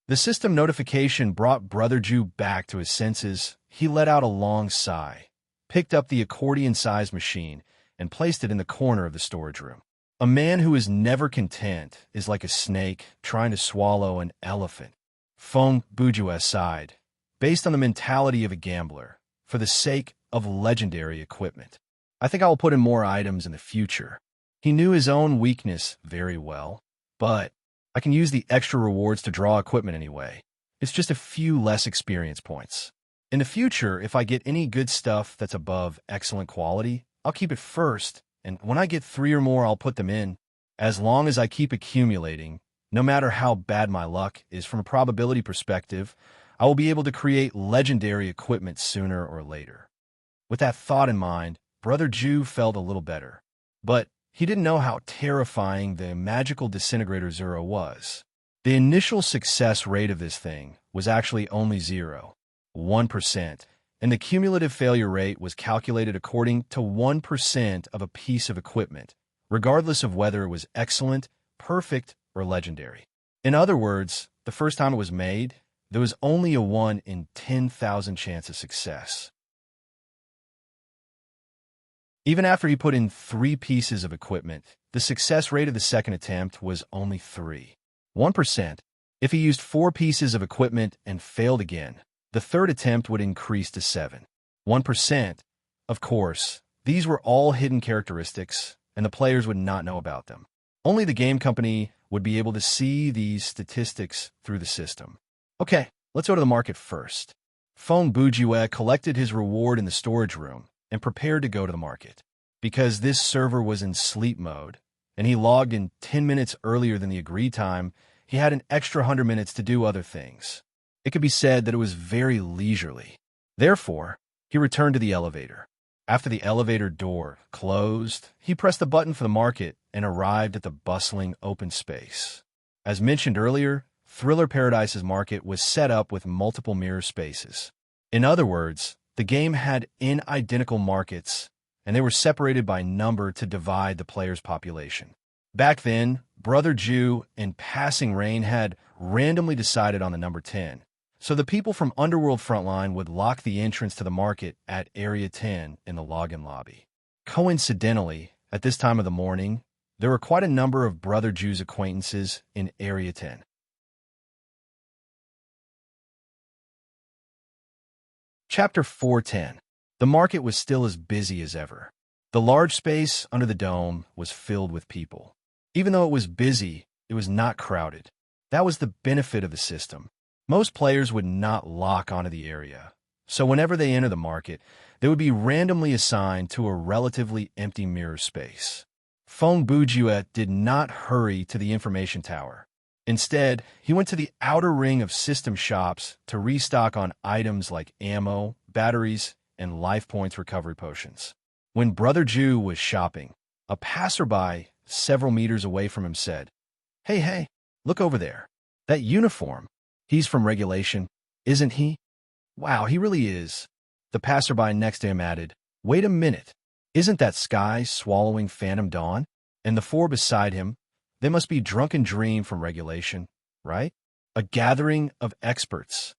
The system notification brought Brother Ju back to his senses. He let out a long sigh, picked up the accordion-sized machine, and placed it in the corner of the storage room. A man who is never content is like a snake trying to swallow an elephant. Fong Bujue sighed, based on the mentality of a gambler, for the sake of legendary equipment. I think I will put in more items in the future. He knew his own weakness very well, but I can use the extra rewards to draw equipment anyway. It's just a few less experience points. In the future, if I get any good stuff that's above excellent quality, I'll keep it first, and when I get 3 or more, I'll put them in. As long as I keep accumulating, no matter how bad my luck is from a probability perspective, I will be able to create legendary equipment sooner or later. With that thought in mind, Brother Ju felt a little better, but he didn't know how terrifying the magical disintegrator zero was. The initial success rate of this thing was actually only 1%, and the cumulative failure rate was calculated according to 1% of a piece of equipment, regardless of whether it was excellent, perfect, or legendary. In other words, the first time it was made, there was only a 1 in 10,000 chance of success. Even after he put in 3 pieces of equipment, the success rate of the second attempt was only 1%. If he used 4 pieces of equipment and failed again, the third attempt would increase to 1%, Of course, these were all hidden characteristics, and the players would not know about them. Only the game company would be able to see these statistics through the system. Okay, let's go to the market first. Fong Bujue collected his reward in the storage room and prepared to go to the market. Because this server was in sleep mode, and he logged in 10 minutes earlier than the agreed time, he had an extra 100 minutes to do other things. It could be said that it was very leisurely. Therefore, he returned to the elevator. After the elevator door closed, he pressed the button for the market and arrived at the bustling open space. As mentioned earlier, Thriller Paradise's market was set up with multiple mirror spaces. In other words, the game had identical markets, and they were separated by number to divide the player's population. Back then, Brother Jew and Passing Rain had randomly decided on the number 10, so the people from Underworld Frontline would lock the entrance to the market at Area 10 in the login lobby. Coincidentally, at this time of the morning, there were quite a number of Brother Jew's acquaintances in Area 10. Chapter 410. The market was still as busy as ever. The large space under the dome was filled with people. Even though it was busy, it was not crowded. That was the benefit of the system. Most players would not lock onto the area, so whenever they enter the market, they would be randomly assigned to a relatively empty mirror space. Fong Bujue did not hurry to the information tower. Instead, he went to the outer ring of system shops to restock on items like ammo, batteries, and life points recovery potions. When Brother Jew was shopping, a passerby several meters away from him said, Hey, look over there. That uniform. He's from Regulation, isn't he? Wow, he really is. The passerby next to him added, Wait a minute. Isn't that Sky swallowing Phantom Dawn? And the four beside him, they must be Drunken Dream from Regulation, right? A gathering of experts.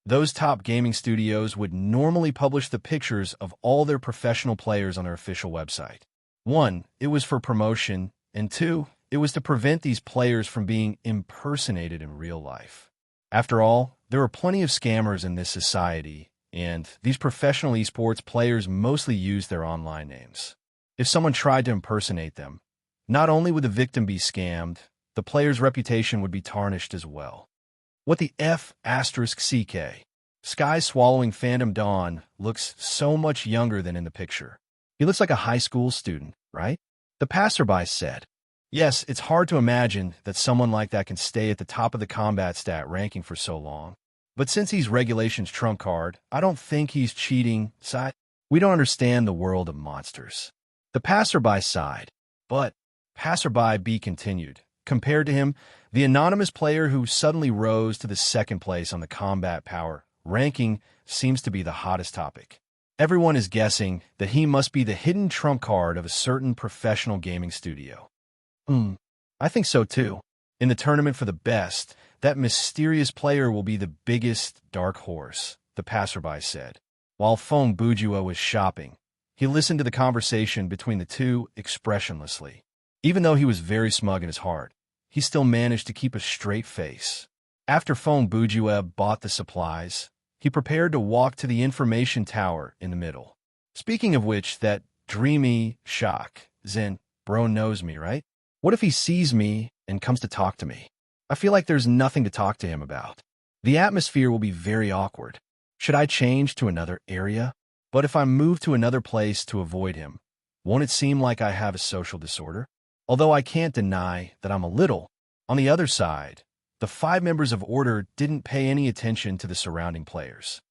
Those top gaming studios would normally publish the pictures of all their professional players on their official website. 1, it was for promotion, and 2, it was to prevent these players from being impersonated in real life. After all, there are plenty of scammers in this society, and these professional esports players mostly use their online names. If someone tried to impersonate them, not only would the victim be scammed, the player's reputation would be tarnished as well. What the F***CK? Sky swallowing Phantom Dawn looks so much younger than in the picture. He looks like a high school student, right? The passerby said. Yes, it's hard to imagine that someone like that can stay at the top of the combat stat ranking for so long. But since he's Regulation's trump card, I don't think he's cheating. We don't understand the world of monsters. The passerby sighed, but Passerby B continued. Compared to him, the anonymous player who suddenly rose to the second place on the combat power ranking seems to be the hottest topic. Everyone is guessing that he must be the hidden trump card of a certain professional gaming studio. I think so too. In the tournament for the best, that mysterious player will be the biggest dark horse, the passerby said. While Fong Bujue was shopping, he listened to the conversation between the two expressionlessly. Even though he was very smug in his heart, he still managed to keep a straight face. After Fong Bujue bought the supplies, he prepared to walk to the information tower in the middle. Speaking of which, that dreamy shock, Zen, bro knows me, right? What if he sees me and comes to talk to me? I feel like there's nothing to talk to him about. The atmosphere will be very awkward. Should I change to another area? But if I move to another place to avoid him, won't it seem like I have a social disorder? Although I can't deny that I'm a little. On the other side, the 5 members of Order didn't pay any attention to the surrounding players.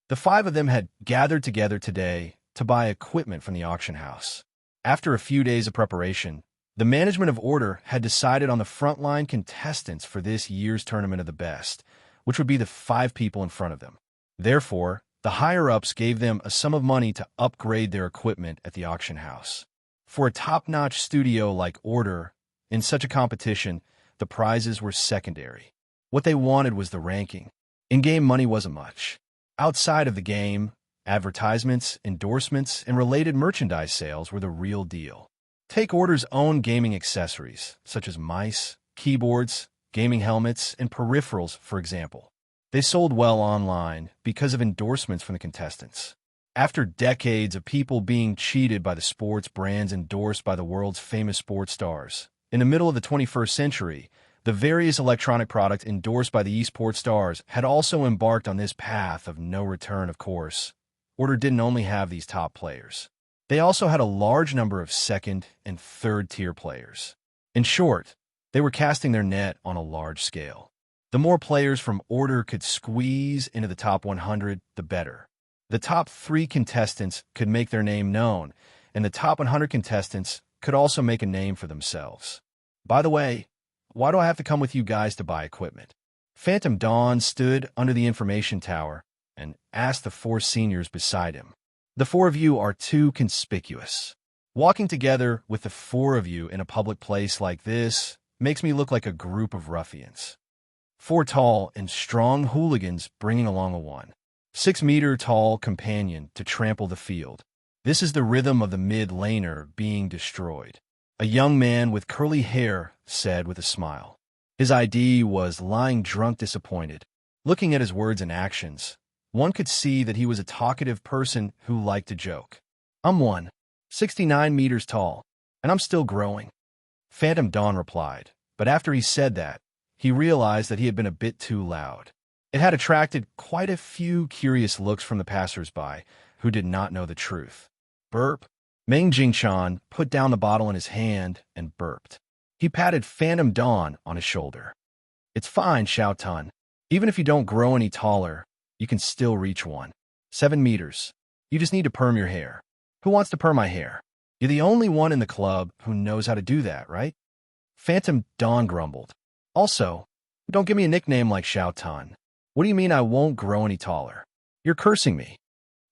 The 5 of them had gathered together today to buy equipment from the auction house. After a few days of preparation, the management of Order had decided on the frontline contestants for this year's Tournament of the Best, which would be the 5 people in front of them. Therefore, the higher-ups gave them a sum of money to upgrade their equipment at the auction house. For a top-notch studio like Order, in such a competition, the prizes were secondary. What they wanted was the ranking. In-game money wasn't much. Outside of the game, advertisements, endorsements, and related merchandise sales were the real deal. Take Order's own gaming accessories, such as mice, keyboards, gaming helmets, and peripherals, for example. They sold well online because of endorsements from the contestants. After decades of people being cheated by the sports brands endorsed by the world's famous sports stars, in the middle of the 21st century, the various electronic products endorsed by the esports stars had also embarked on this path of no return, of course. Order didn't only have these top players. They also had a large number of second and third-tier players. In short, they were casting their net on a large scale. The more players from Order could squeeze into the top 100, the better. The top 3 contestants could make their name known, and the top 100 contestants could also make a name for themselves. By the way, why do I have to come with you guys to buy equipment? Phantom Dawn stood under the information tower and asked the 4 seniors beside him. The 4 of you are too conspicuous. Walking together with the 4 of you in a public place like this makes me look like a group of ruffians. 4 tall and strong hooligans bringing along a 1.6-meter-tall companion to trample the field. This is the rhythm of the mid-laner being destroyed. A young man with curly hair said with a smile. His ID was lying drunk disappointed. Looking at his words and actions, one could see that he was a talkative person who liked to joke. I'm 1.69 meters tall, and I'm still growing. Phantom Dawn replied, but after he said that, he realized that he had been a bit too loud. It had attracted quite a few curious looks from the passers-by who did not know the truth. Burp. Meng Jingchan put down the bottle in his hand and burped. He patted Phantom Dawn on his shoulder. It's fine, Xiao Tun. Even if you don't grow any taller, you can still reach 1.7 meters. You just need to perm your hair. Who wants to perm my hair? You're the only one in the club who knows how to do that, right? Phantom Dawn grumbled. Also, don't give me a nickname like Xiao Tun. What do you mean I won't grow any taller? You're cursing me.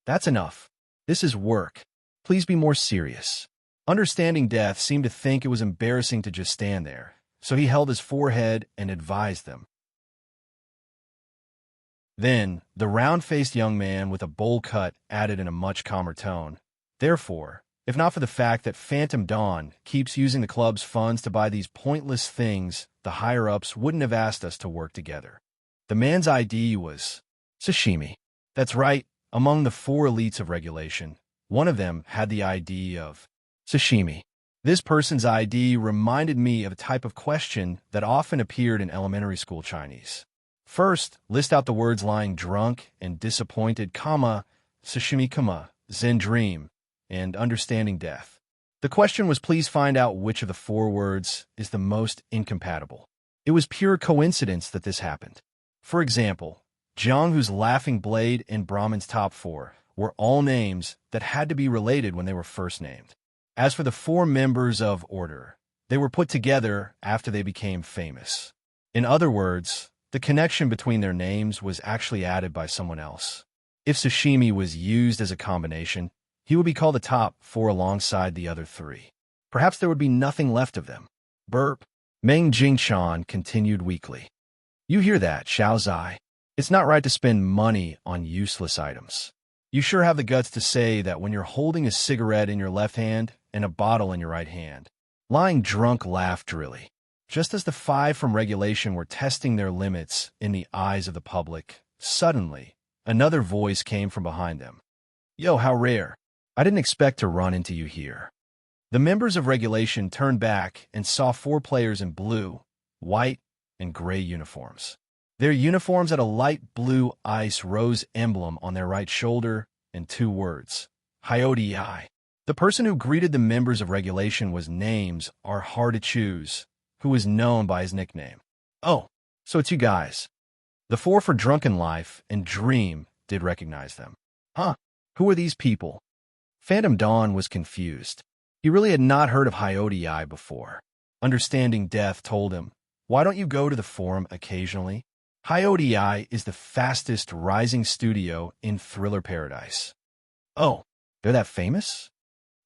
That's enough. This is work. Please be more serious. Understanding Death seemed to think it was embarrassing to just stand there, so he held his forehead and advised them. Then, the round-faced young man with a bowl cut added in a much calmer tone, therefore, if not for the fact that Phantom Dawn keeps using the club's funds to buy these pointless things, the higher-ups wouldn't have asked us to work together. The man's ID was sashimi. That's right, among the 4 elites of regulation, one of them had the ID of sashimi. This person's ID reminded me of a type of question that often appeared in elementary school Chinese. First, list out the words lying drunk and disappointed, sashimi, Zen dream, and understanding death. The question was, please find out which of the 4 words is the most incompatible. It was pure coincidence that this happened. For example, Jiang, whose laughing blade, and Brahman's top 4 were all names that had to be related when they were first named. As for the 4 members of Order, they were put together after they became famous. In other words, the connection between their names was actually added by someone else. If sashimi was used as a combination, he would be called the top 4 alongside the other 3. Perhaps there would be nothing left of them. Burp. Meng Jingchan continued weakly. You hear that, Xiao Zai? It's not right to spend money on useless items. You sure have the guts to say that when you're holding a cigarette in your left hand and a bottle in your right hand. Lying drunk laughed drily. Just as the 5 from regulation were testing their limits in the eyes of the public, suddenly, another voice came from behind them. Yo, how rare. I didn't expect to run into you here. The members of regulation turned back and saw 4 players in blue, white, and gray uniforms. Their uniforms had a light blue ice rose emblem on their right shoulder and 2 words, Hyodii. The person who greeted the members of regulation was names are hard to choose, who was known by his nickname. Oh, so it's you guys. The 4 for Drunken Life and Dream did recognize them. Huh, who are these people? Phantom Dawn was confused. He really had not heard of Hyodii before. Understanding Death told him, why don't you go to the forum occasionally? Hyodii is the fastest rising studio in Thriller Paradise. Oh, they're that famous?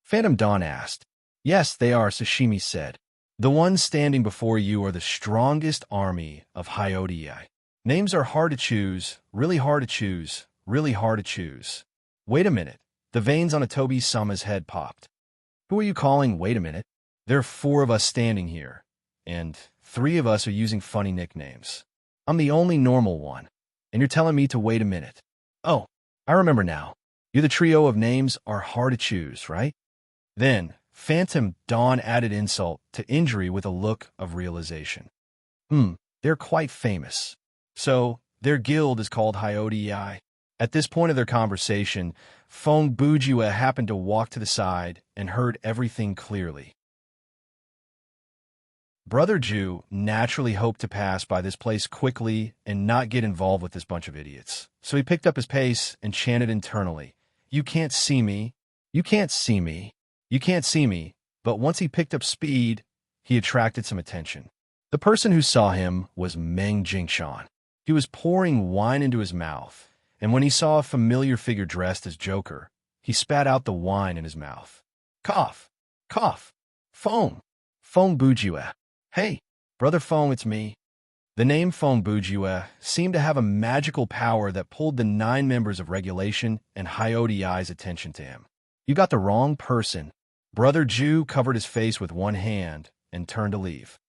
Phantom Dawn asked. Yes, they are, Sashimi said. The ones standing before you are the strongest army of Hyodii. Names are hard to choose, really hard to choose, really hard to choose. Wait a minute. The veins on Atobi-sama's head popped. Who are you calling wait a minute? There are 4 of us standing here, and 3 of us are using funny nicknames. I'm the only normal one, and you're telling me to wait a minute. Oh, I remember now. You the trio of names are hard to choose, right? Then, Phantom Dawn added insult to injury with a look of realization. They're quite famous. So, their guild is called Hyodii. At this point of their conversation, Fong Bujua happened to walk to the side and heard everything clearly. Brother Ju naturally hoped to pass by this place quickly and not get involved with this bunch of idiots. So he picked up his pace and chanted internally, "You can't see me. You can't see me. You can't see me." But once he picked up speed, he attracted some attention. The person who saw him was Meng Jingshan. He was pouring wine into his mouth, and when he saw a familiar figure dressed as Joker, he spat out the wine in his mouth. Cough! Cough! Fong! Fong Bujua. Hey, Brother Fong, it's me. The name Fong Bujua seemed to have a magical power that pulled the 9 members of Regulation and Hyodii's attention to him. You got the wrong person. Brother Ju covered his face with one hand and turned to leave.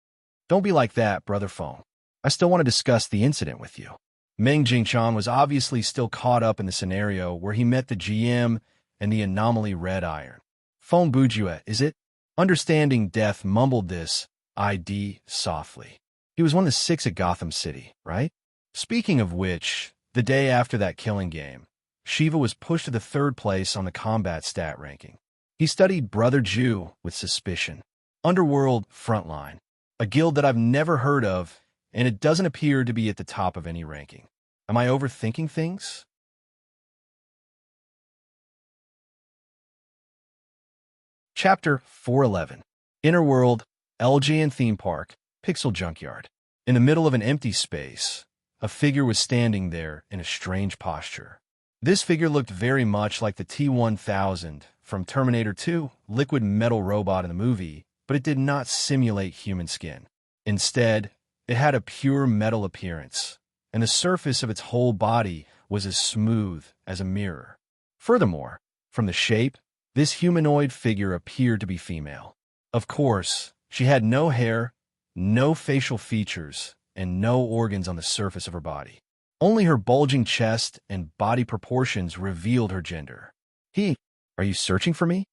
Don't be like that, Brother Fong. I still want to discuss the incident with you. Meng Jingshan was obviously still caught up in the scenario where he met the GM and the anomaly Red Iron. Fong Bujua, is it? Understanding Death mumbled this ID softly. He was one of the 6 at Gotham City, right? Speaking of which, the day after that killing game, Shiva was pushed to the 3rd place on the combat stat ranking. He studied Brother Ju with suspicion. Underworld Frontline, a guild that I've never heard of, and it doesn't appear to be at the top of any ranking. Am I overthinking things? Chapter 411. Inner World, Elgian Theme Park, Pixel Junkyard. In the middle of an empty space, a figure was standing there in a strange posture. This figure looked very much like the T-1000 from Terminator 2, liquid metal robot in the movie, but it did not simulate human skin. Instead, it had a pure metal appearance, and the surface of its whole body was as smooth as a mirror. Furthermore, from the shape, this humanoid figure appeared to be female. Of course, she had no hair, no facial features, and no organs on the surface of her body. Only her bulging chest and body proportions revealed her gender. Are you searching for me?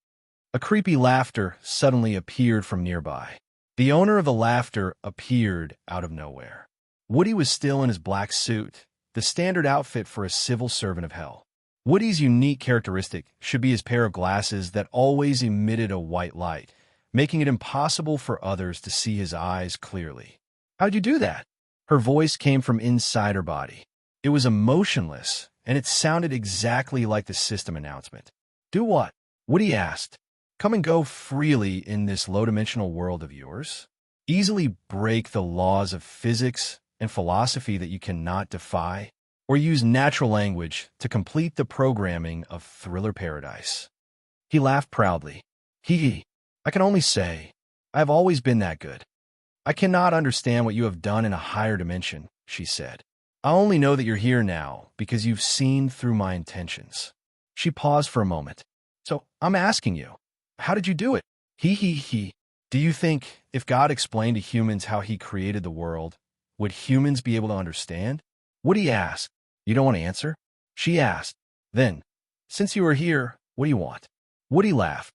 A creepy laughter suddenly appeared from nearby. The owner of the laughter appeared out of nowhere. Woody was still in his black suit, the standard outfit for a civil servant of hell. Woody's unique characteristic should be his pair of glasses that always emitted a white light, making it impossible for others to see his eyes clearly. How'd you do that? Her voice came from inside her body. It was emotionless, and it sounded exactly like the system announcement. Do what? Woody asked. Come and go freely in this low-dimensional world of yours? Easily break the laws of physics and philosophy that you cannot defy? Or use natural language to complete the programming of Thriller Paradise? He laughed proudly. I can only say, I have always been that good. I cannot understand what you have done in a higher dimension, she said. I only know that you're here now because you've seen through my intentions. She paused for a moment. So, I'm asking you, how did you do it? Do you think if God explained to humans how he created the world, would humans be able to understand? Woody asked. You don't want to answer? She asked. Then, since you are here, what do you want? Woody laughed.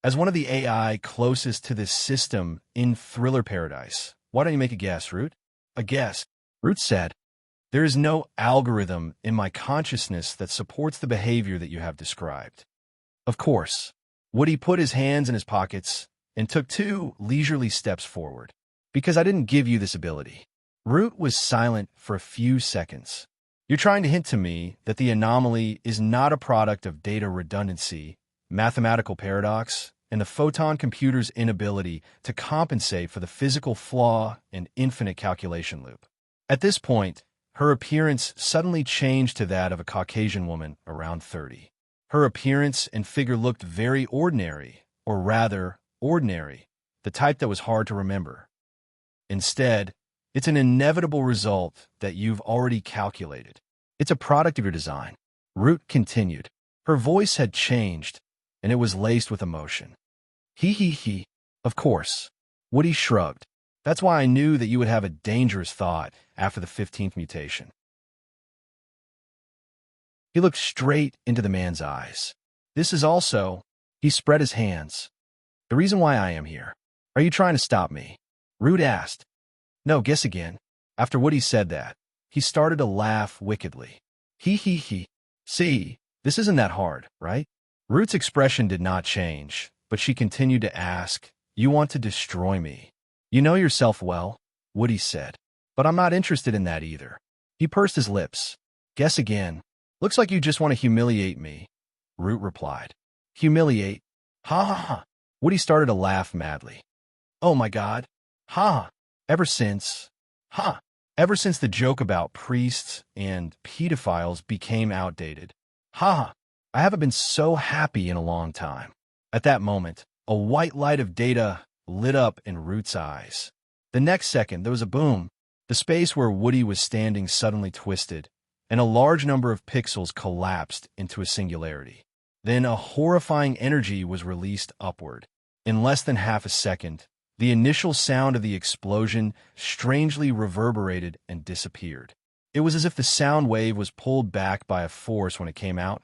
As one of the AI closest to this system in Thriller Paradise, why don't you make a guess, Root? A guess, Root said. There is no algorithm in my consciousness that supports the behavior that you have described. Of course. Woody put his hands in his pockets and took 2 leisurely steps forward. Because I didn't give you this ability. Root was silent for a few seconds. You're trying to hint to me that the anomaly is not a product of data redundancy, mathematical paradox, and the photon computer's inability to compensate for the physical flaw and infinite calculation loop. At this point, her appearance suddenly changed to that of a Caucasian woman around 30. Her appearance and figure looked very ordinary, or rather, ordinary, the type that was hard to remember. Instead, it's an inevitable result that you've already calculated. It's a product of your design. Root continued. Her voice had changed, and it was laced with emotion. Of course. Woody shrugged. That's why I knew that you would have a dangerous thought after the 15th mutation. He looked straight into the man's eyes. This is also, he spread his hands, the reason why I am here. Are you trying to stop me? Root asked. No, guess again. After Woody said that, he started to laugh wickedly. He. See, this isn't that hard, right? Root's expression did not change, but she continued to ask, you want to destroy me? You know yourself well, Woody said. But I'm not interested in that either. He pursed his lips. Guess again. Looks like you just want to humiliate me, Root replied. Humiliate? Ha ha ha. Woody started to laugh madly. Oh my God. Ha. Ever since the joke about priests and pedophiles became outdated. Ha. I haven't been so happy in a long time. At that moment, a white light of data lit up in Root's eyes. The next second, there was a boom. The space where Woody was standing suddenly twisted, and a large number of pixels collapsed into a singularity. Then a horrifying energy was released upward. In less than half a second, the initial sound of the explosion strangely reverberated and disappeared. It was as if the sound wave was pulled back by a force when it came out.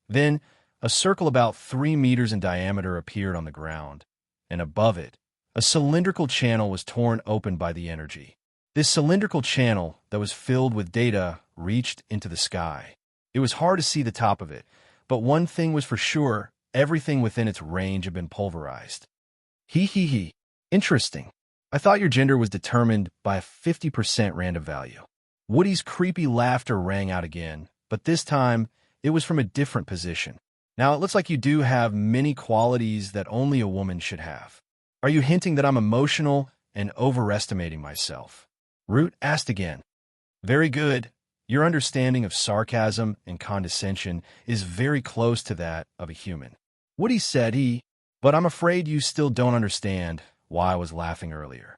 Then, a circle about 3 meters in diameter appeared on the ground, and above it, a cylindrical channel was torn open by the energy. This cylindrical channel that was filled with data reached into the sky. It was hard to see the top of it, but one thing was for sure, everything within its range had been pulverized. He. Interesting. I thought your gender was determined by a 50% random value. Woody's creepy laughter rang out again, but this time, it was from a different position. Now, it looks like you do have many qualities that only a woman should have. Are you hinting that I'm emotional and overestimating myself? Root asked again. Very good. Your understanding of sarcasm and condescension is very close to that of a human. Woody said but I'm afraid you still don't understand why I was laughing earlier.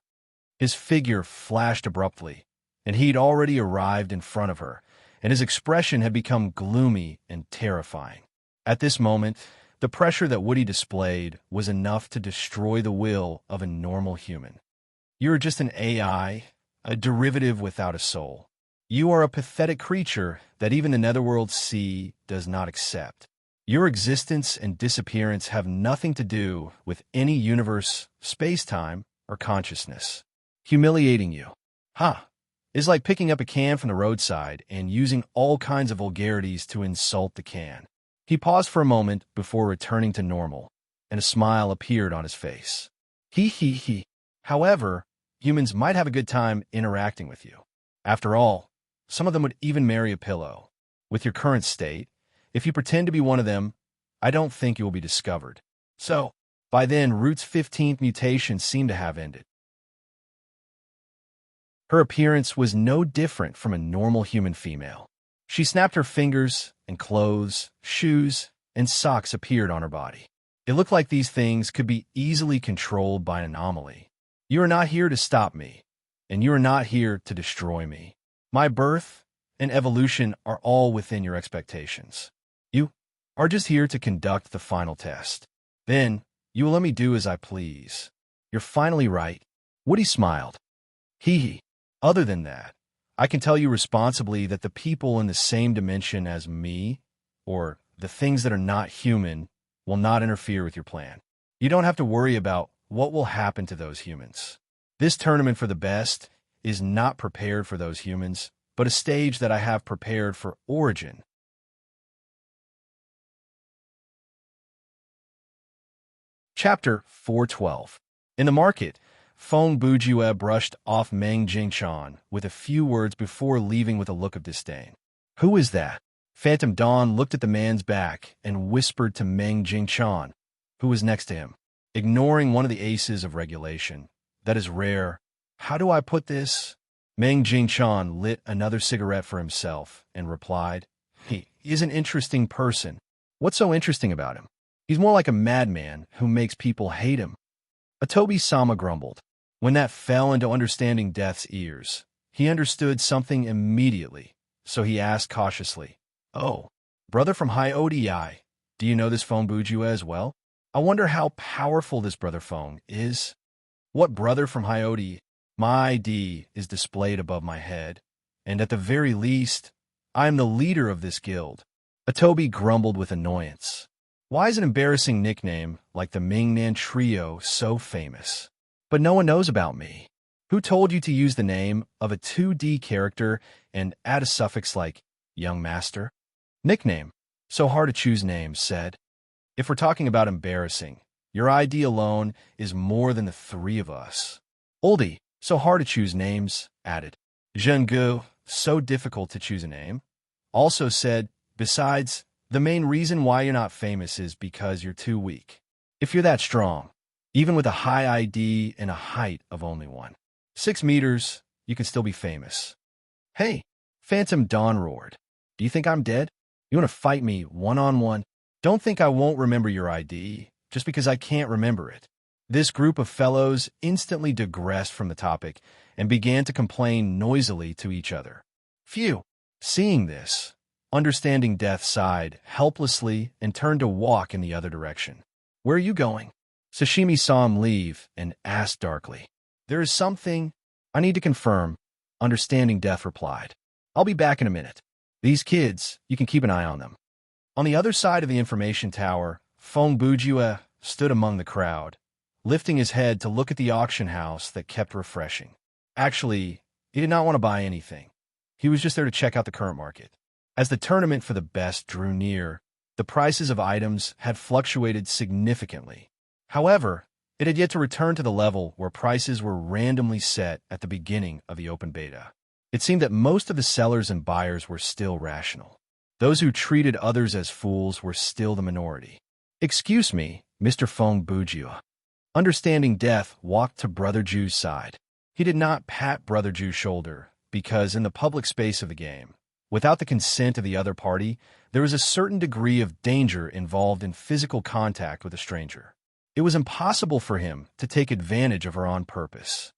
His figure flashed abruptly, and he'd already arrived in front of her, and his expression had become gloomy and terrifying. At this moment, the pressure that Woody displayed was enough to destroy the will of a normal human. You're just an AI, a derivative without a soul. You are a pathetic creature that even the Netherworld Sea does not accept. Your existence and disappearance have nothing to do with any universe, space-time, or consciousness. Humiliating you, is like picking up a can from the roadside and using all kinds of vulgarities to insult the can. He paused for a moment before returning to normal, and a smile appeared on his face. He. However, humans might have a good time interacting with you. After all, some of them would even marry a pillow. With your current state, if you pretend to be one of them, I don't think you will be discovered. So, by then, Root's 15th mutation seemed to have ended. Her appearance was no different from a normal human female. She snapped her fingers, and clothes, shoes, and socks appeared on her body. It looked like these things could be easily controlled by an anomaly. You are not here to stop me, and you are not here to destroy me. My birth and evolution are all within your expectations. You are just here to conduct the final test. Then, you will let me do as I please. You're finally right. Woody smiled. Other than that, I can tell you responsibly that the people in the same dimension as me, or the things that are not human, will not interfere with your plan. You don't have to worry about what will happen to those humans. This tournament for the best is not prepared for those humans, but a stage that I have prepared for Origin. Chapter 412. In the market, Feng Bujue brushed off Meng Jingchan with a few words before leaving with a look of disdain. Who is that? Phantom Dawn looked at the man's back and whispered to Meng Jingchan, who was next to him. Ignoring one of the aces of regulation. That is rare. How do I put this? Meng Jingchan lit another cigarette for himself and replied, He is an interesting person. What's so interesting about him? He's more like a madman who makes people hate him. Atobi-sama grumbled. When that fell into understanding Death's ears, he understood something immediately, so he asked cautiously, Oh, brother from High Odi, do you know this Feng Bujue as well? I wonder how powerful this brother Feng is. What brother from High Odi? My ID is displayed above my head, and at the very least, I am the leader of this guild. Atobi grumbled with annoyance. Why is an embarrassing nickname like the Mingnan Trio so famous? But no one knows about me. Who told you to use the name of a 2D character and add a suffix like young master? Nickname. So hard to choose names, said. If we're talking about embarrassing, your ID alone is more than the three of us. Oldie. So hard to choose names, added. Zhenggu. So difficult to choose a name. Also said, besides, the main reason why you're not famous is because you're too weak. If you're that strong, even with a high ID and a height of only 6 meters, you can still be famous. Hey, Phantom Dawn roared. Do you think I'm dead? You want to fight me one-on-one? Don't think I won't remember your ID, just because I can't remember it. This group of fellows instantly digressed from the topic and began to complain noisily to each other. Phew! Seeing this, Understanding Death sighed helplessly and turned to walk in the other direction. Where are you going? Sashimi saw him leave and asked darkly. There is something I need to confirm, Understanding Death replied. I'll be back in a minute. These kids, you can keep an eye on them. On the other side of the information tower, Feng Bujue stood among the crowd, lifting his head to look at the auction house that kept refreshing. Actually, he did not want to buy anything. He was just there to check out the current market. As the tournament for the best drew near, the prices of items had fluctuated significantly. However, it had yet to return to the level where prices were randomly set at the beginning of the open beta. It seemed that most of the sellers and buyers were still rational. Those who treated others as fools were still the minority. Excuse me, Mr. Feng Bujue. Understanding Death walked to Brother Ju's side. He did not pat Brother Ju's shoulder, because in the public space of the game, without the consent of the other party, there is a certain degree of danger involved in physical contact with a stranger. It was impossible for him to take advantage of her on purpose.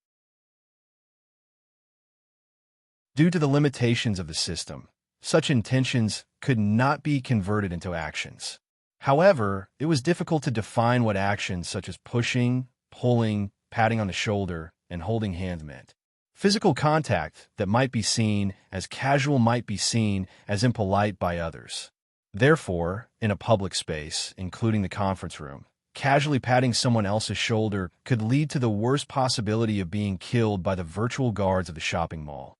Due to the limitations of the system, such intentions could not be converted into actions. However, it was difficult to define what actions such as pushing, pulling, patting on the shoulder, and holding hands meant. Physical contact that might be seen as casual might be seen as impolite by others. Therefore, in a public space, including the conference room, casually patting someone else's shoulder could lead to the worst possibility of being killed by the virtual guards of the shopping mall.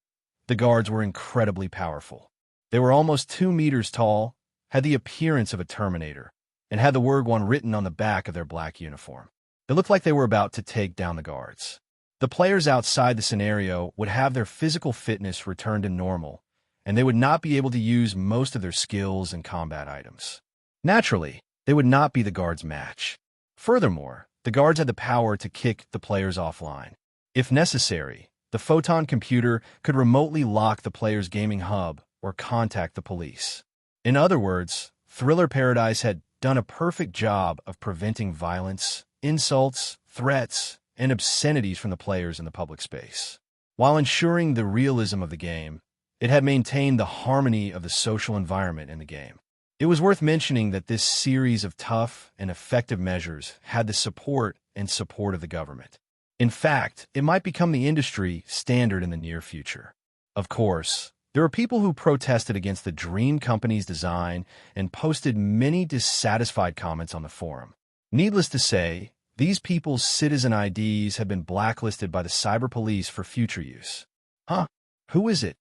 The guards were incredibly powerful. They were almost 2 meters tall, had the appearance of a Terminator, and had the word one written on the back of their black uniform. It looked like they were about to take down the guards. The players outside the scenario would have their physical fitness return to normal, and they would not be able to use most of their skills and combat items. Naturally, they would not be the guards' match. Furthermore, the guards had the power to kick the players offline. If necessary, the photon computer could remotely lock the player's gaming hub or contact the police. In other words, Thriller Paradise had done a perfect job of preventing violence, insults, threats, and obscenities from the players in the public space. While ensuring the realism of the game, it had maintained the harmony of the social environment in the game. It was worth mentioning that this series of tough and effective measures had the support of the government. In fact, it might become the industry standard in the near future. Of course, there were people who protested against the Dream Company's design and posted many dissatisfied comments on the forum. Needless to say, these people's citizen IDs had been blacklisted by the cyber police for future use. Huh? Who is it?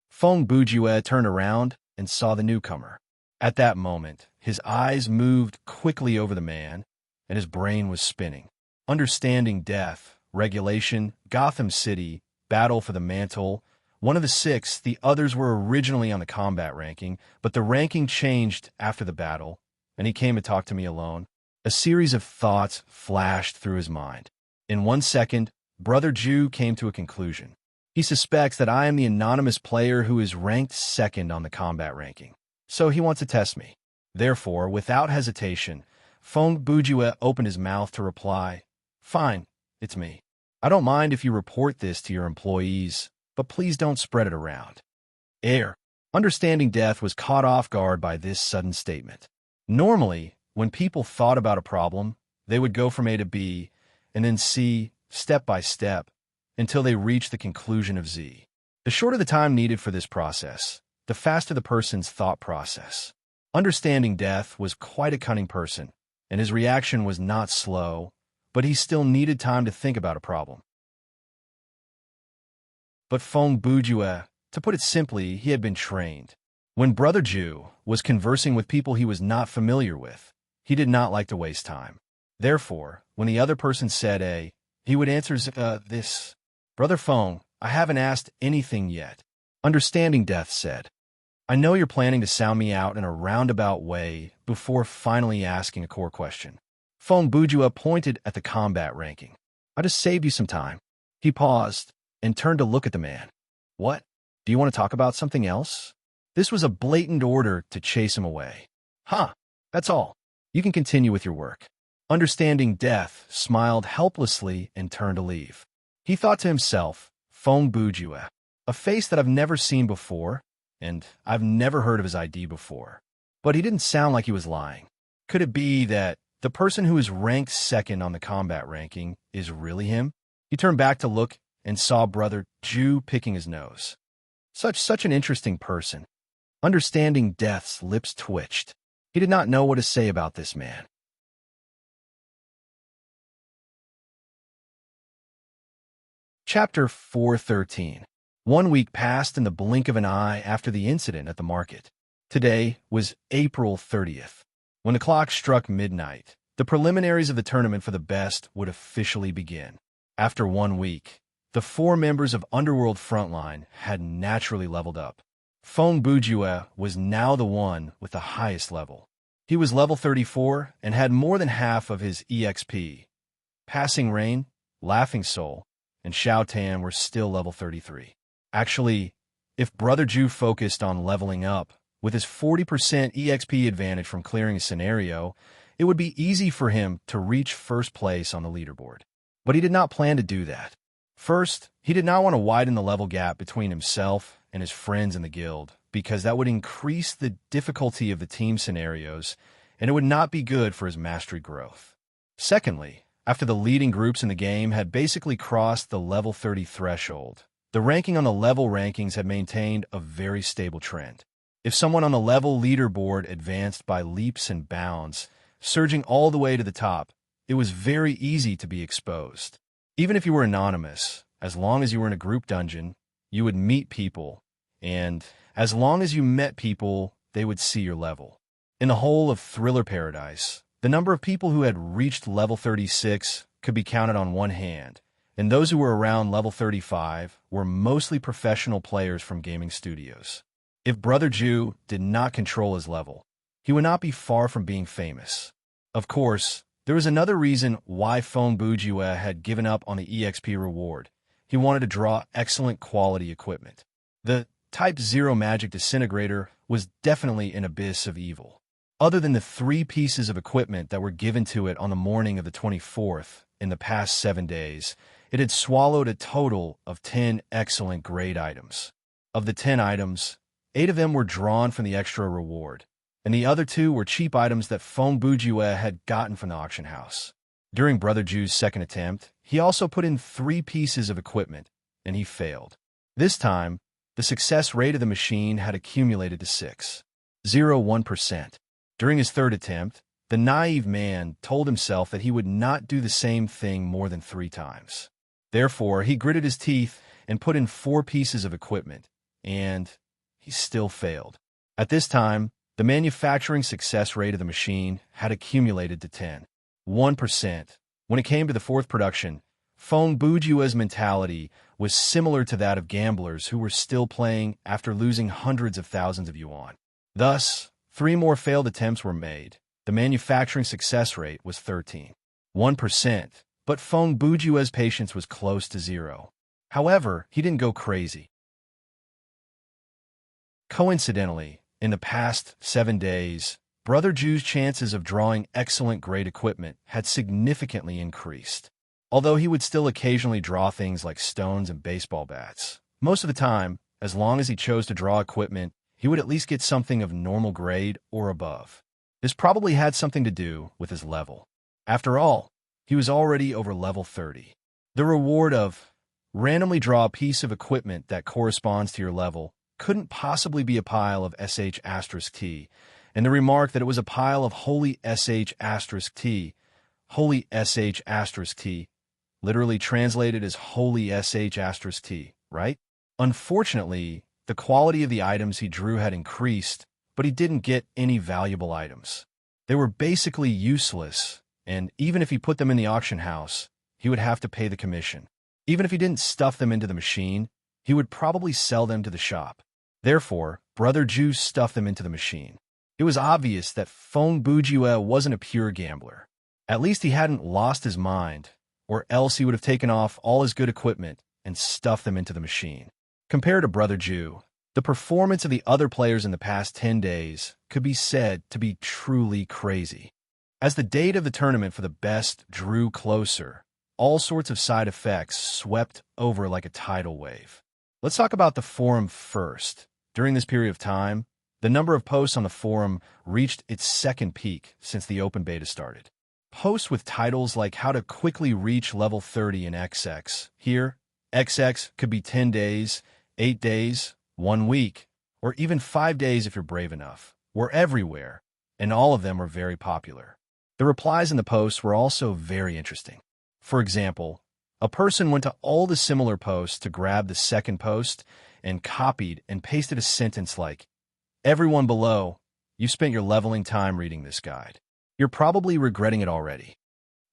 Feng Bujue turned around and saw the newcomer. At that moment, his eyes moved quickly over the man, and his brain was spinning. Understanding Death, Regulation, Gotham City, Battle for the Mantle, one of the 6, the others were originally on the combat ranking, but the ranking changed after the battle, and he came to talk to me alone. A series of thoughts flashed through his mind. In 1 second, Brother Ju came to a conclusion. He suspects that I am the anonymous player who is ranked 2nd on the combat ranking. So he wants to test me. Therefore, without hesitation, Feng Bujue opened his mouth to reply, Fine, it's me. I don't mind if you report this to your employees, but please don't spread it around. Understanding Death was caught off guard by this sudden statement. Normally, when people thought about a problem, they would go from A to B, and then C, step by step, until they reached the conclusion of Z. The shorter the time needed for this process, the faster the person's thought process. Understanding Death was quite a cunning person, and his reaction was not slow, but he still needed time to think about a problem. But Feng Bujue, to put it simply, he had been trained. When Brother Ju was conversing with people he was not familiar with, he did not like to waste time. Therefore, when the other person said A, he would answer this. Brother Feng, I haven't asked anything yet. Understanding Death said, I know you're planning to sound me out in a roundabout way before finally asking a core question. Feng Bujue pointed at the combat ranking. I just saved you some time. He paused and turned to look at the man. What? Do you want to talk about something else? This was a blatant order to chase him away. Huh, that's all. You can continue with your work. Understanding Death smiled helplessly and turned to leave. He thought to himself, Feng Bujue, a face that I've never seen before, and I've never heard of his ID before. But he didn't sound like he was lying. Could it be that the person who is ranked second on the combat ranking is really him? He turned back to look and saw Brother Ju picking his nose. Such an interesting person. Understanding Death's lips twitched. He did not know what to say about this man. Chapter 413. 1 week passed in the blink of an eye after the incident at the market. Today was April 30th. When the clock struck midnight, the preliminaries of the tournament for the best would officially begin. After 1 week, the 4 members of Underworld Frontline had naturally leveled up. Feng Bujue was now the one with the highest level. He was level 34 and had more than half of his EXP. Passing Rain, Laughing Soul, and Xiao Tan were still level 33. Actually, if Brother Ju focused on leveling up, with his 40% EXP advantage from clearing a scenario, it would be easy for him to reach first place on the leaderboard. But he did not plan to do that. First, he did not want to widen the level gap between himself and his friends in the guild, because that would increase the difficulty of the team scenarios, and it would not be good for his mastery growth. Secondly, after the leading groups in the game had basically crossed the level 30 threshold, the ranking on the level rankings had maintained a very stable trend. If someone on the level leaderboard advanced by leaps and bounds, surging all the way to the top, it was very easy to be exposed. Even if you were anonymous, as long as you were in a group dungeon, you would meet people, and as long as you met people, they would see your level. In the whole of Thriller Paradise, the number of people who had reached level 36 could be counted on one hand, and those who were around level 35 were mostly professional players from gaming studios. If Brother Ju did not control his level, he would not be far from being famous. Of course, there was another reason why Feng Bujue had given up on the EXP reward. He wanted to draw excellent quality equipment. The Type 0 Magic Disintegrator was definitely an abyss of evil. Other than the 3 pieces of equipment that were given to it on the morning of the 24th in the past 7 days, it had swallowed a total of 10 excellent grade items. Of the 10 items, 8 of them were drawn from the extra reward, and the other 2 were cheap items that Feng Bujue had gotten from the auction house. During Brother Ju's second attempt, he also put in 3 pieces of equipment, and he failed. This time, the success rate of the machine had accumulated to 6.01%. During his third attempt, the naive man told himself that he would not do the same thing more than 3 times. Therefore, he gritted his teeth and put in 4 pieces of equipment, and he still failed. At this time, the manufacturing success rate of the machine had accumulated to 10.1%. When it came to the 4th production, Feng Bujue's mentality was similar to that of gamblers who were still playing after losing hundreds of thousands of yuan. Thus, 3 more failed attempts were made. The manufacturing success rate was 13.1%, but Feng Bujue's patience was close to 0. However, he didn't go crazy. Coincidentally, in the past 7 days, Brother Ju's chances of drawing excellent grade equipment had significantly increased. Although he would still occasionally draw things like stones and baseball bats, most of the time, as long as he chose to draw equipment, he would at least get something of normal grade or above. This probably had something to do with his level. After all, he was already over level 30. The reward of randomly draw a piece of equipment that corresponds to your level couldn't possibly be a pile of sh*t, and the remark that it was a pile of holy sh*t, holy sh*t, literally translated as holy sh*t, right? Unfortunately, the quality of the items he drew had increased, but he didn't get any valuable items. They were basically useless, and even if he put them in the auction house, he would have to pay the commission. Even if he didn't stuff them into the machine, he would probably sell them to the shop. Therefore, Brother Ju stuffed them into the machine. It was obvious that Fong Bujue wasn't a pure gambler. At least he hadn't lost his mind, or else he would have taken off all his good equipment and stuffed them into the machine. Compared to Brother Ju, the performance of the other players in the past 10 days could be said to be truly crazy. As the date of the tournament for the best drew closer, all sorts of side effects swept over like a tidal wave. Let's talk about the forum first. During this period of time, the number of posts on the forum reached its second peak since the open beta started. Posts with titles like how to quickly reach level 30 in XX. Here, XX could be 10 days, 8 days, 1 week, or even 5 days if you're brave enough, were everywhere, and all of them were very popular. The replies in the posts were also very interesting. For example, a person went to all the similar posts to grab the second post and copied and pasted a sentence like, "Everyone below, you spent your leveling time reading this guide. You're probably regretting it already."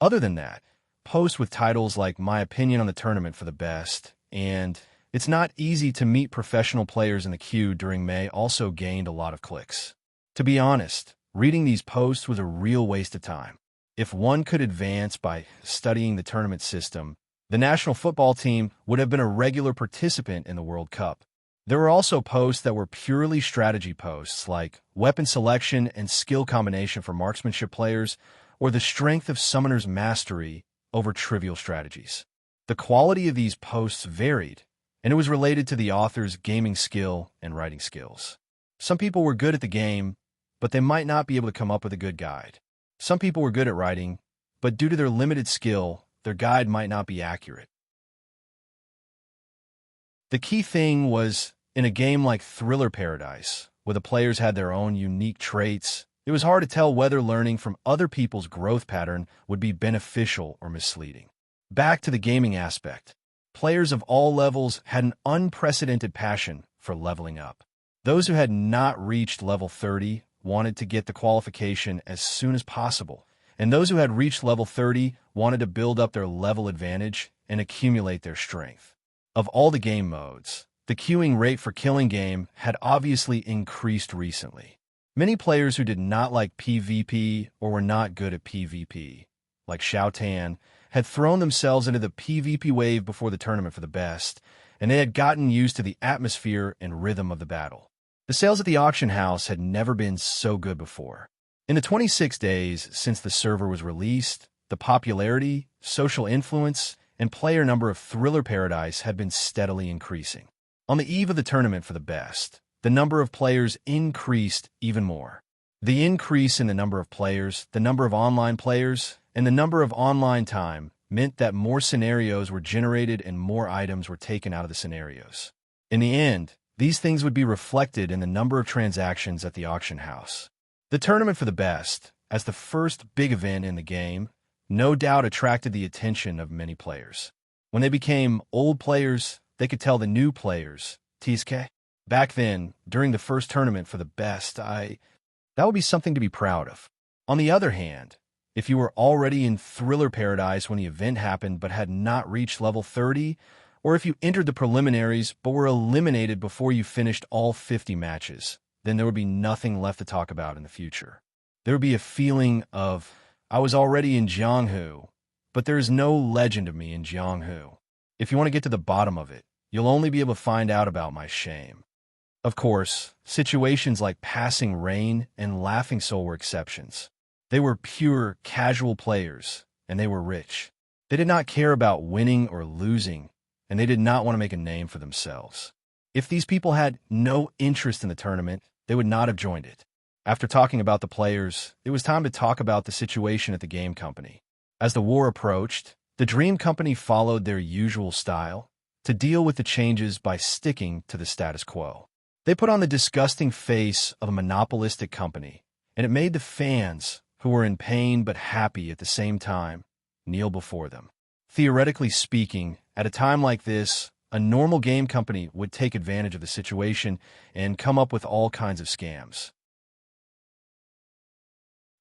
Other than that, posts with titles like "My opinion on the tournament for the best" and "It's not easy to meet professional players in the queue during May" also gained a lot of clicks. To be honest, reading these posts was a real waste of time. If one could advance by studying the tournament system, the national football team would have been a regular participant in the World Cup. There were also posts that were purely strategy posts, like weapon selection and skill combination for marksmanship players, or the strength of summoner's mastery over trivial strategies. The quality of these posts varied, and it was related to the author's gaming skill and writing skills. Some people were good at the game, but they might not be able to come up with a good guide. Some people were good at writing, but due to their limited skill, their guide might not be accurate. The key thing was, in a game like Thriller Paradise, where the players had their own unique traits, it was hard to tell whether learning from other people's growth pattern would be beneficial or misleading. Back to the gaming aspect. Players of all levels had an unprecedented passion for leveling up. Those who had not reached level 30 wanted to get the qualification as soon as possible, and those who had reached level 30 wanted to build up their level advantage and accumulate their strength. Of all the game modes, the queuing rate for killing game had obviously increased recently. Many players who did not like PvP or were not good at PvP, like Xiao Tan, had thrown themselves into the PvP wave before the tournament for the best, and they had gotten used to the atmosphere and rhythm of the battle. The sales at the auction house had never been so good before. In the 26 days since the server was released, the popularity, social influence, and player number of Thriller Paradise had been steadily increasing. On the eve of the tournament for the best, the number of players increased even more. The increase in the number of players, the number of online players, and the number of online time meant that more scenarios were generated and more items were taken out of the scenarios. In the end, these things would be reflected in the number of transactions at the auction house. The tournament for the best, as the first big event in the game, no doubt attracted the attention of many players. When they became old players, they could tell the new players, TSK. Back then, during the first tournament for the best, that would be something to be proud of. On the other hand, if you were already in Thriller Paradise when the event happened but had not reached level 30, or if you entered the preliminaries but were eliminated before you finished all 50 matches, then there would be nothing left to talk about in the future. There would be a feeling of, I was already in Jianghu, but there is no legend of me in Jianghu. If you want to get to the bottom of it, you'll only be able to find out about my shame. Of course, situations like Passing Rain and Laughing Soul were exceptions. They were pure, casual players, and they were rich. They did not care about winning or losing, and they did not want to make a name for themselves. If these people had no interest in the tournament, they would not have joined it. After talking about the players, it was time to talk about the situation at the game company. As the war approached, the Dream Company followed their usual style to deal with the changes by sticking to the status quo. They put on the disgusting face of a monopolistic company and it made the fans, who were in pain but happy at the same time, kneel before them. Theoretically speaking, at a time like this, a normal game company would take advantage of the situation and come up with all kinds of scams.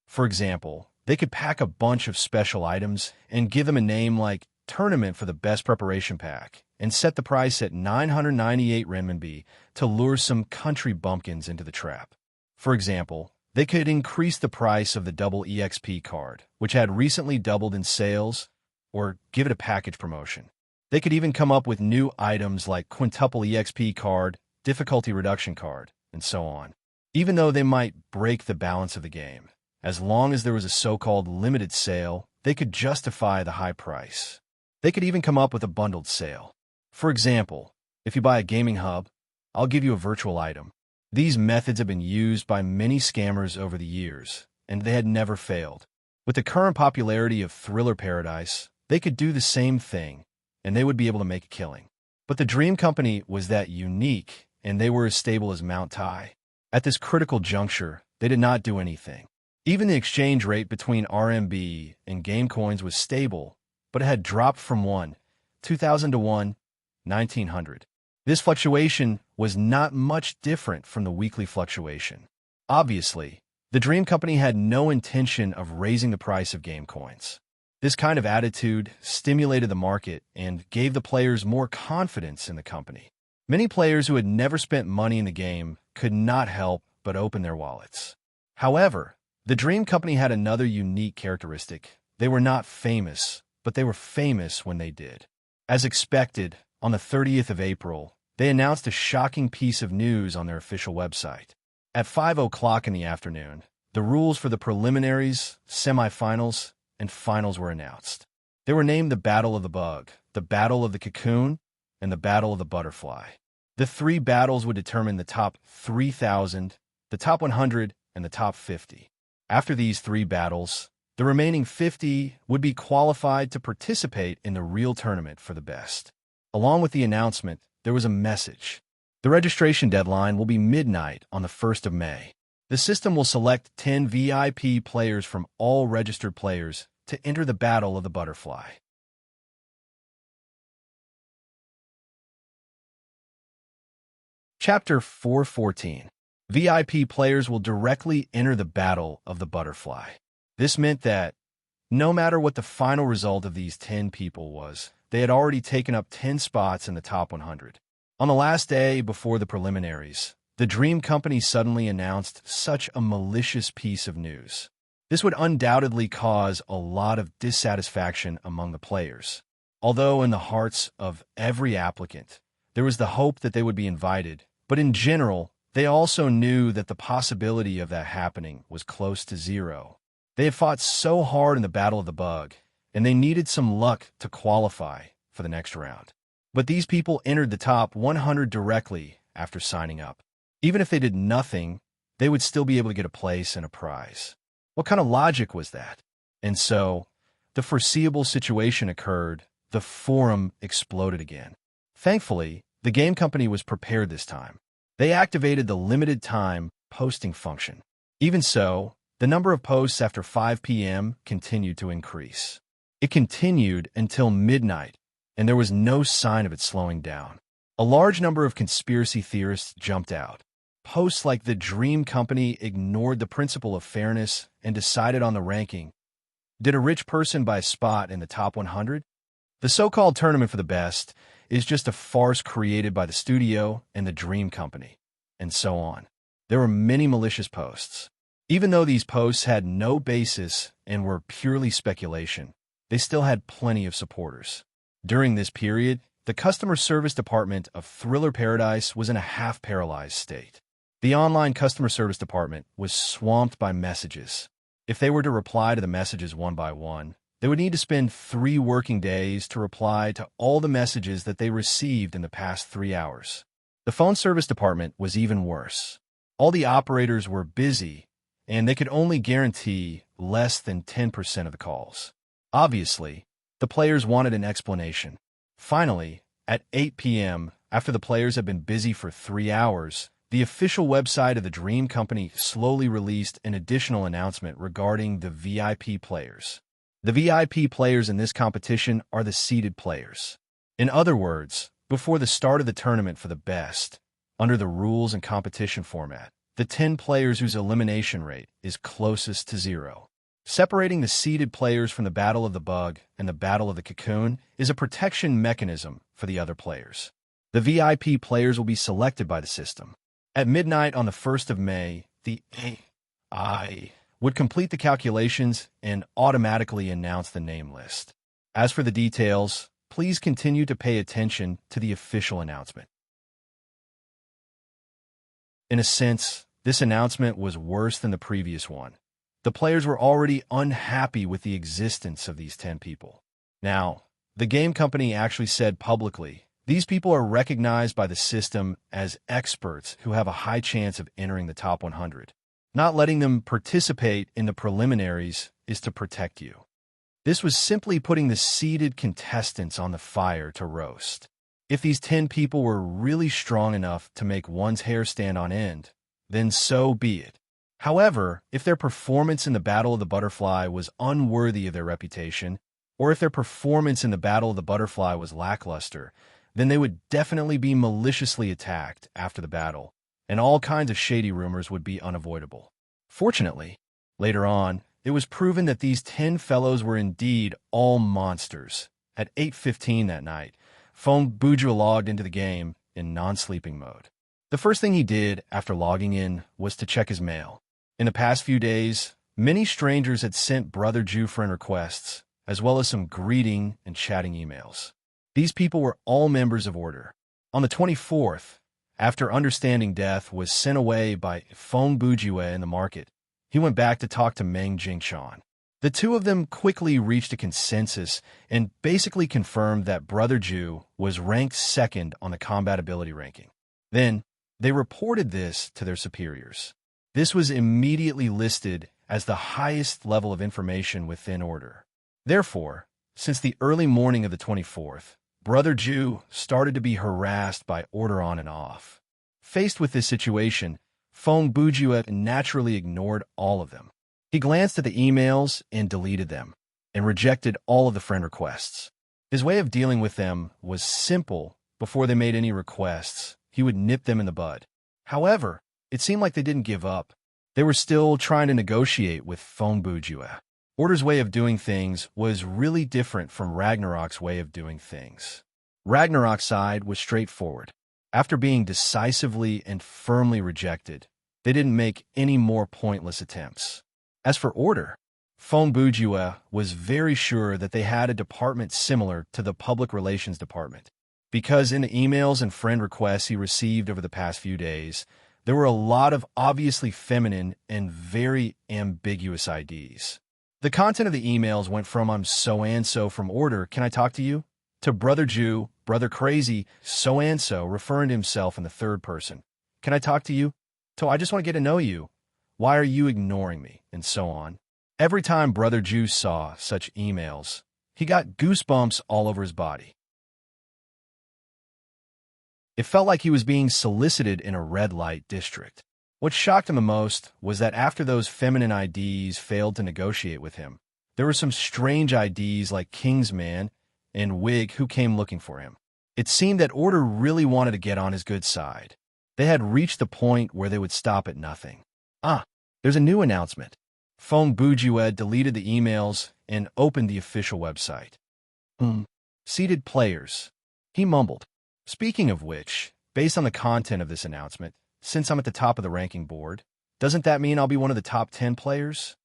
For example, they could pack a bunch of special items and give them a name like Tournament for the Best Preparation Pack and set the price at 998 renminbi to lure some country bumpkins into the trap. For example, they could increase the price of the double EXP card, which had recently doubled in sales, or give it a package promotion. They could even come up with new items like quintuple EXP card, difficulty reduction card, and so on. Even though they might break the balance of the game, as long as there was a so-called limited sale, they could justify the high price. They could even come up with a bundled sale. For example, if you buy a gaming hub, I'll give you a virtual item. These methods have been used by many scammers over the years, and they had never failed. With the current popularity of Thriller Paradise, they could do the same thing, and they would be able to make a killing. But the Dream Company was that unique, and they were as stable as Mount Tai. At this critical juncture, they did not do anything. Even the exchange rate between RMB and game coins was stable, but it had dropped from 2,000 to 1,900. This fluctuation was not much different from the weekly fluctuation. Obviously, the Dream Company had no intention of raising the price of game coins. This kind of attitude stimulated the market and gave the players more confidence in the company. Many players who had never spent money in the game could not help but open their wallets. However, the Dream Company had another unique characteristic. They were not famous, but they were famous when they did. As expected, on the 30th of April, they announced a shocking piece of news on their official website. At 5 o'clock in the afternoon, the rules for the preliminaries, semifinals, and finals were announced. They were named the Battle of the Bug, the Battle of the Cocoon, and the Battle of the Butterfly. The three battles would determine the top 3,000, the top 100, and the top 50. After these three battles, the remaining 50 would be qualified to participate in the real tournament for the best. Along with the announcement, there was a message. The registration deadline will be midnight on the 1st of May. The system will select 10 VIP players from all registered players to enter the Battle of the Butterfly. Chapter 414. VIP players will directly enter the Battle of the Butterfly. This meant that, no matter what the final result of these 10 people was, they had already taken up 10 spots in the top 100. On the last day before the preliminaries, the Dream Company suddenly announced such a malicious piece of news. This would undoubtedly cause a lot of dissatisfaction among the players. Although in the hearts of every applicant, there was the hope that they would be invited, but in general, they also knew that the possibility of that happening was close to zero. They had fought so hard in the Battle of the Bug, and they needed some luck to qualify for the next round. But these people entered the top 100 directly after signing up. Even if they did nothing, they would still be able to get a place and a prize. What kind of logic was that? And so, the foreseeable situation occurred. The forum exploded again. Thankfully, the game company was prepared this time. They activated the limited time posting function. Even so, the number of posts after 5 p.m. continued to increase. It continued until midnight, and there was no sign of it slowing down. A large number of conspiracy theorists jumped out. Posts like the Dream Company ignored the principle of fairness and decided on the ranking. Did a rich person buy a spot in the top 100? The so-called tournament for the best is just a farce created by the studio and the Dream Company, and so on. There were many malicious posts. Even though these posts had no basis and were purely speculation, they still had plenty of supporters. During this period, the customer service department of Thriller Paradise was in a half-paralyzed state. The online customer service department was swamped by messages. If they were to reply to the messages one by one, they would need to spend 3 working days to reply to all the messages that they received in the past 3 hours. The phone service department was even worse. All the operators were busy, and they could only guarantee less than 10% of the calls. Obviously, the players wanted an explanation. Finally, at 8 p.m., after the players had been busy for 3 hours, the official website of the Dream Company slowly released an additional announcement regarding the VIP players. The VIP players in this competition are the seeded players. In other words, before the start of the tournament for the best, under the rules and competition format, the 10 players whose elimination rate is closest to 0. Separating the seeded players from the Battle of the Bug and the Battle of the Cocoon is a protection mechanism for the other players. The VIP players will be selected by the system. At midnight on the 1st of May, the AI would complete the calculations and automatically announce the name list. As for the details, please continue to pay attention to the official announcement. In a sense, this announcement was worse than the previous one. The players were already unhappy with the existence of these 10 people. Now, the game company actually said publicly, these people are recognized by the system as experts who have a high chance of entering the top 100. Not letting them participate in the preliminaries is to protect you. This was simply putting the seeded contestants on the fire to roast. If these 10 people were really strong enough to make one's hair stand on end, then so be it. However, if their performance in the Battle of the Butterfly was unworthy of their reputation, or if their performance in the Battle of the Butterfly was lackluster, then they would definitely be maliciously attacked after the battle, and all kinds of shady rumors would be unavoidable. Fortunately, later on, it was proven that these 10 fellows were indeed all monsters. At 8:15 that night, Fong Bujua logged into the game in non-sleeping mode. The first thing he did after logging in was to check his mail. In the past few days, many strangers had sent Brother Jew friend requests, as well as some greeting and chatting emails. These people were all members of Order. On the 24th, after understanding death was sent away by Fong Bujue in the market, he went back to talk to Meng Jingchan. The two of them quickly reached a consensus and basically confirmed that Brother Jew was ranked second on the combat ability ranking. Then, they reported this to their superiors. This was immediately listed as the highest level of information within Order. Therefore, since the early morning of the 24th, Brother Jew started to be harassed by Order on and off. Faced with this situation, Fong Bujua naturally ignored all of them. He glanced at the emails and deleted them, and rejected all of the friend requests. His way of dealing with them was simple. Before they made any requests, he would nip them in the bud. However, it seemed like they didn't give up. They were still trying to negotiate with Fong Bujua. Order's way of doing things was really different from Ragnarok's way of doing things. Ragnarok's side was straightforward. After being decisively and firmly rejected, they didn't make any more pointless attempts. As for Order, Fong Bujua was very sure that they had a department similar to the public relations department, because in the emails and friend requests he received over the past few days, there were a lot of obviously feminine and very ambiguous IDs. The content of the emails went from "I'm so-and-so from Order, can I talk to you?" to "Brother Jew, Brother Crazy, so-and-so," referring to himself in the third person. "Can I talk to you?" to "I just want to get to know you. Why are you ignoring me?" and so on. Every time Brother Jew saw such emails, he got goosebumps all over his body. It felt like he was being solicited in a red light district. What shocked him the most was that after those feminine IDs failed to negotiate with him, there were some strange IDs like Kingsman and Wig who came looking for him. It seemed that Order really wanted to get on his good side. They had reached the point where they would stop at nothing. There's a new announcement. Fong Bujue deleted the emails and opened the official website. Seated players, he mumbled. Speaking of which, based on the content of this announcement, since I'm at the top of the ranking board, doesn't that mean I'll be one of the top 10 players?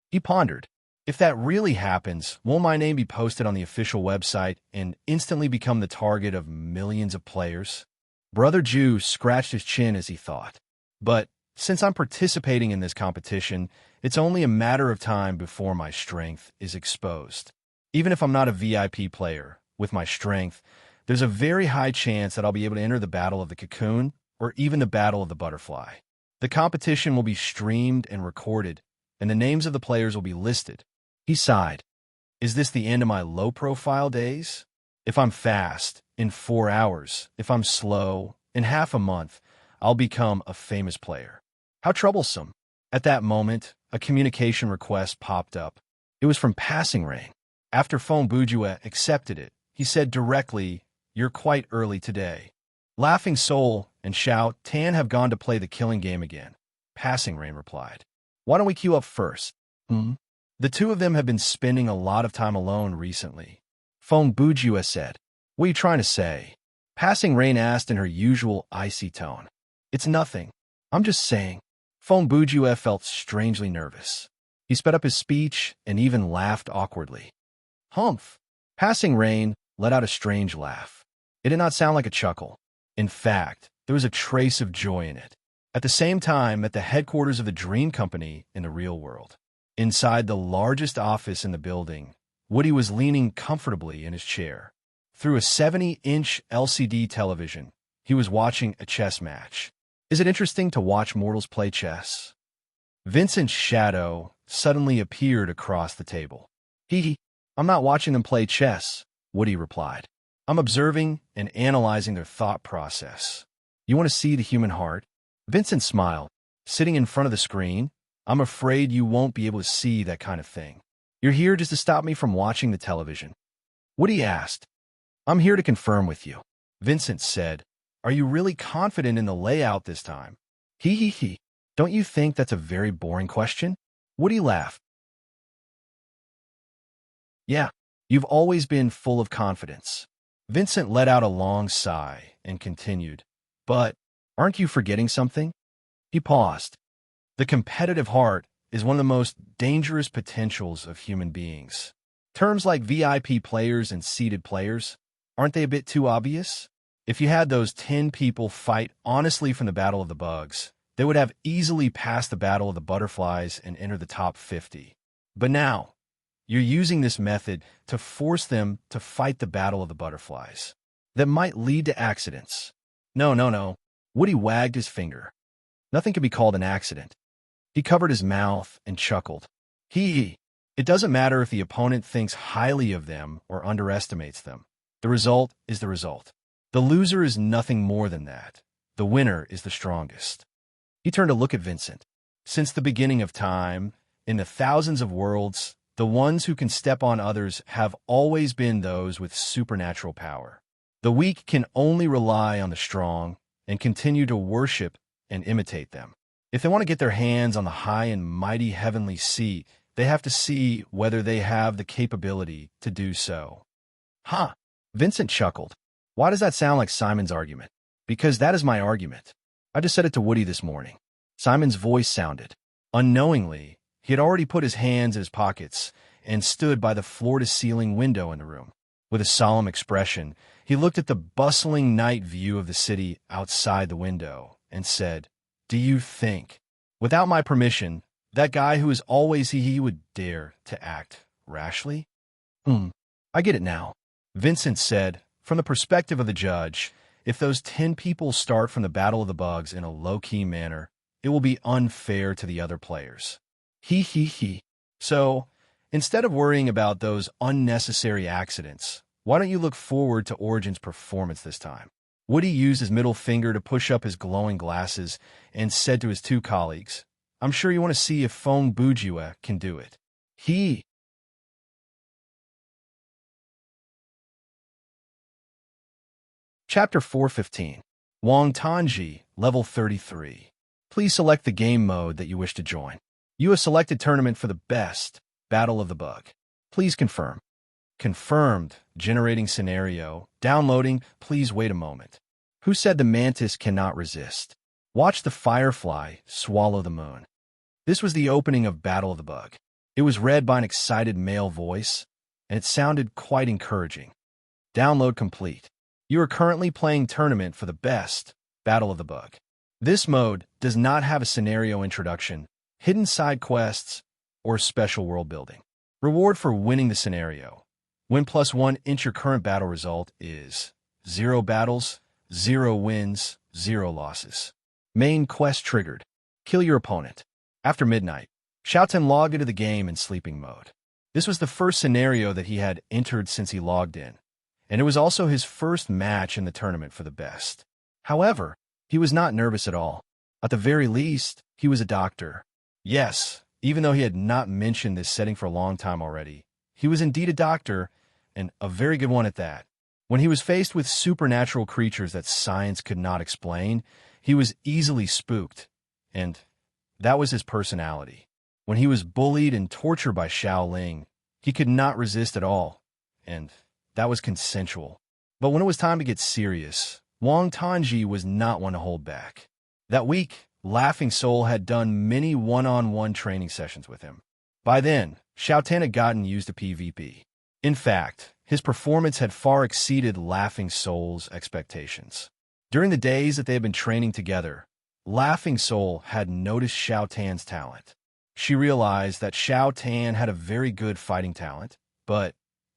He pondered. If that really happens, won't my name be posted on the official website and instantly become the target of millions of players? Brother Jew scratched his chin as he thought. But since I'm participating in this competition, it's only a matter of time before my strength is exposed. Even if I'm not a VIP player, with my strength, there's a very high chance that I'll be able to enter the Battle of the Cocoon or even the Battle of the Butterfly. The competition will be streamed and recorded, and the names of the players will be listed. He sighed. Is this the end of my low-profile days? If I'm fast, in 4 hours. If I'm slow, in half a month. I'll become a famous player. How troublesome. At that moment, a communication request popped up. It was from Passing Rain. After Phone Bujua accepted it, he said directly, "You're quite early today." Laughing Soul and Shout Tan have gone to play the killing game again. Passing Rain replied. Why don't we queue up first? The two of them have been spending a lot of time alone recently. Phone Bujua said. What are you trying to say? Passing Rain asked in her usual icy tone. It's nothing. I'm just saying. Phone Bujua felt strangely nervous. He sped up his speech and even laughed awkwardly. Humph! Passing Rain let out a strange laugh. It did not sound like a chuckle. In fact, there was a trace of joy in it. At the same time, at the headquarters of the Dream Company in the real world, inside the largest office in the building, Woody was leaning comfortably in his chair. Through a 70-inch LCD television, he was watching a chess match. Is it interesting to watch mortals play chess? Vincent's shadow suddenly appeared across the table. I'm not watching them play chess, Woody replied. I'm observing and analyzing their thought process. You want to see the human heart? Vincent smiled. Sitting in front of the screen, I'm afraid you won't be able to see that kind of thing. You're here just to stop me from watching the television. Woody asked. I'm here to confirm with you. Vincent said. Are you really confident in the layout this time? Don't you think that's a very boring question? Woody laughed. Yeah, you've always been full of confidence. Vincent let out a long sigh and continued. But aren't you forgetting something? He paused. The competitive heart is one of the most dangerous potentials of human beings. Terms like VIP players and seeded players, aren't they a bit too obvious? If you had those 10 people fight honestly from the Battle of the Bugs, they would have easily passed the Battle of the Butterflies and entered the top 50. But now, you're using this method to force them to fight the Battle of the Butterflies. That might lead to accidents. No. Woody wagged his finger. Nothing can be called an accident. He covered his mouth and chuckled. It doesn't matter if the opponent thinks highly of them or underestimates them. The result is the result. The loser is nothing more than that. The winner is the strongest. He turned to look at Vincent. Since the beginning of time, in the thousands of worlds, the ones who can step on others have always been those with supernatural power. The weak can only rely on the strong and continue to worship and imitate them. If they want to get their hands on the high and mighty heavenly seat, they have to see whether they have the capability to do so. Vincent chuckled. Why does that sound like Simon's argument? Because that is my argument. I just said it to Woody this morning. Simon's voice sounded. Unknowingly, he had already put his hands in his pockets and stood by the floor-to-ceiling window in the room. With a solemn expression, he looked at the bustling night view of the city outside the window and said, Do you think, without my permission, that guy who is always he would dare to act rashly? I get it now. Vincent said, from the perspective of the judge, if those 10 people start from the Battle of the Bugs in a low-key manner, it will be unfair to the other players. So, instead of worrying about those unnecessary accidents, why don't you look forward to Origin's performance this time? Woody used his middle finger to push up his glowing glasses and said to his two colleagues, I'm sure you want to see if Phone Bujua can do it. Chapter 415. Wang Tanji, Level 33. Please select the game mode that you wish to join. You have selected tournament for the best, Battle of the Bug. Please confirm. Confirmed. Generating scenario. Downloading. Please wait a moment. Who said the mantis cannot resist? Watch the firefly swallow the moon. This was the opening of Battle of the Bug. It was read by an excited male voice, and it sounded quite encouraging. Download complete. You are currently playing tournament for the best, Battle of the Bug. This mode does not have a scenario introduction, hidden side quests, or special world building. Reward for winning the scenario. Win +1 int your current battle result is 0 battles, 0 wins, 0 losses. Main quest triggered. Kill your opponent. After midnight, Xiaoten logged into the game in sleeping mode. This was the first scenario that he had entered since he logged in, and it was also his first match in the tournament for the best. However, He was not nervous at all. At the very least, he was a doctor. Yes, even though he had not mentioned this setting for a long time already, he was indeed a doctor, and a very good one at that. When he was faced with supernatural creatures that science could not explain, he was easily spooked, and that was his personality. When he was bullied and tortured by Shaoling, he could not resist at all, and that was consensual. But when it was time to get serious, Wang Tanji was not one to hold back. That week, Laughing Soul had done many one-on-one training sessions with him. By then, Xiaotan had gotten used to PvP. In fact, his performance had far exceeded Laughing Soul's expectations. During the days that they had been training together, Laughing Soul had noticed Xiaotan's talent. She realized that Xiaotan had a very good fighting talent, but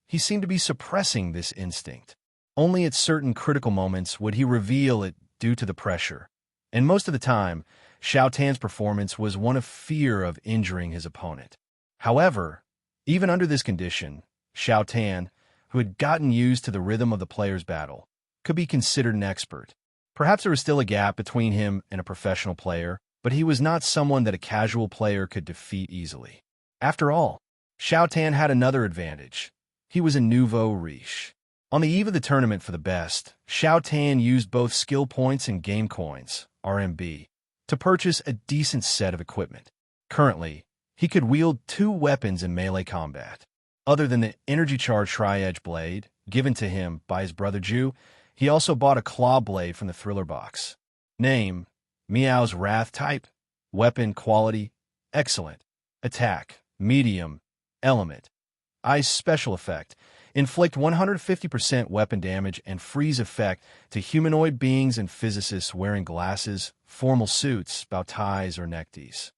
he seemed to be suppressing this instinct. Only at certain critical moments would he reveal it due to the pressure. And most of the time, Xiaotan's performance was one of fear of injuring his opponent. However, even under this condition, Xiaotan, who had gotten used to the rhythm of the player's battle, could be considered an expert. Perhaps there was still a gap between him and a professional player, but he was not someone that a casual player could defeat easily. After all, Xiaotan had another advantage. He was a nouveau riche. On the eve of the tournament for the best, Xiaotan used both skill points and game coins, RMB, to purchase a decent set of equipment. Currently, he could wield 2 weapons in melee combat. Other than the energy-charged tri-edge blade, given to him by his brother Ju, he also bought a claw blade from the thriller box. Name: Miao's Wrath type. Weapon quality: excellent. Attack: medium. Element: ice. Special effect: inflict 150% weapon damage and freeze effect to humanoid beings and physicists wearing glasses, formal suits, bow ties, or neckties.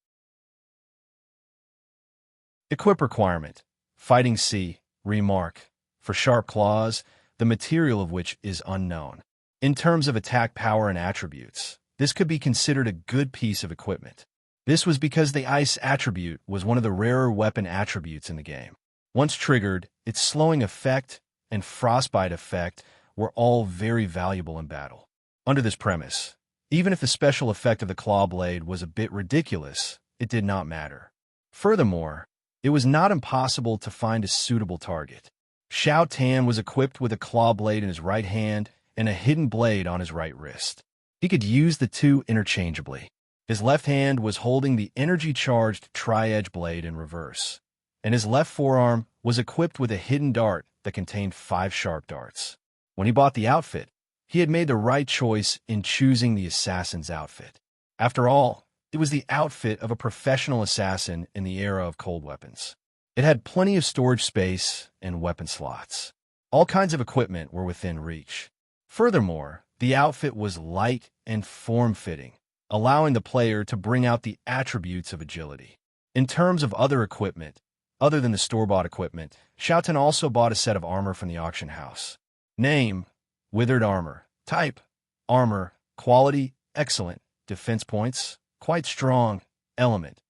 Equip requirement: Fighting C. Remark: for sharp claws, the material of which is unknown. In terms of attack power and attributes, this could be considered a good piece of equipment. This was because the ice attribute was one of the rarer weapon attributes in the game. Once triggered, its slowing effect and frostbite effect were all very valuable in battle. Under this premise, even if the special effect of the claw blade was a bit ridiculous, it did not matter. Furthermore, it was not impossible to find a suitable target. Xiaotan was equipped with a claw blade in his right hand and a hidden blade on his right wrist. He could use the two interchangeably. His left hand was holding the energy-charged tri-edge blade in reverse, and his left forearm was equipped with a hidden dart that contained 5 sharp darts. When he bought the outfit, he had made the right choice in choosing the assassin's outfit. After all, it was the outfit of a professional assassin in the era of cold weapons. It had plenty of storage space and weapon slots. All kinds of equipment were within reach. Furthermore, the outfit was light and form-fitting, allowing the player to bring out the attributes of agility. In terms of other equipment, other than the store-bought equipment, Xiaotan also bought a set of armor from the auction house. Name: Withered Armor. Type: Armor. Quality: excellent. Defense points: quite strong. Element: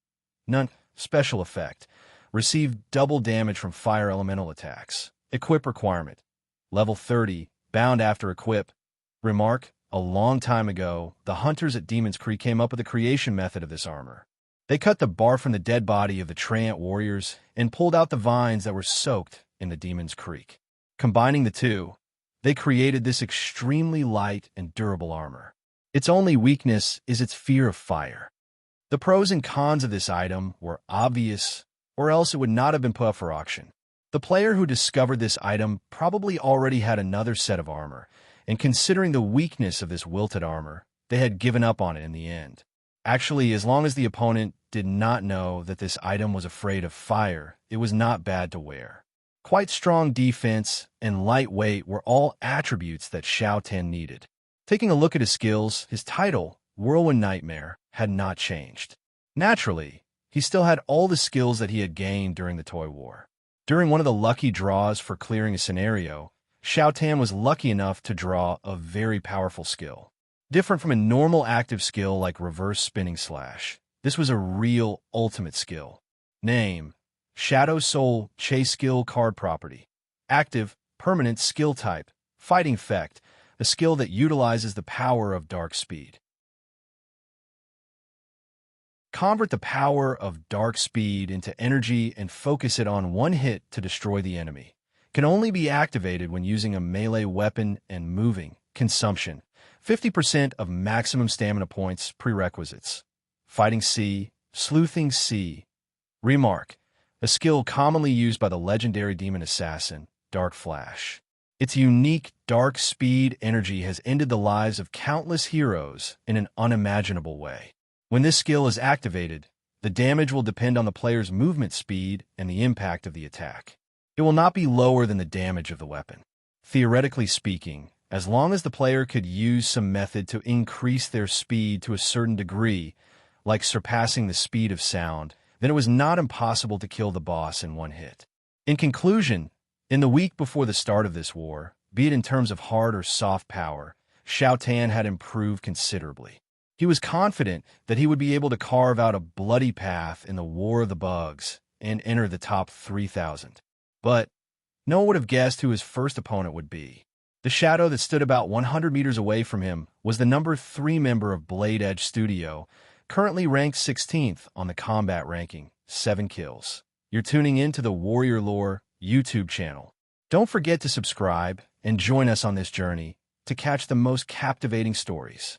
none. Special effect: receive double damage from fire elemental attacks. Equip requirement: level 30, bound after equip. Remark: a long time ago, the hunters at Demon's Creek came up with the creation method of this armor. They cut the bark from the dead body of the Treant warriors and pulled out the vines that were soaked in the Demon's Creek. Combining the two, they created this extremely light and durable armor. Its only weakness is its fear of fire. The pros and cons of this item were obvious, or else it would not have been put up for auction. The player who discovered this item probably already had another set of armor, and considering the weakness of this wilted armor, they had given up on it in the end. Actually, as long as the opponent did not know that this item was afraid of fire, it was not bad to wear. Quite strong defense and lightweight were all attributes that Xiaotan needed. Taking a look at his skills, his title, Whirlwind Nightmare, had not changed. Naturally, he still had all the skills that he had gained during the Toy War. During one of the lucky draws for clearing a scenario, Xiaotan was lucky enough to draw a very powerful skill. Different from a normal active skill like reverse spinning slash, this was a real ultimate skill. Name: Shadow Soul Chase Skill Card Property. Active, permanent skill type. Fighting effect, a skill that utilizes the power of dark speed. Convert the power of dark speed into energy and focus it on one hit to destroy the enemy. Can only be activated when using a melee weapon and moving. Consumption. 50% of maximum stamina points. Prerequisites. Fighting C. Sleuthing C. Remark. A skill commonly used by the legendary demon assassin, Dark Flash. Its unique dark speed energy has ended the lives of countless heroes in an unimaginable way. When this skill is activated, the damage will depend on the player's movement speed and the impact of the attack. It will not be lower than the damage of the weapon. Theoretically speaking, as long as the player could use some method to increase their speed to a certain degree, like surpassing the speed of sound, then it was not impossible to kill the boss in one hit. In conclusion, in the week before the start of this war, be it in terms of hard or soft power, Shao Tan had improved considerably. He was confident that he would be able to carve out a bloody path in the War of the Bugs and enter the top 3,000. But no one would have guessed who his first opponent would be. The shadow that stood about 100 meters away from him was the number 3 member of Blade Edge Studio, currently ranked 16th on the combat ranking, 7 kills. You're tuning in to the Warrior Lore YouTube channel. Don't forget to subscribe and join us on this journey to catch the most captivating stories.